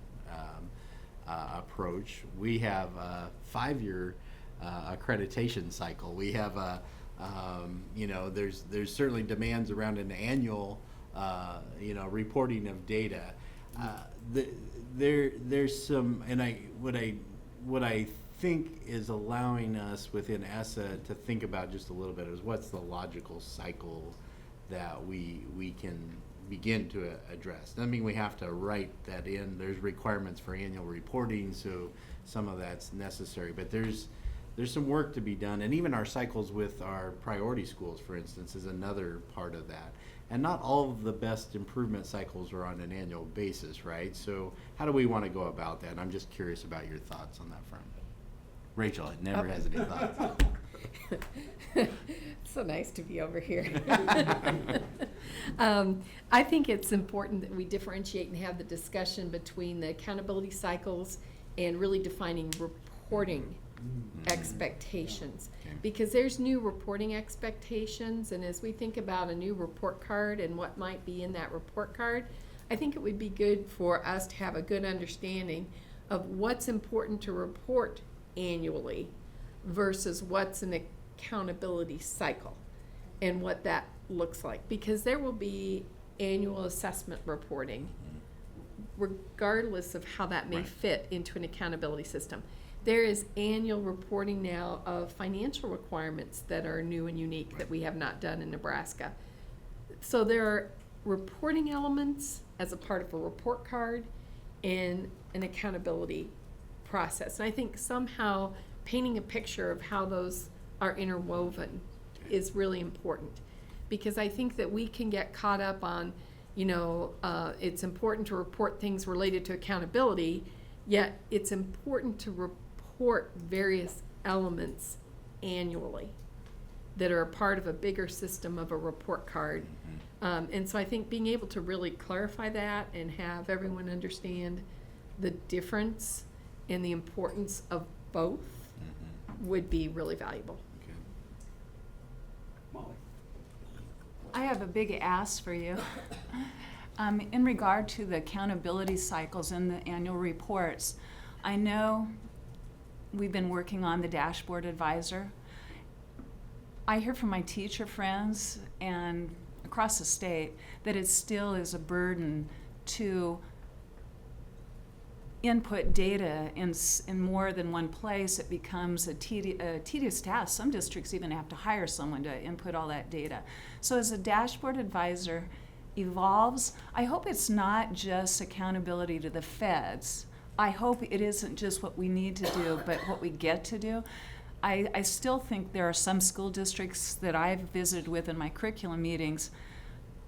approach. We have a 5-year accreditation cycle. We have a there's certainly demands around an annual, reporting of data. There's some, and what I think is allowing us within ESSA to think about just a little bit is what's the logical cycle that we can begin to address. Doesn't mean we have to write that in. There's requirements for annual reporting, so some of that's necessary, but there's some work to be done, and even our cycles with our priority schools, for instance, is another part of that. And not all of the best improvement cycles are on an annual basis, right? So how do we want to go about that? And I'm just curious about your thoughts on that front. Rachel never has any thoughts. So nice to be over here. I think it's important that we differentiate and have the discussion between the accountability cycles and really defining reporting expectations, because there's new reporting expectations, and as we think about a new report card and what might be in that report card, I think it would be good for us to have a good understanding of what's important to report annually versus what's an accountability cycle and what that looks like, because there will be annual assessment reporting regardless of how that may fit into an accountability system. There is annual reporting now of financial requirements that are new and unique that we have not done in Nebraska. So there are reporting elements as a part of a report card and an accountability process. And I think somehow painting a picture of how those are interwoven is really important, because I think that we can get caught up on, it's important to report things related to accountability, yet it's important to report various elements annually that are a part of a bigger system of a report card. And so I think being able to really clarify that and have everyone understand the difference and the importance of both would be really valuable. Molly. I have a big ask for you. In regard to the accountability cycles and the annual reports, I know we've been working on the dashboard advisor. I hear from my teacher friends and across the state that it still is a burden to input data in more than one place. It becomes a tedious task. Some districts even have to hire someone to input all that data. So as a dashboard advisor evolves, I hope it's not just accountability to the feds. I hope it isn't just what we need to do, but what we get to do. I still think there are some school districts that I've visited with in my curriculum meetings,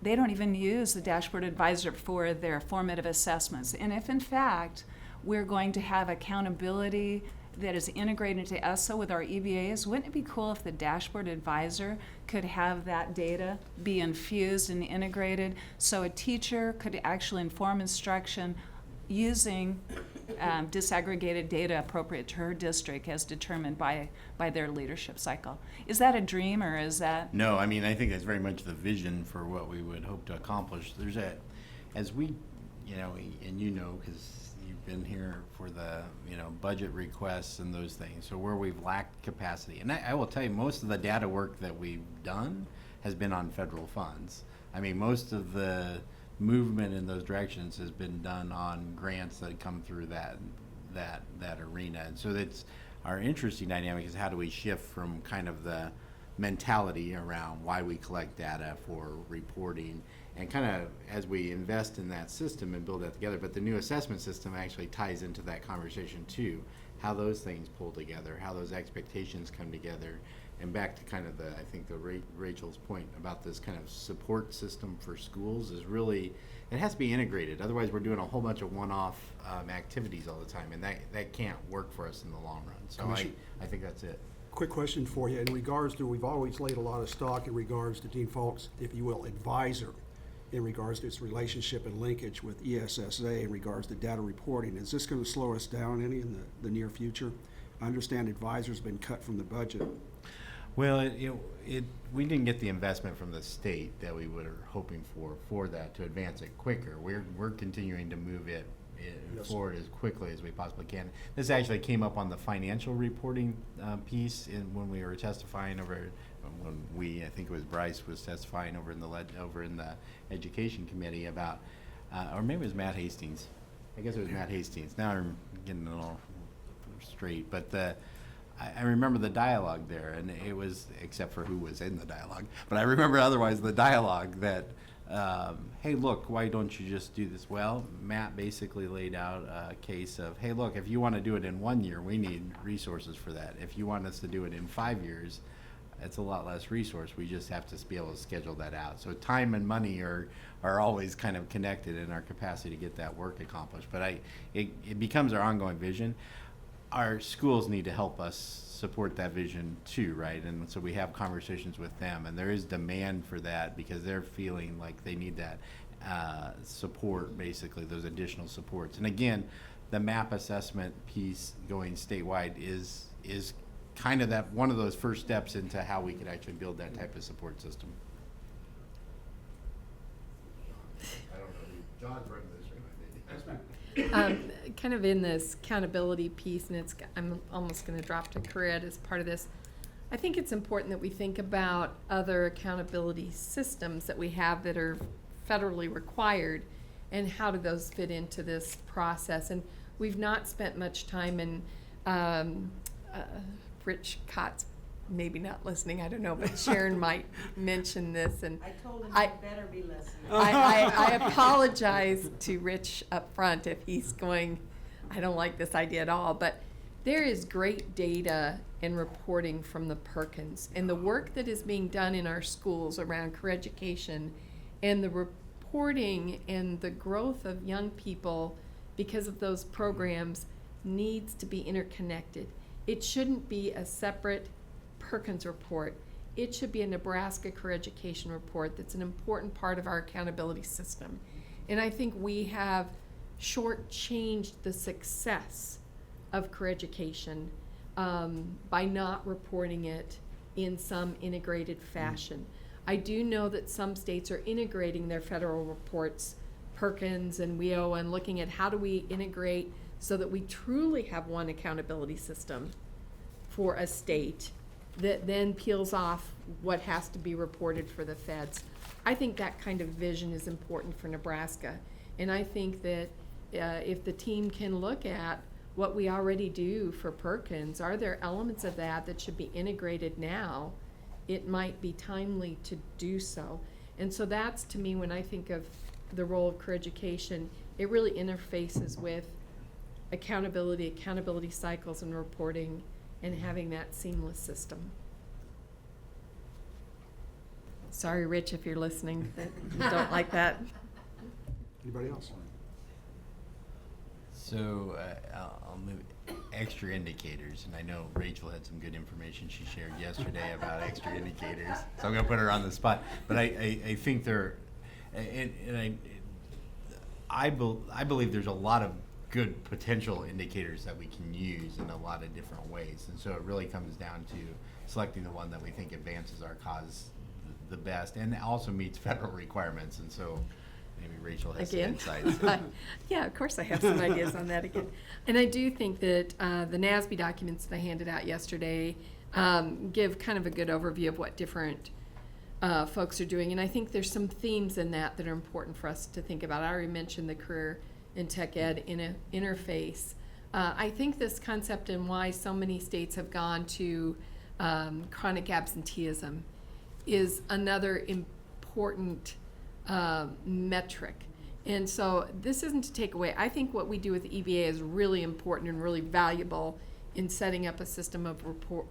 they don't even use the dashboard advisor for their formative assessments. And if in fact we're going to have accountability that is integrated into ESSA with our EBAs, wouldn't it be cool if the dashboard advisor could have that data be infused and integrated so a teacher could actually inform instruction using disaggregated data appropriate to her district as determined by their leadership cycle? Is that a dream, or is that? No, I mean, I think that's very much the vision for what we would hope to accomplish. There's as we, and because you've been here for the, budget requests and those things, so where we've lacked capacity. And I will tell you, most of the data work that we've done has been on federal funds. I mean, most of the movement in those directions has been done on grants that come through that arena. And so that's our interesting dynamic, is how do we shift from kind of the mentality around why we collect data for reporting, and kind of as we invest in that system and build that together. But the new assessment system actually ties into that conversation too, how those things pull together, how those expectations come together. And back to kind of I think Rachel's point about this kind of support system for schools is really, it has to be integrated. Otherwise, we're doing a whole bunch of one-off activities all the time, and that can't work for us in the long run. So I think that's it. Quick question for you. In regards to, we've always laid a lot of stock in regards to Dean Falk's, if you will, advisor, in regards to its relationship and linkage with ESSA in regards to data reporting. Is this going to slow us down any in the near future? I understand advisor's been cut from the budget. Well, we didn't get the investment from the state that we were hoping for that to advance it quicker. We're continuing to move it forward as quickly as we possibly can. This actually came up on the financial reporting piece when we were testifying over. I think it was Bryce was testifying over in the education committee about, or maybe it was Matt Hastings. I guess it was Matt Hastings. Now I'm getting it all straight, but I remember the dialogue there, and it was, except for who was in the dialogue, but I remember otherwise the dialogue that, hey, look, why don't you just do this? Well, Matt basically laid out a case of, hey, look, if you want to do it in 1 year, we need resources for that. If you want us to do it in 5 years, it's a lot less resource. We just have to be able to schedule that out. So time and money are always kind of connected in our capacity to get that work accomplished. But it becomes our ongoing vision. Our schools need to help us support that vision too, right? And so we have conversations with them, and there is demand for that because they're feeling like they need that support, basically, those additional supports. And again, the MAP assessment piece going statewide is kind of that one of those first steps into how we could actually build that type of support system. I don't know. John's running this right. Kind of in this accountability piece, and I'm almost going to drop to Corinne as part of this. I think it's important that we think about other accountability systems that we have that are federally required, and how do those fit into this process. And we've not spent much time in Rich Cott's maybe not listening, I don't know, but Sharon might mention this. And I told him he'd better be listening. I apologize to Rich up front if he's going, I don't like this idea at all, but there is great data and reporting from the Perkins, and the work that is being done in our schools around career education and the reporting and the growth of young people because of those programs needs to be interconnected. It shouldn't be a separate Perkins report. It should be a Nebraska career education report that's an important part of our accountability system. And I think we have shortchanged the success of career education by not reporting it in some integrated fashion. I do know that some states are integrating their federal reports, Perkins and WIO, and looking at how do we integrate so that we truly have one accountability system for a state that then peels off what has to be reported for the feds. I think that kind of vision is important for Nebraska. And I think that if the team can look at what we already do for Perkins, are there elements of that that should be integrated now? It might be timely to do so. And so that's, to me, when I think of the role of career education, it really interfaces with accountability cycles and reporting, and having that seamless system. Sorry, Rich, if you're listening, that you don't like that. Anybody else? So I'll move extra indicators, and I know Rachel had some good information she shared yesterday about extra indicators, so I'm going to put her on the spot. But I think I believe there's a lot of good potential indicators that we can use in a lot of different ways, and so it really comes down to selecting the one that we think advances our cause the best and also meets federal requirements. And so maybe Rachel has some insights. Yeah, of course I have some ideas on that again. And I do think that the NASB documents that I handed out yesterday give kind of a good overview of what different folks are doing. And I think there's some themes in that are important for us to think about. I already mentioned the career in tech ed interface. I think this concept and why so many states have gone to chronic absenteeism is another important metric. And so this isn't to take away. I think what we do with EBA is really important and really valuable in setting up a system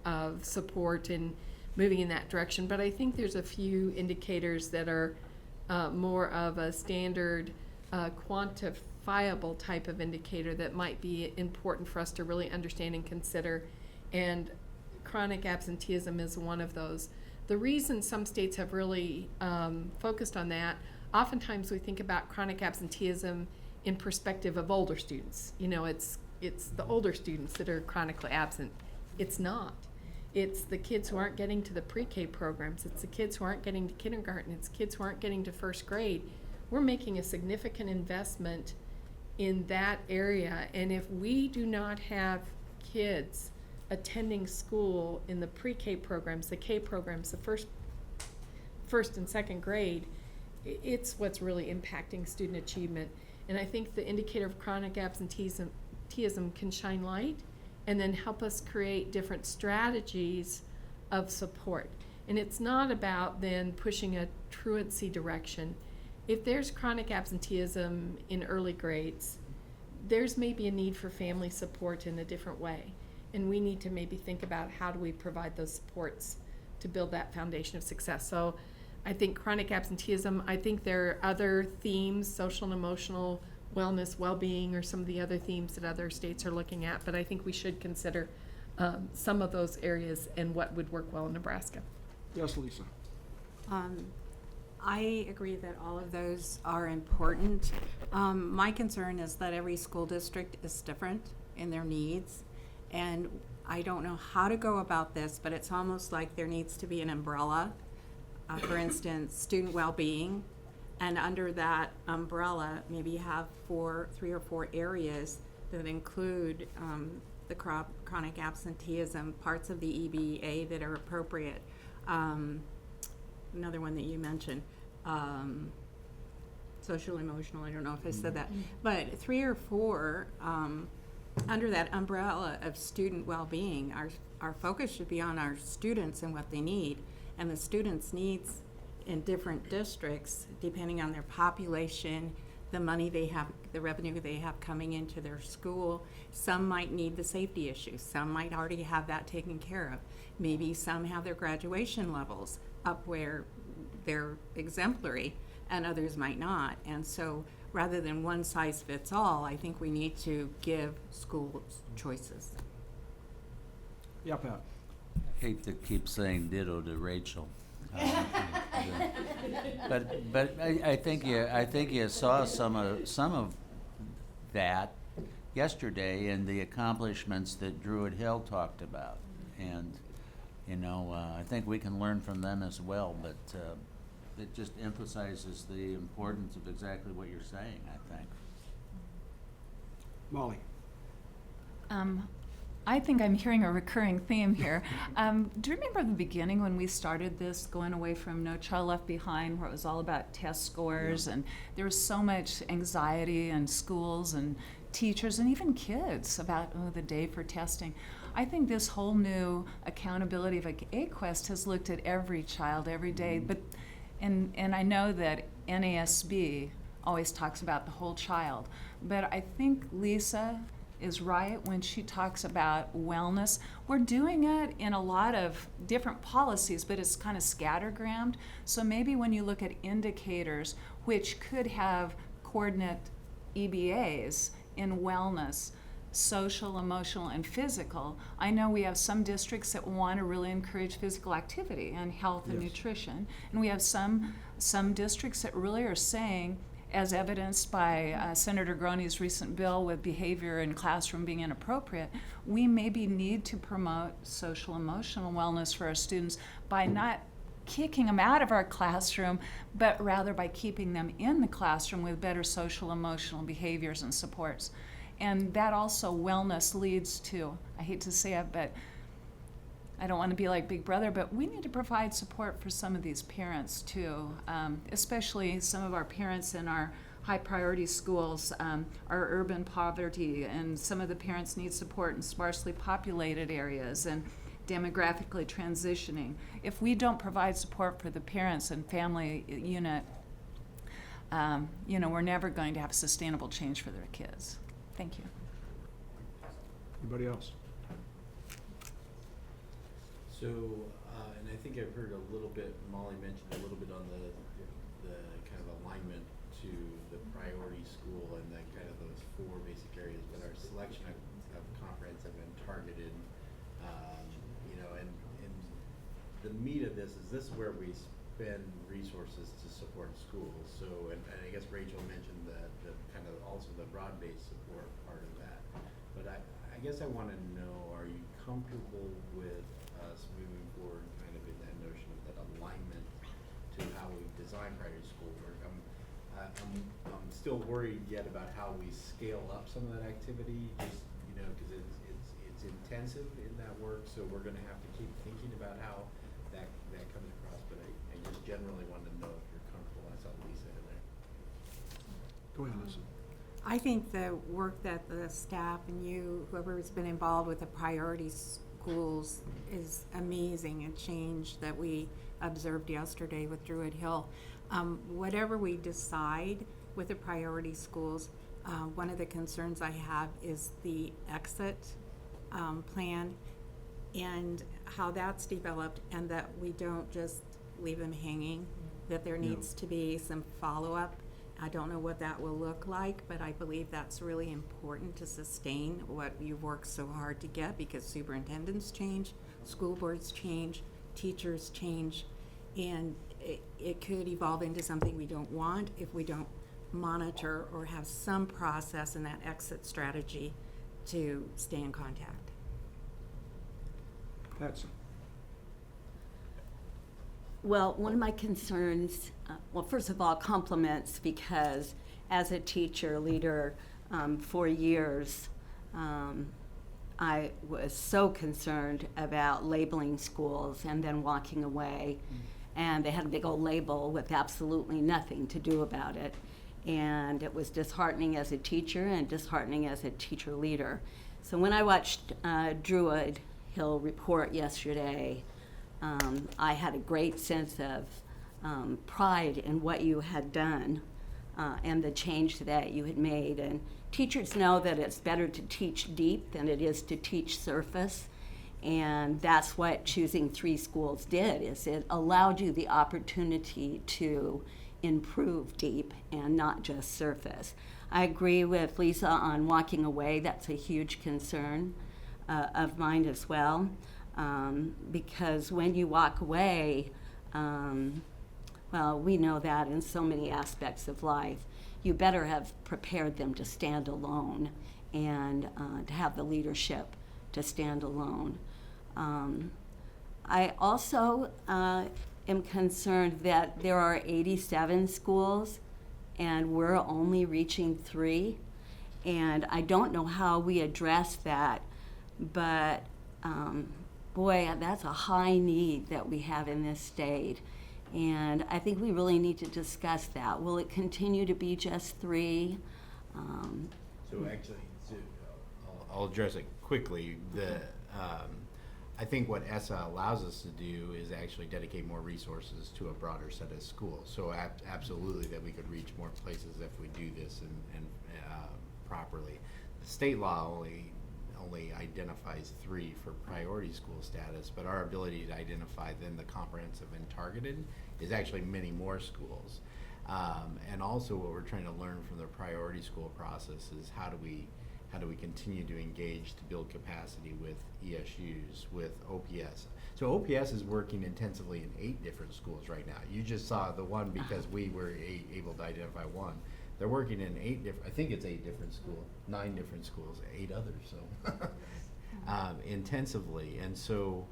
of support and moving in that direction. But I think there's a few indicators that are more of a standard quantifiable type of indicator that might be important for us to really understand and consider. And chronic absenteeism is one of those. The reason some states have really focused on that, oftentimes we think about chronic absenteeism in perspective of older students. You know, it's the older students that are chronically absent. It's not. It's the kids who aren't getting to the pre-K programs. It's the kids who aren't getting to kindergarten. It's kids who aren't getting to first grade. We're making a significant investment in that area. And if we do not have kids attending school in the pre-K programs, the K programs, the first and second grade, it's what's really impacting student achievement. And I think the indicator of chronic absenteeism can shine light and then help us create different strategies of support. And it's not about then pushing a truancy direction. If there's chronic absenteeism in early grades, there's maybe a need for family support in a different way. And we need to maybe think about how do we provide those supports to build that foundation of success. So I think chronic absenteeism, I think there are other themes, social and emotional wellness, well-being, or some of the other themes that other states are looking at, but I think we should consider some of those areas and what would work well in Nebraska. Yes, Lisa. I agree that all of those are important. My concern is that every school district is different in their needs, and I don't know how to go about this, but it's almost like there needs to be an umbrella. For instance, student well-being, and under that umbrella, maybe have 3 or 4 areas that include the chronic absenteeism, parts of the EBA that are appropriate. Another one that you mentioned, social emotional, I don't know if I said that, but 3 or 4 under that umbrella of student well-being, our focus should be on our students and what they need, and the students' needs in different districts, depending on their population, the money they have, the revenue they have coming into their school. Some might need the safety issues. Some might already have that taken care of. Maybe some have their graduation levels up where they're exemplary, and others might not. And so rather than one size fits all, I think we need to give schools choices. Yeah, Pat. Hate to keep saying ditto to Rachel. But I think you saw some of that yesterday in the accomplishments that Druid Hill talked about, and I think we can learn from them as well. But it just emphasizes the importance of exactly what you're saying, I think. Molly. I think I'm hearing a recurring theme here. Do you remember the beginning when we started this, going away from No Child Left Behind, where it was all about test scores, and there was so much anxiety in schools and teachers and even kids about the day for testing? I think this whole new accountability of AQuest has looked at every child every day, but and I know that NASB always talks about the whole child, but I think Lisa is right when she talks about wellness. We're doing it in a lot of different policies, but it's kind of scattergrammed. So maybe when you look at indicators which could have coordinate EBAs in wellness, social, emotional, and physical. I know we have some districts that want to really encourage physical activity and health and nutrition, and we have some districts that really are saying, as evidenced by Senator Groney's recent bill with behavior in classroom being inappropriate, we maybe need to promote social emotional wellness for our students by not kicking them out of our classroom, but rather by keeping them in the classroom with better social emotional behaviors and supports. And that also, wellness leads to, I hate to say it, but I don't want to be like Big Brother, but we need to provide support for some of these parents too, especially some of our parents in our high priority schools, our urban poverty, and some of the parents need support in sparsely populated areas and demographically transitioning. If we don't provide support for the parents and family unit, we're never going to have sustainable change for their kids. Thank you. Anybody else? So, and I think I've heard a little bit, Molly mentioned a little bit on the kind of alignment to the priority school and the kind of those four basic areas, but our selection of comprehensive and targeted, and the meat of this is where we spend resources to support schools. So, and I guess Rachel mentioned the kind of also the broad-based support part of that. But I guess I want to know, are you comfortable with us moving forward kind of in that notion of that alignment to how we design priority school work? I'm still worried yet about how we scale up some of that activity, just, because it's intensive in that work, so we're going to have to keep thinking about how that comes across. But I just generally wanted to know if you're comfortable. I saw Lisa in there. Go ahead, Lisa. I think the work that the staff and you, whoever's been involved with the priority schools, is amazing. A change that we observed yesterday with Druid Hill. Whatever we decide with the priority schools, one of the concerns I have is the exit plan and how that's developed, and that we don't just leave them hanging, that there needs to be some follow-up. I don't know what that will look like, but I believe that's really important to sustain what you've worked so hard to get, because superintendents change, school boards change, teachers change, and it could evolve into something we don't want if we don't monitor or have some process in that exit strategy to stay in contact. Patsy. Well, one of my concerns, first of all, compliments, because as a teacher leader for years, I was so concerned about labeling schools and then walking away, and they had a big old label with absolutely nothing to do about it. And it was disheartening as a teacher and disheartening as a teacher leader. So when I watched Druid Hill report yesterday, I had a great sense of pride in what you had done and the change that you had made. And teachers know that it's better to teach deep than it is to teach surface. And that's what choosing 3 schools did, is it allowed you the opportunity to improve deep and not just surface. I agree with Lisa on walking away. That's a huge concern of mine as well. Because when you walk away, well, we know that in so many aspects of life, you better have prepared them to stand alone and to have the leadership to stand alone. I also am concerned that there are 87 schools and we're only reaching 3. And I don't know how we address that, but boy, that's a high need that we have in this state. And I think we really need to discuss that. Will it continue to be just 3? So actually, I'll address it quickly. I think what ESSA allows us to do is actually dedicate more resources to a broader set of schools. So absolutely that we could reach more places if we do this and properly. The state law only identifies 3 for priority school status, but our ability to identify then the comprehensive and targeted is actually many more schools. And also what we're trying to learn from the priority school process is how do we continue to engage to build capacity with ESUs, with OPS. So OPS is working intensively in 8 different schools right now. You just saw the one because we were able to identify one. They're working in 8 different, I think it's 8 different schools, 9 different schools, 8 others, so intensively. And so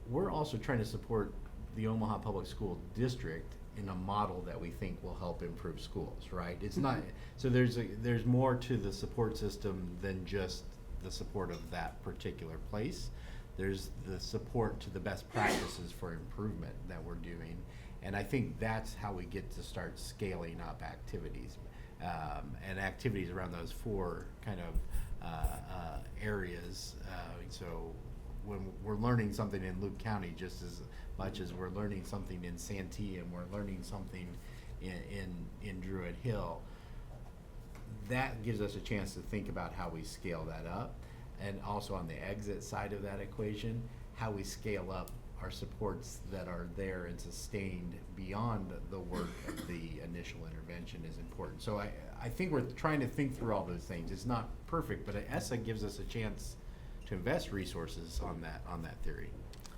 we're also trying to support the Omaha Public School District in a model that we think will help improve schools, right? It's not, so there's more to the support system than just the support of that particular place. there's the support to the best practices for improvement that we're doing. And I think that's how we get to start scaling up activities, and activities around those four kind of areas. So when we're learning something in Luke County just as much as we're learning something in Santee and we're learning something in Druid Hill, that gives us a chance to think about how we scale that up. And also on the exit side of that equation, how we scale up our supports that are there and sustained beyond the work of the initial intervention is important. So I think we're trying to think through all those things. It's not perfect, but ESSA gives us a chance to invest resources on that theory.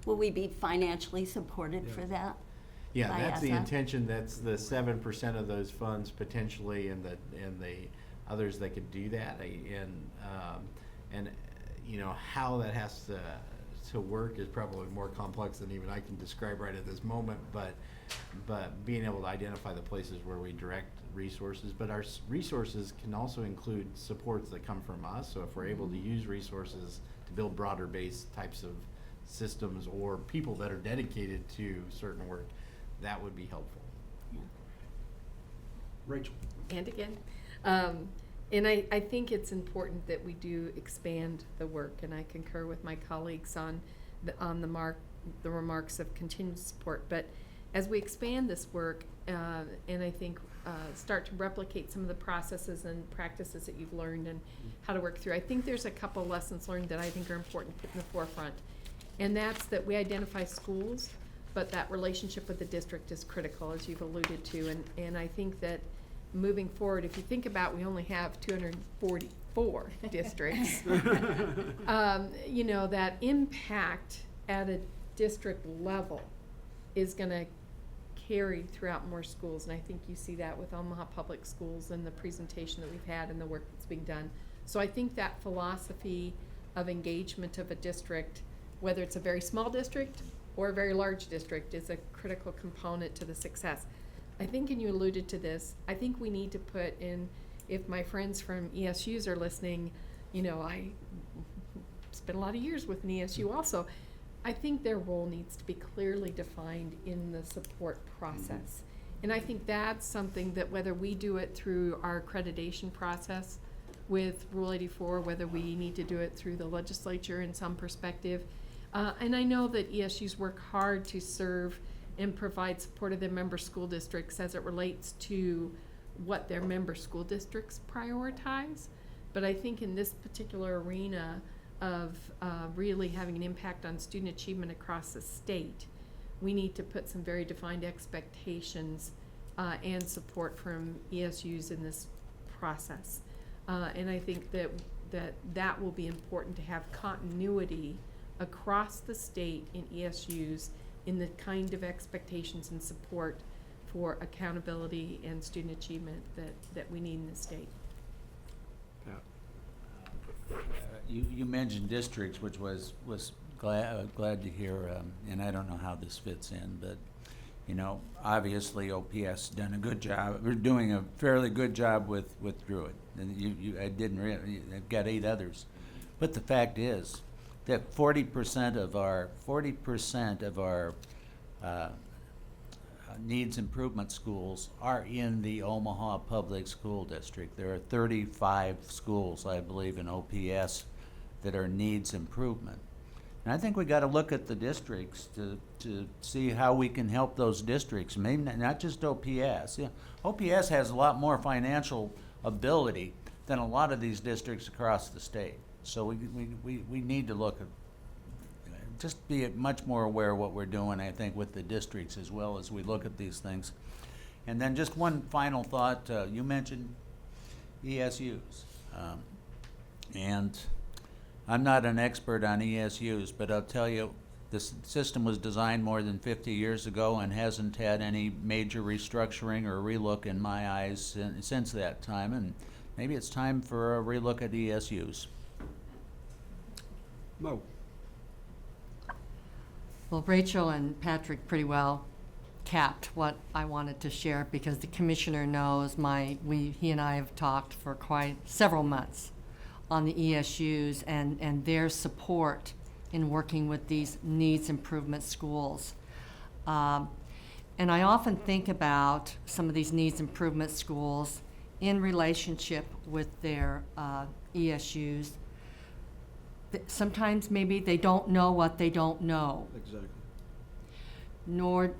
Will we be financially supported for that? Yeah, by that's the ESSA? intention. That's the 7% of those funds potentially, and the others that could do that. And you know how that has to work is probably more complex than even I can describe right at this moment. But being able to identify the places where we direct resources, but our resources can also include supports that come from us. So if we're able to use resources to build broader based types of systems or people that are dedicated to certain work, that would be helpful. Rachel. And again, and I think it's important that we do expand the work, and I concur with my colleagues on the remarks of continued support. But as we expand this work, and I think start to replicate some of the processes and practices that you've learned and how to work through, I think there's a couple lessons learned that I think are important to put in the forefront. And that's that we identify schools, but that relationship with the district is critical, as you've alluded to. And I think that moving forward, if you think about, we only have 244 districts. You know, that impact at a district level is going to carry throughout more schools. And I think you see that with Omaha Public Schools and the presentation that we've had and the work that's being done. So I think that philosophy of engagement of a district, whether it's a very small district or a very large district, is a critical component to the success. I think, and you alluded to this, I think we need to put in, if my friends from ESUs are listening, you know, I spent a lot of years with an ESU also. I think their role needs to be clearly defined in the support process. And I think that's something that whether we do it through our accreditation process with Rule 84, whether we need to do it through the legislature in some perspective. And I know that ESUs work hard to serve and provide support of their member school districts as it relates to what their member school districts prioritize. But I think in this particular arena of really having an impact on student achievement across the state, we need to put some very defined expectations and support from ESUs in this process. And I think that will be important to have continuity across the state in ESUs in the kind of expectations and support for accountability and student achievement that we need in the state. You mentioned districts, which was glad to hear, and I don't know how this fits in, but you know, obviously OPS done a good job. We're doing a fairly good job with Druid, and I didn't really. They've got 8 others, but the fact is that 40% of our needs improvement schools are in the Omaha Public School District. There are 35 schools, I believe, in OPS that are needs improvement. And I think we got to look at the districts to see how we can help those districts, maybe not just OPS. Yeah, OPS has a lot more financial ability than a lot of these districts across the state. So we need to look at, just be much more aware of what we're doing, I think, with the districts as well as we look at these things. And then just one final thought, you mentioned ESUs. And I'm not an expert on ESUs, but I'll tell you, this system was designed more than 50 years ago and hasn't had any major restructuring or relook in my eyes since that time. And maybe it's time for a relook at ESUs. Mo. Well, Rachel and Patrick pretty well capped what I wanted to share, because the commissioner knows he and I have talked for quite several months on the ESUs and their support in working with these needs improvement schools. And I often think about some of these needs improvement schools in relationship with their ESUs. Sometimes maybe they don't know what they don't know. Exactly. Nor,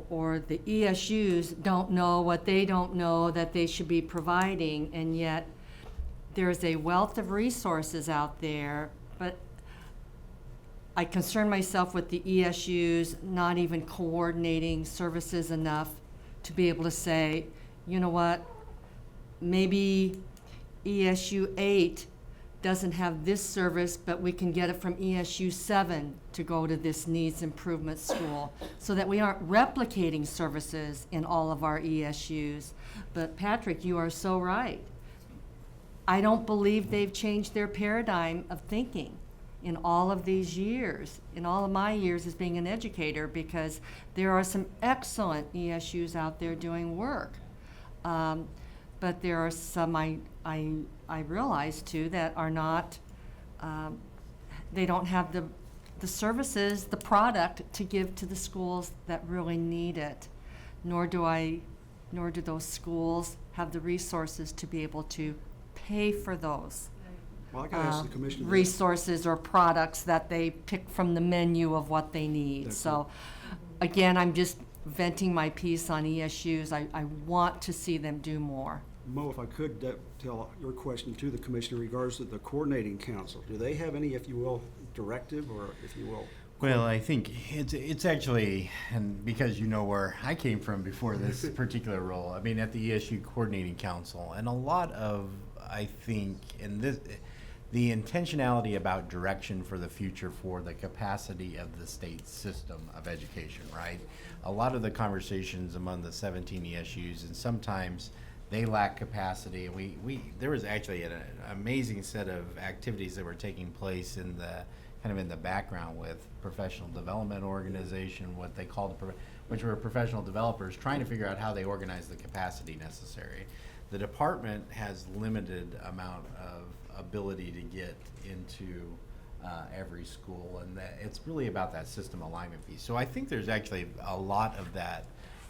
or the ESUs don't know what they don't know that they should be providing, and yet there's a wealth of resources out there, but I concern myself with the ESUs not even coordinating services enough to be able to say, you know what, maybe ESU 8 doesn't have this service, but we can get it from ESU 7 to go to this needs improvement school, so that we aren't replicating services in all of our ESUs. But Patrick, you are so right. I don't believe they've changed their paradigm of thinking in all of these years, in all of my years as being an educator, because there are some excellent ESUs out there doing work. But there are some I realize too that are not, they don't have the services, the product to give to the schools that really need it, nor do those schools have the resources to be able to pay for those Well, I gotta ask the commissioner. resources or products that they pick from the menu of what they need. That's So, again, I'm just venting my piece on ESUs. I want to see them do more. Mo, if I could tell your question to the commissioner in regards to the coordinating council. Do they have any, if you will, directive, or if you will? Well, I think it's actually, and because you know where I came from before this particular role, I mean, at the ESU Coordinating Council, and a lot of, I think, and this, the intentionality about direction for the future for the capacity of the state system of education, right? A lot of the conversations among the 17 ESUs, and sometimes they lack capacity. And there was actually an amazing set of activities that were taking place in the background with professional development organization, what they called which were professional developers trying to figure out how they organize the capacity necessary. The department has limited amount of ability to get into every school, and it's really about that system alignment piece. So I think there's actually a lot of that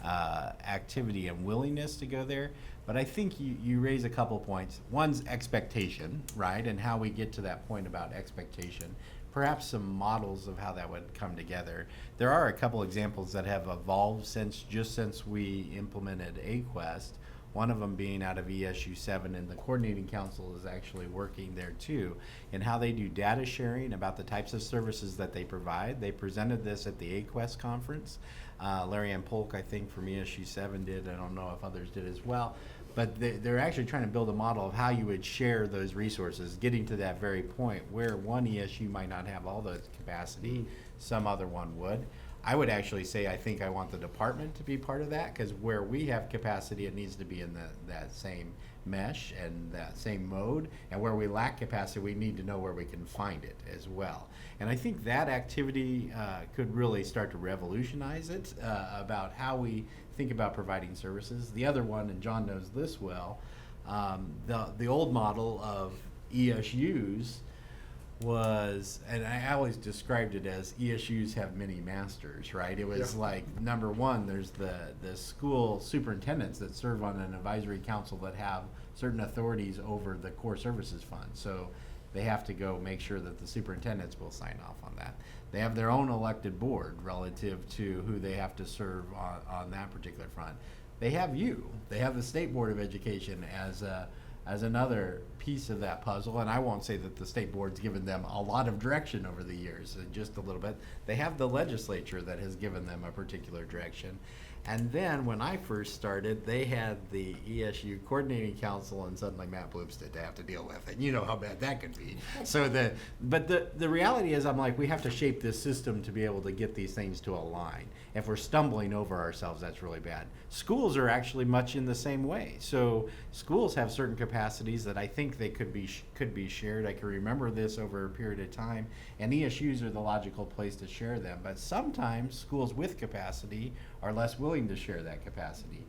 activity and willingness to go there. But I think you raise a couple points. One's expectation, right, and how we get to that point about expectation. Perhaps some models of how that would come together. There are a couple examples that have evolved since we implemented AQuest. One of them being out of ESU 7, and the coordinating council is actually working there too, in how they do data sharing about the types of services that they provide. They presented this at the AQuest conference. Larry Ann Polk, I think, from ESU 7 did. I don't know if others did as well. But they're actually trying to build a model of how you would share those resources, getting to that very point where one ESU might not have all the capacity, some other one would. I would actually say I think I want the department to be part of that, because where we have capacity, it needs to be in that same mesh and that same mode, and where we lack capacity, we need to know where we can find it as well. And I think that activity could really start to revolutionize it about how we think about providing services. The other one, and John knows this well, the old model of ESUs was, and I always described it as ESUs have many masters, right? It was like, number one, there's the school superintendents that serve on an advisory council that have certain authorities over the core services fund. So they have to go make sure that the superintendents will sign off on that. They have their own elected board relative to who they have to serve on that particular front. They have they have the State Board of Education as another piece of that puzzle, and I won't say that the state board's given them a lot of direction over the years, just a little bit. They have the legislature that has given them a particular direction. And then when I first started, they had the ESU Coordinating Council and suddenly Matt Bloomstead to have to deal with, and you know how bad that could be. So but the reality is, I'm like, we have to shape this system to be able to get these things to align. If we're stumbling over ourselves, that's really bad. Schools are actually much in the same way. So schools have certain capacities that I think they could be shared. I can remember this over a period of time, and ESUs are the logical place to share them. But sometimes schools with capacity are less willing to share that capacity.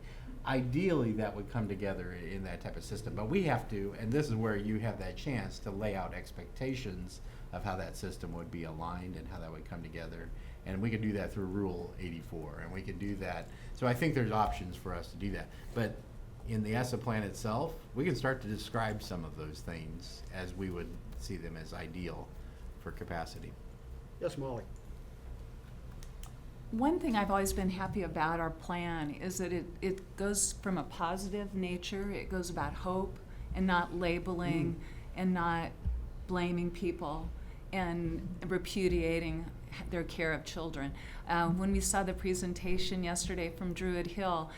Ideally, that would come together in that type of system. But we have to, and this is where you have that chance to lay out expectations of how that system would be aligned and how that would come together. And we could do that through Rule 84, and we could do that. So I think there's options for us to do that. But in the ESSA plan itself, we can start to describe some of those things as we would see them as ideal for capacity. Yes, Molly. One thing I've always been happy about our plan is that it goes from a positive nature. It goes about hope and not labeling and not blaming people and repudiating their care of children. When we saw the presentation yesterday from Druid Hill,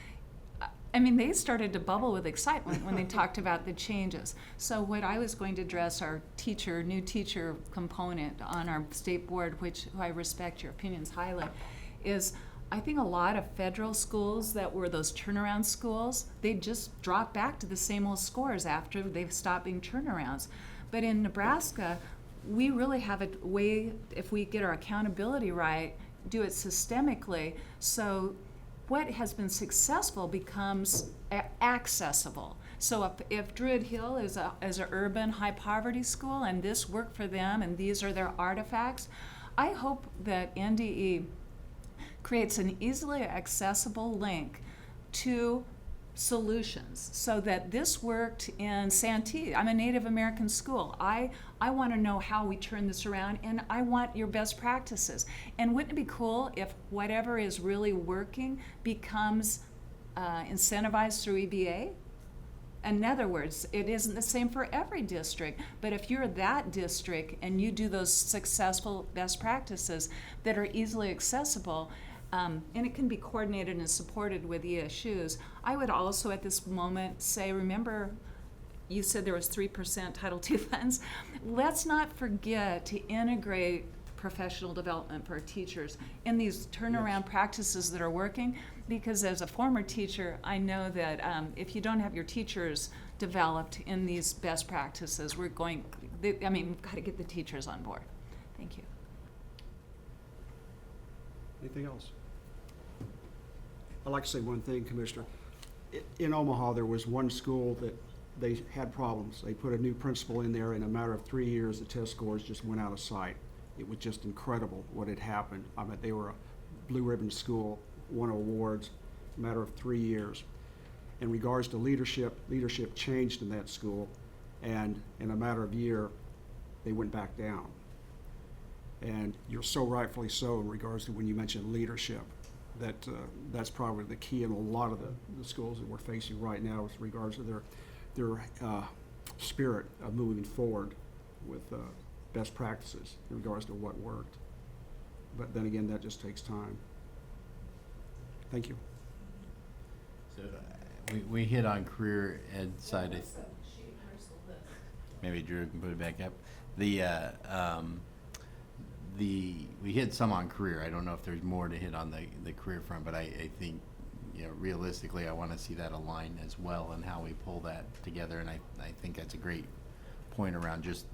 I mean, they started to bubble with excitement when they talked about the changes. So what I was going to address our new teacher component on our state board, who I respect your opinions highly, is I think a lot of federal schools that were those turnaround schools, they just drop back to the same old scores after they've stopped being turnarounds. But in Nebraska, we really have a way, if we get our accountability right, do it systemically, so what has been successful becomes accessible. So if Druid Hill is an urban high poverty school and this worked for them and these are their artifacts, I hope that NDE creates an easily accessible link to solutions so that this worked in Santee. I'm a Native American school. I want to know how we turn this around, and I want your best practices. And wouldn't it be cool if whatever is really working becomes incentivized through EBA? In other words, it isn't the same for every district, but if you're that district and you do those successful best practices that are easily accessible, and it can be coordinated and supported with ESUs. I would also at this moment say, remember, you said there was 3% Title II funds. Let's not forget to integrate professional development for our teachers in these turnaround practices that are working, because as a former teacher, I know that if you don't have your teachers developed in these best practices, we've got to get the teachers on board. Thank you. Anything else? I'd like to say one thing, Commissioner. In Omaha, there was one school that they had problems. They put a new principal in there. In a matter of 3 years, the test scores just went out of sight. It was just incredible what had happened. I mean, they were a blue ribbon school, won awards, a matter of 3 years. In regards to leadership changed in that school, and in a matter of a year, they went back down. And you're so rightfully so in regards to when you mentioned leadership. That's probably the key in a lot of the schools that we're facing right now with regards to their spirit of moving forward with best practices in regards to what worked. But then again, that just takes time. Thank you. So we hit on career ed side. Maybe Drew can put it back up. We hit some on career. I don't know if there's more to hit on the career front, but I think, realistically, I want to see that align as well and how we pull that together. And I think that's a great point around just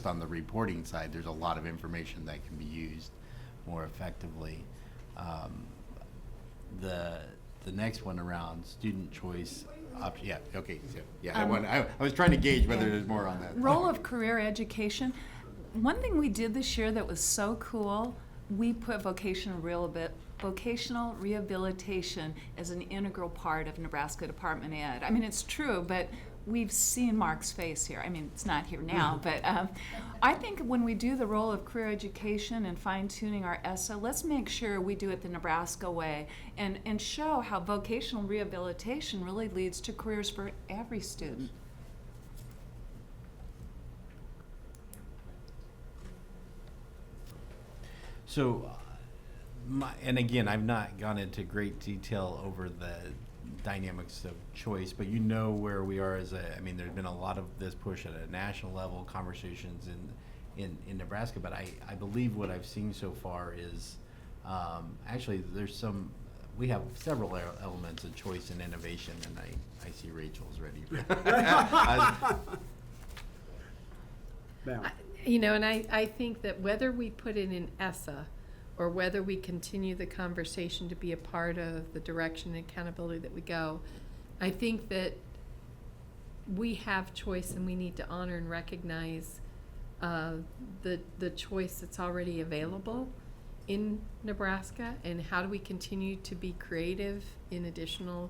on the reporting side. There's a lot of information that can be used more effectively. The next one around student choice option. Yeah. Okay. So, yeah. I was trying to gauge whether there's more on that. Role of career education. One thing we did this year that was so cool, we put vocational rehabilitation as an integral part of Nebraska Department of Ed. I mean, it's true, but we've seen Mark's face here. I mean, it's not here now, but I think when we do the role of career education and fine-tuning our ESSA, let's make sure we do it the Nebraska way and show how vocational rehabilitation really leads to careers for every student. So, and again, I've not gone into great detail over the dynamics of choice, but you know where we are there's been a lot of this push at a national level, conversations in Nebraska, but I believe what I've seen so far is actually we have several elements of choice and innovation, and I see Rachel's ready. And I think that whether we put it in ESSA or whether we continue the conversation to be a part of the direction and accountability that we go, I think that we have choice and we need to honor and recognize the choice that's already available in Nebraska, and how do we continue to be creative in additional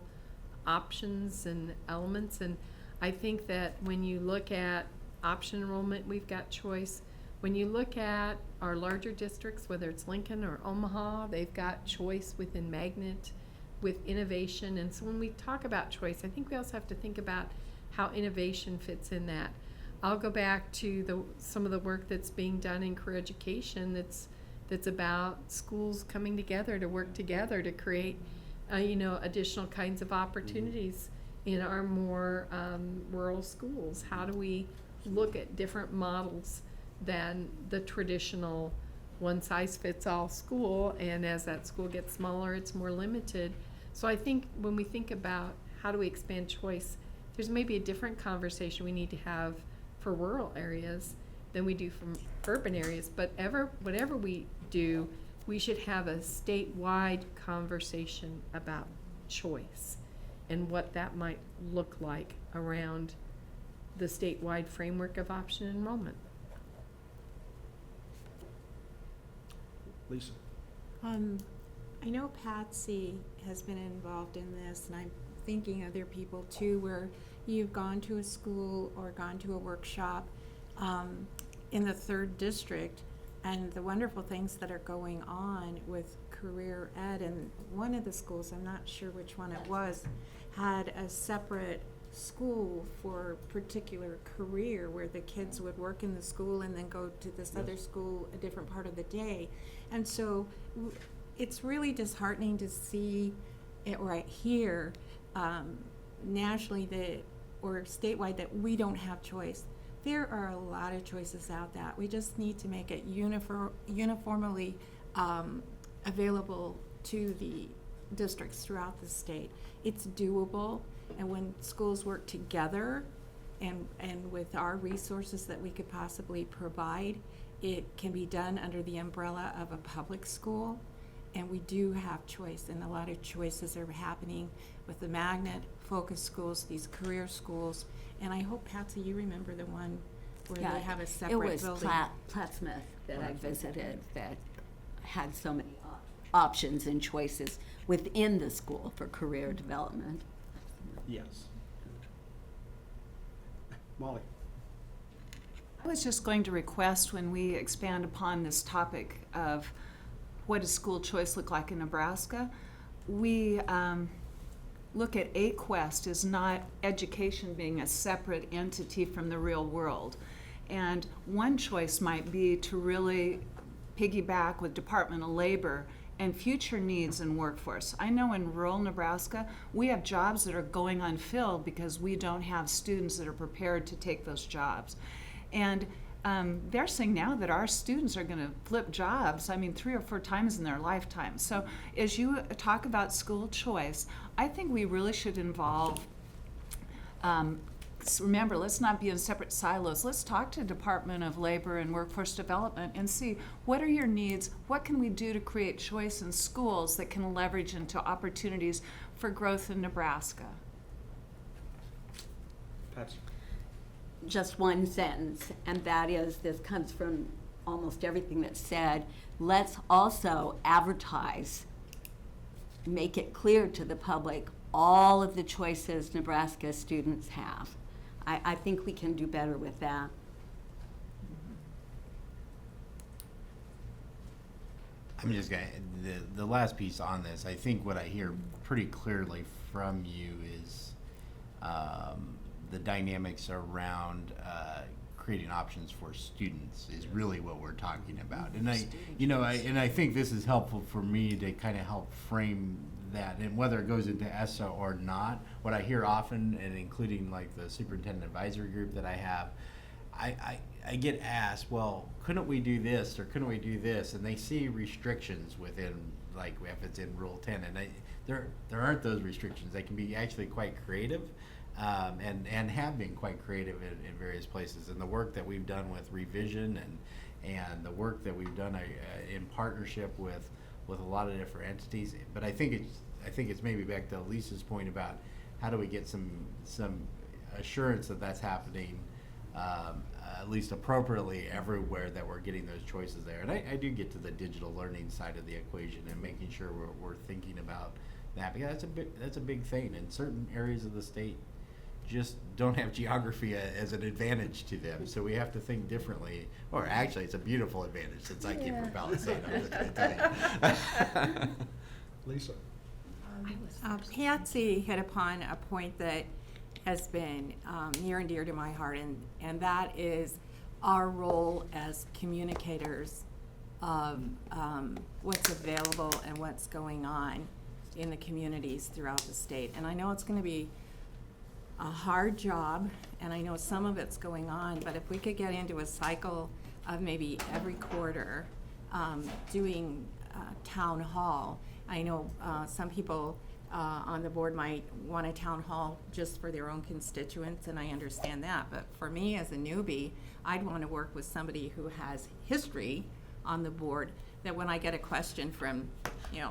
options and elements. And I think that when you look at option enrollment, we've got choice. When you look at our larger districts, whether it's Lincoln or Omaha, they've got choice within Magnet, with innovation. And so when we talk about choice, I think we also have to think about how innovation fits in that. I'll go back to some of the work that's being done in career education that's about schools coming together to work together to create additional kinds of opportunities in our more rural schools. How do we look at different models than the traditional one-size-fits-all school, and as that school gets smaller, it's more limited. So I think when we think about how do we expand choice, there's maybe a different conversation we need to have for rural areas than we do from urban areas. But whatever we do, we should have a statewide conversation about choice and what that might look like around the statewide framework of option enrollment. Lisa. I know Patsy has been involved in this, and I'm thinking other people too, where you've gone to a school or gone to a workshop in the 3rd district, and the wonderful things that are going on with career ed. And one of the schools, I'm not sure which one it was, had a separate school for particular career where the kids would work in the school and then go to this other school a different part of the day. And so it's really disheartening to see it right here nationally or statewide that we don't have choice. There are a lot of choices out there. We just need to make it uniformly available to the districts throughout the state. It's doable, and when schools work together and with our resources that we could possibly provide, it can be done under the umbrella of a public school. And we do have choice, and a lot of choices are happening with the magnet focus schools, these career schools. And I hope, Patsy, you remember the one where they have a separate building. It was Plattsmouth that I visited that had so many options and choices within the school for career development. Yes. Molly. I was just going to request, when we expand upon this topic of what does school choice look like in Nebraska, we look at AQuest as not education being a separate entity from the real world. And one choice might be to really piggyback with Department of Labor and future needs in workforce. I know in rural Nebraska, we have jobs that are going unfilled because we don't have students that are prepared to take those jobs. And they're saying now that our students are going to flip jobs, 3 or 4 times in their lifetime. So as you talk about school choice, I think we really should involve, remember, let's not be in separate silos. Let's talk to Department of Labor and Workforce Development and see what are your needs, what can we do to create choice in schools that can leverage into opportunities for growth in Nebraska. Patsy. Just one sentence, and that is, this comes from almost everything that's said, let's also advertise, make it clear to the public all of the choices Nebraska students have. I think we can do better with that. I'm just gonna, the last piece on this, I think what I hear pretty clearly from you is the dynamics around creating options for students is really what we're talking about. And I think this is helpful for me to kind of help frame that, and whether it goes into ESSA or not, what I hear often, and including like the superintendent advisory group that I have, I get asked, well, couldn't we do this or couldn't we do this? And they see restrictions within, like if it's in Rule 10, and there aren't those restrictions. They can be actually quite creative, and have been quite creative in various places. And the work that we've done with revision and the work that we've done in partnership with a lot of different entities. But I think it's maybe back to Lisa's point about how do we get some assurance that that's happening at least appropriately everywhere that we're getting those choices there. And I do get to the digital learning side of the equation and making sure we're thinking about that, because that's a big thing. In certain areas of the state just don't have geography as an advantage to them, so we have to think differently. Or actually, it's a beautiful advantage since I came from Palisade. I'm just going to tell you. Lisa? Patsy hit upon a point that has been near and dear to my heart, and that is our role as communicators of what's available and what's going on in the communities throughout the state. And I know it's going to be a hard job, and I know some of it's going on, but if we could get into a cycle of maybe every quarter doing town hall. I know some people on the board might want a town hall just for their own constituents, and I understand that. But for me as a newbie, I'd want to work with somebody who has history on the board, that when I get a question from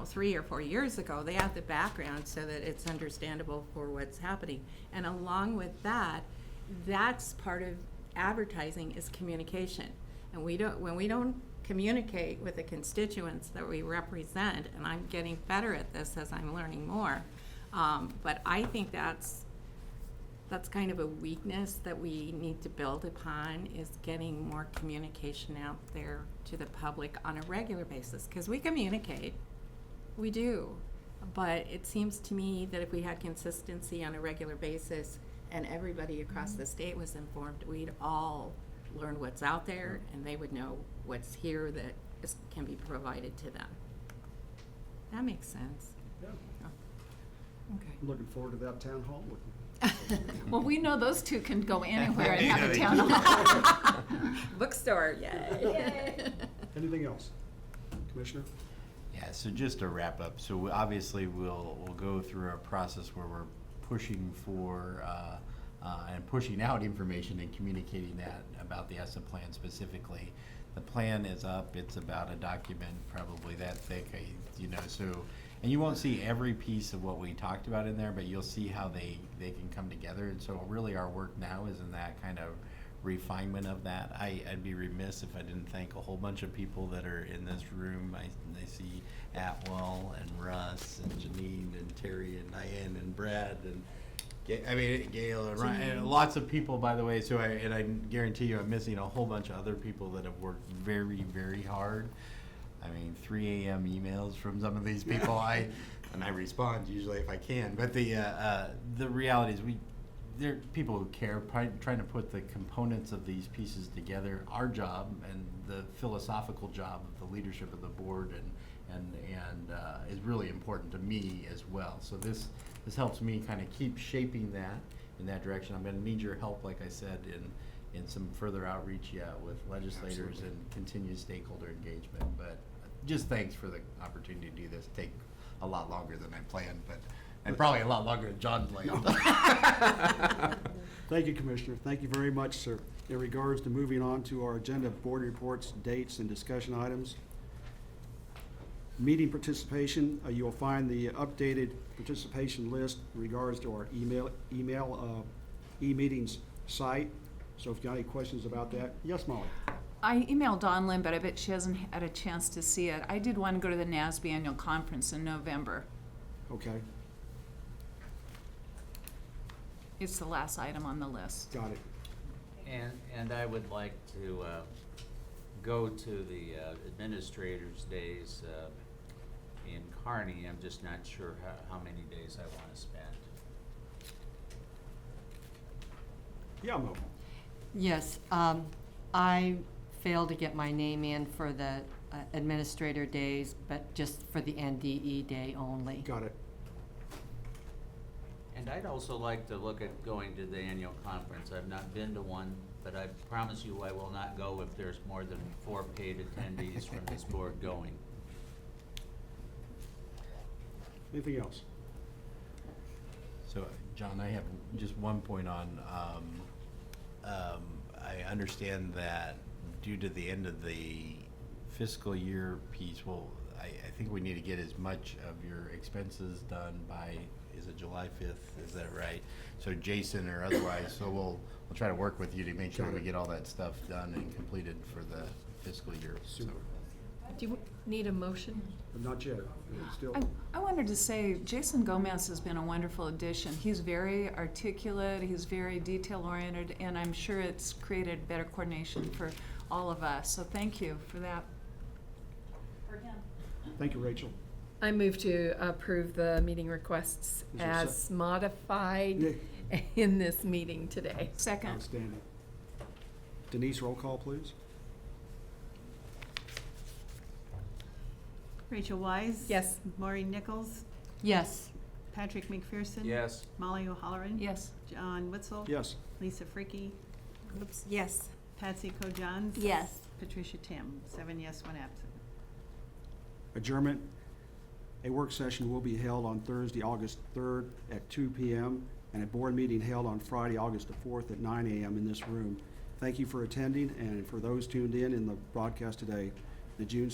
3 or 4 years ago, they have the background so that it's understandable for what's happening. And along with that, that's part of advertising is communication. And when we don't communicate with the constituents that we represent, and I'm getting better at this as I'm learning more, but I think that's kind of a weakness that we need to build upon, is getting more communication out there to the public on a regular basis, because we communicate, we do, but it seems to me that if we had consistency on a regular basis and everybody across the state was informed, we'd all learn what's out there, and they would know what's here that can be provided to them. That makes sense. Yeah. Oh. Okay. I'm looking forward to that town hall. Well, we know those two can go anywhere and have a Yeah, town hall. Bookstore, yay. Anything else? Commissioner? Yeah, so just to wrap up, so obviously we'll go through a process where we're pushing for and pushing out information and communicating that about the ESSA plan specifically. The plan is up. It's about a document probably that thick, so, and you won't see every piece of what we talked about in there, but you'll see how they can come together. And so really our work now is in that kind of refinement of that. I'd be remiss if I didn't thank a whole bunch of people that are in this room. I see Atwell and Russ and Janine and Terry and Diane and Brad and Gail and Ryan, and lots of people, by the way. So I guarantee you I'm missing a whole bunch of other people that have worked very, very hard. 3 a.m. emails from some of these people. I respond usually if I can. But the reality is there are people who care, trying to put the components of these pieces together. Our job and the philosophical job of the leadership of the board and is really important to me as well. So this helps me kind of keep shaping that in that direction. I'm going to need your help, like I said, in some further outreach with legislators. Absolutely. And continued stakeholder engagement. But just thanks for the opportunity to do this. Take a lot longer than I planned, and probably a lot longer than John planned. Thank you, Commissioner. Thank you very much, sir. In regards to moving on to our agenda of board reports, dates, and discussion items, meeting participation, you'll find the updated participation list in regards to our e-meetings site. So if you got any questions about that, yes, Molly. I emailed Dawn Lynn, but I bet she hasn't had a chance to see it. I did want to go to the NASB annual conference in November. Okay, It's the last item on the list. got it. And I would like to go to the administrators' days in Kearney. I'm just not sure how many days I want to spend. Yeah, Mo. Yes, I failed to get my name in for the administrator days, but just for the NDE day only. Got it. And I'd also like to look at going to the annual conference. I've not been to one, but I promise you I will not go if there's more than 4 paid attendees from this board going. Anything else? So, John, I have just one point on, I understand that due to the end of the fiscal year piece, I think we need to get as much of your expenses done by, is it July 5th? Is that right? So Jason or otherwise, so we'll try to work with you to make sure we get all that stuff done and completed for the fiscal year. So. Do you need a motion? Not yet. It's still. I wanted to say, Jason Gomez has been a wonderful addition. He's very articulate, he's very detail-oriented, and I'm sure it's created better coordination for all of us. So thank you for that. For him. Thank you, Rachel. I move to approve the meeting requests Is there a as modified in this meeting today. Second. Outstanding. Denise, roll call, please. Rachel Wise. Yes. Maureen Nichols. Yes. Patrick McPherson. Yes. Molly O'Halloran. Yes. John Witzel. Yes. Lisa Fricky. Oops, yes. Patsy Ko-Johns. Yes. Patricia Tim. 7 yes, 1 absent. Adjournment. A work session will be held on Thursday, August 3rd at 2 p.m. and a board meeting held on Friday, August the 4th at 9 a.m. in this room. Thank you for attending, and for those tuned in the broadcast today, the June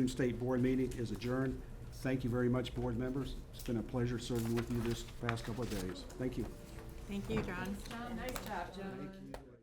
State Board meeting is adjourned. Thank you very much, board members. It's been a pleasure serving with you this past couple of days. Thank you. Thank you, John. Nice job, John. Thank you.